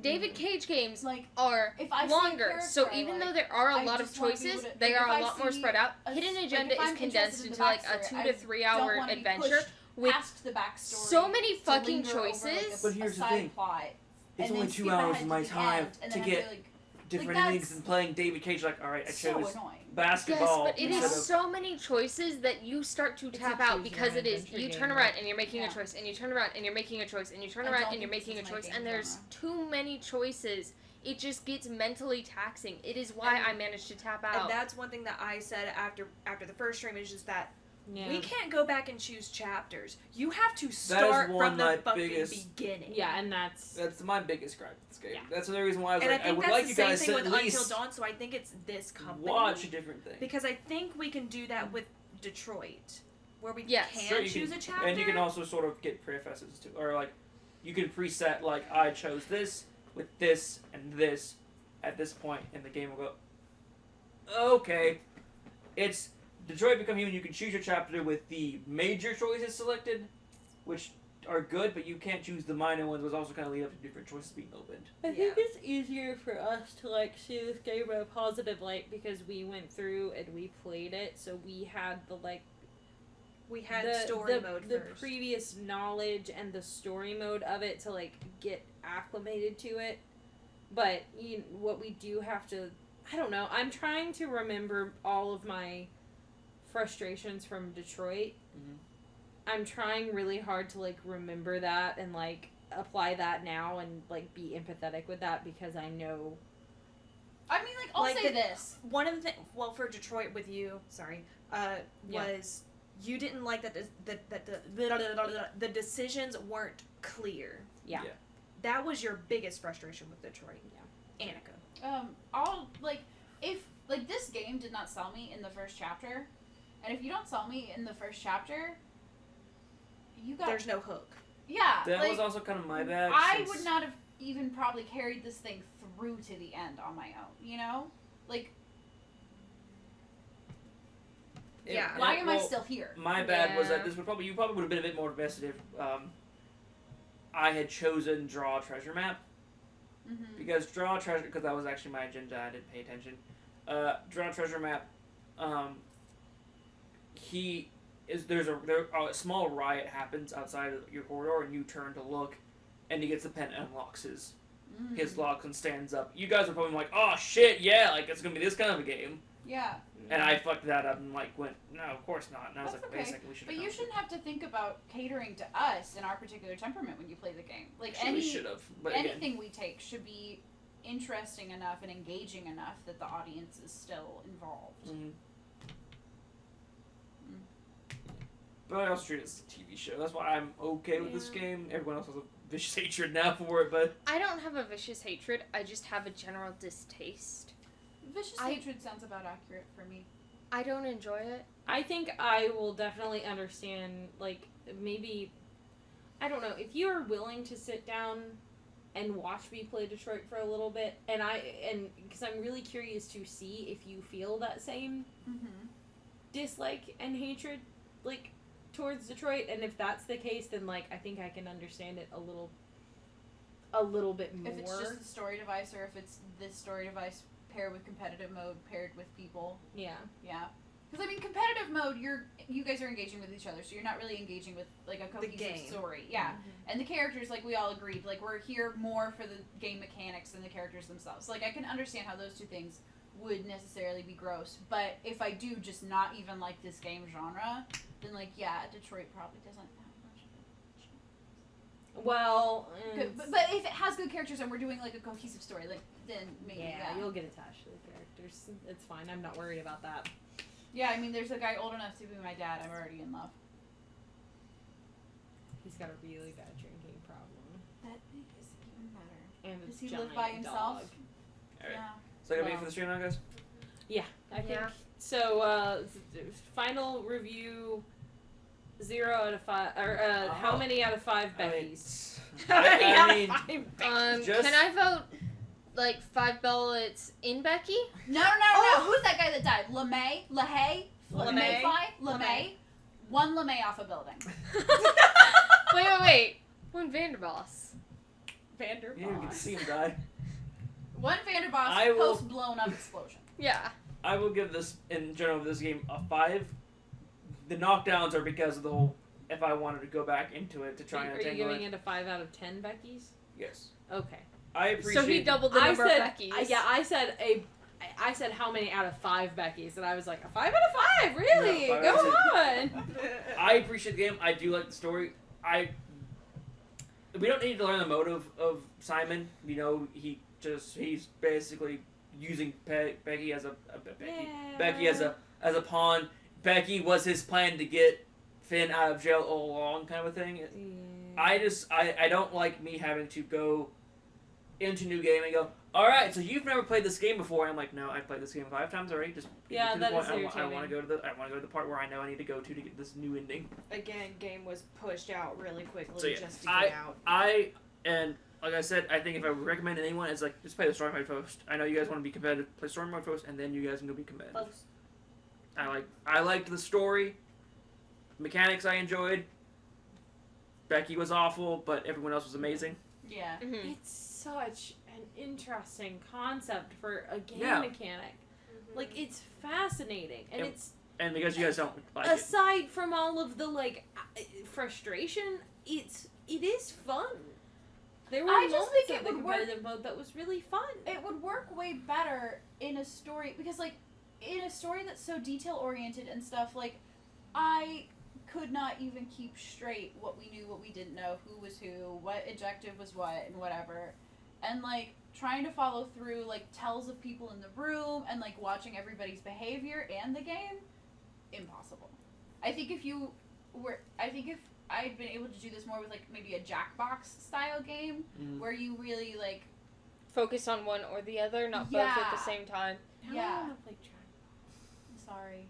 David Cage games are If I see a longer, so character I even like, though there are a I lot of just want to be choices, able to- they if are I a lot more see spread out. a- Hidden if Agenda I'm is condensed interested in into the like a backstory, 2 I to 3 don't hour wanna be adventure pushed with past the backstory so many to fucking linger over, choices. But here's a the side thing. plot, It's and only then 2 skip hours ahead of my the time end, and to then I get feel different that's innings and playing David Cage. Alright, I so chose annoying. basketball. Yes, but it instead is of so many choices that you start to tap out because it is you turn around and you're making a choice and you turn around and you're making a choice and you turn I around don't and you're think this making a is my choice game and there's genre. too many choices. It just gets mentally taxing. It is why I managed to tap out. And that's one thing that I said after the first stream is just that Yeah. we can't go back and choose chapters. You have to That is start one from of the my fucking biggest- beginning. Yeah, and that's my biggest gripe with this game. That's the reason why I was And I like, I think would that's like the you same guys thing to with at Until least Dawn, so I think it's this company. watch a different thing. Because I think we can do that with Detroit, where we Yes. can Sure, you choose can- a chapter. And you can also sort of get prefaces too, or you can preset I chose this with this and this at this point, and the game will go. Okay, it's Detroit Become Human. You can choose your chapter with the major choices selected, which are good, but you can't choose the minor ones, which also kind of lead up to different choices being opened. I think it's easier for us to see this game in a positive light because we went through and we played it, so we had we had story mode the first. previous knowledge and the story mode of it to get acclimated to it. But what we do have to, I don't know. I'm trying to remember all of my frustrations from Detroit. Mm-hmm. I'm trying really hard to remember that and apply that now and be empathetic with that because I know. I mean, I'll say this. One of the things, for Detroit with you, sorry, was you didn't like that the decisions weren't clear. Yeah. That was your biggest frustration with Detroit. Yeah. Annika. All like if like this game did not sell me in the first chapter, and if you don't sell me in the first chapter, you got there's no hook. Yeah, That like, was also kind of my bad. I since- would not have even probably carried this thing through to the end on my own. You know, like. Yeah. Why am I still here? My bad was that this would probably you probably would have been a bit more invested if I had chosen Draw Treasure Map. Mm-hmm. Because Draw Treasure, because that was actually my agenda, I didn't pay attention. Draw Treasure Map, there's a small riot happens outside of your corridor, and you turn to look, and he gets the pen and unlocks his locks and stands up. You guys are probably like, oh shit, yeah, like it's gonna be this kind of a game. Yeah. And I fucked that up and like went, no, of course not. And I was That's like, okay. wait a second, we should. But you shouldn't have to think about catering to us and our particular temperament when you play the game. Like Sure, we should've, but again. anything we take should be interesting enough and engaging enough that the audience is still involved. Mm-hmm. But I also treat it as a TV show. That's why I'm okay with this game. Everyone else has a vicious hatred now for it, but I don't have a vicious hatred. I just have a general distaste. Vicious hatred sounds about accurate for me. I don't enjoy it. I think I will definitely understand, like, maybe, I don't know, if you are willing to sit down and watch me play Detroit for a little bit, and because I'm really curious to see if you feel that same dislike and hatred, like, towards Detroit, and if that's the case, then, like, I think I can understand it a little bit more. If it's just the story device, or if it's this story device paired with competitive mode, paired with people. Yeah. Yeah. Because, I mean, competitive mode, you guys are engaging with each other, so you're not really engaging with, like, a cohesive game. story. Yeah. And the characters, like, we all agreed, like, we're here more for the game mechanics than the characters themselves. Like, I can understand how those two things would necessarily be gross, but if I do just not even like this game genre, then, like, yeah, Detroit probably doesn't have much of it. Well, But if it has good characters and we're doing, like, a cohesive story, like, then maybe, yeah, you'll get attached to the characters. It's fine. I'm not worried about that. Yeah, I mean, there's a guy old enough to be my dad. I'm already in love. He's got a really bad drinking problem. That is even better. And a Does he giant live by himself? dog. Alright. Yeah. So I gotta be for the stream now, guys? Yeah, I think so. Final review: 0 out of 5, or how many out of 5 Becky's? I mean, just- Can I vote like 5 bullets in Becky? No. Who's that guy that died? LeMay? LeHay? LeMay? LeMay? One LeMay off a building. Wait. One Vanderboss. Vanderboss. Yeah, you can see him die. One Vanderboss I will- post blown up explosion. Yeah. I will give this, in general, this game a 5. The knockdowns are because of the whole, if I wanted to go back into it to try and Are you entangle giving it. it a 5 out of 10 Becky's? Yes. Okay. I appreciate. So he doubled the number of Becky's. I said how many out of 5 Becky's, and I was like, a 5 out of 5, really? No, 5 Go out of on. I appreciate the game. I do like the story. We don't need to learn the motive of Simon. You know, he's basically using Becky as Becky as a pawn. Becky was his plan to get Finn out of jail all along, kind of a thing. I don't like me having to go into new game and go, all right, so you've never played this game before. I'm like, no, I've played this game 5 times already. Just Yeah, get to that the point. is I irritating. want to go to the part where I know I need to go to get this new ending. Again, game was pushed out really quickly So yeah, just to get out. and like I said, I think if I would recommend anyone, it's like just play the story mode first. I know you guys want to be competitive. Play story mode first, and then you guys can go be competitive. I liked the story. Mechanics I enjoyed. Becky was awful, but everyone else was amazing. Yeah. It's such an interesting concept for a game Yeah. mechanic. Like, it's fascinating, and it's And because you guys don't like it. aside from all of the frustration, it is fun. There were I just moments think of it the would work- competitive mode that was really fun. It would work way better in a story because, like, in a story that's so detail oriented and stuff, like, I could not even keep straight what we knew, what we didn't know, who was who, what objective was what, and whatever. And, like, trying to follow through, like, tells of people in the room and, like, watching everybody's behavior and the game, impossible. I think if I'd been able to do this more with like maybe a Jackbox style game where you really like focus on one or the other, not both at the same time. Yeah. I play Jackbox. Sorry.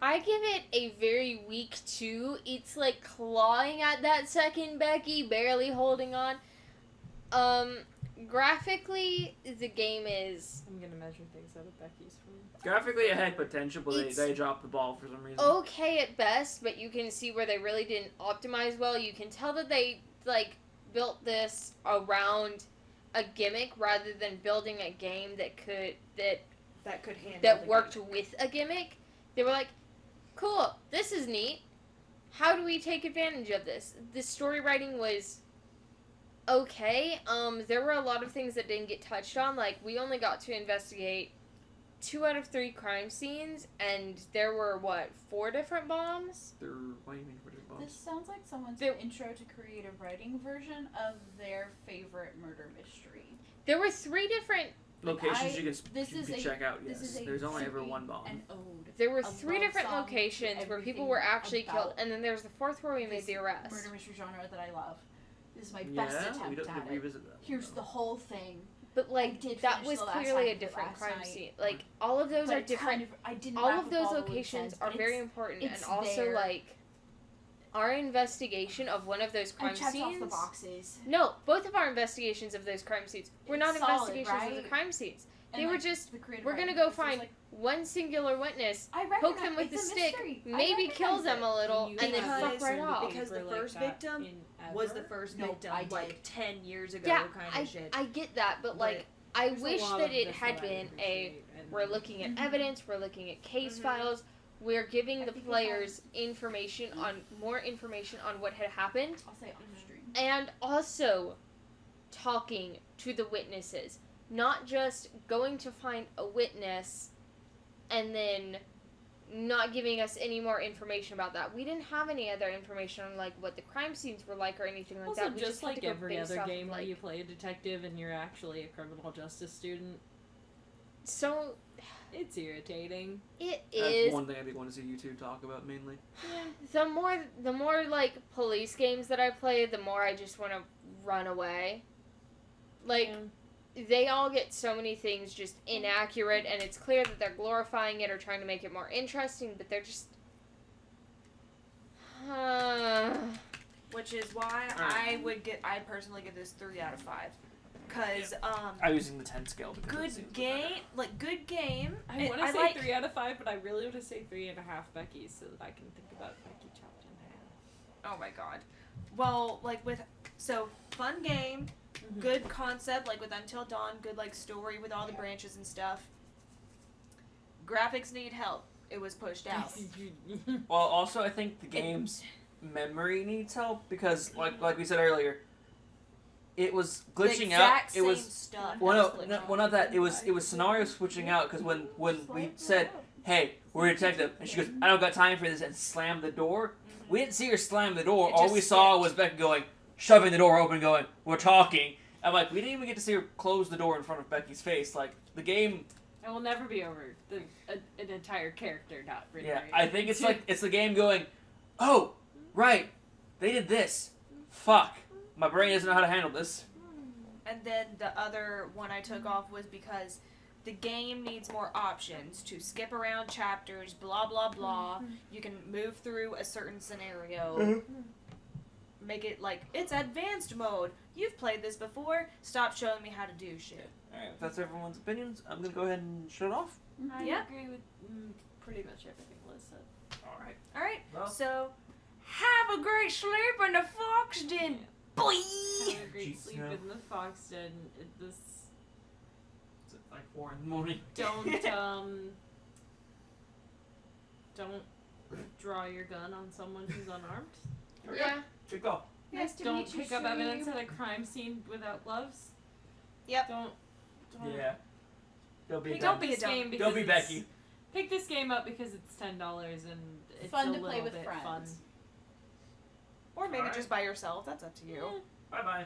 I give it a very weak 2. It's like clawing at that second Becky, barely holding on. Graphically, the game is... I'm gonna measure things out of Becky's phone. Graphically, it had potential, but they dropped the ball for some reason. okay at best, but you can see where they really didn't optimize well. You can tell that they, like, built this around a gimmick rather than building a game that could handle that worked with a gimmick. They were like, cool, this is neat. How do we take advantage of this? The story writing was okay. There were a lot of things that didn't get touched on. Like, we only got to investigate 2 out of 3 crime scenes, and there were, 4 different bombs? What do you mean 4 different bombs? This sounds like someone's intro to creative writing version of their favorite murder mystery. There were 3 different locations you can check out, yes. There's only ever 1 bomb. There were 3 different locations where people were actually killed, and then there's the 4th where we made the arrest. Murder mystery genre that I love. This is my best attempt at it. Here's the whole thing. But like that was clearly a different crime scene. Like all of those are different. All of those locations are very important, and also like our investigation of one of those crime scenes. Off the boxes. No, both of our investigations of those crime scenes were not investigations of the crime scenes. They were just, we're gonna go find one singular witness, poke them with a stick, maybe kill them a little, and then fuck right off. Because the first victim was the first victim, like 10 years ago, kind of shit. I get that, but like, I wish that it had been we're looking at evidence, we're looking at case files, we're giving the players more information on what had happened. I'll say on stream. And also talking to the witnesses. Not just going to find a witness and then not giving us any more information about that. We didn't have any other information on like what the crime scenes were like or anything like that. We just had like to go every based other off game of, where like, you play a detective and you're actually a criminal justice student. So it's irritating. It That's is. one thing I think I want to see you two talk about mainly. The more like police games that I play, the more I just want to run away. Like they all get so many things just inaccurate, and it's clear that they're glorifying it or trying to make it more interesting, but they're just which is why I personally give this 3 out of 5. Cause I'm using the 10 scale. Good game. I want to say 3 out of 5, but I really want to say 3.5 Becky so that I can think about Becky chopped in half. Oh my god. Well, fun game, good concept, like with Until Dawn, good like story with all the branches and stuff. Graphics need help. It was pushed out. Well, also I think the game's memory needs help because, like we said earlier, it was glitching out. It was stuff. Well, not that. It was scenario switching out because when we said, "Hey, we're a detective," and she goes, "I don't got time for this," and slammed the door. We didn't see her slam the door. All we saw was Becky going, shoving the door open, going, "We're talking." I'm like, we didn't even get to see her close the door in front of Becky's face. Like the game. It will never be over. An entire character not renewed. Yeah, I think it's the game going, "Oh, right, they did this. Fuck. My brain doesn't know how to handle this." And then the other one I took off was because the game needs more options to skip around chapters, blah, blah, blah. You can move through a certain scenario. Make it like, it's advanced mode. You've played this before. Stop showing me how to do shit. Alright, if that's everyone's opinions, I'm going to go ahead and shut it off. I agree with pretty much everything Liz said. Alright. Alright, Well. So have a great sleep in the fox den. Boy! Have a great sleep in the fox den. It's like 4 in the morning. Don't draw your gun on someone who's unarmed. Yeah. Good call. Nice to Don't meet you, pick up Stream. evidence at a crime scene without gloves. Yep. Don't. Yeah. Don't be this game because Don't be it's- Becky. Pick this game up because it's $10 and it's Fun a to play little with bit friends. fun. Or maybe just by yourself. That's up to you. Bye-bye.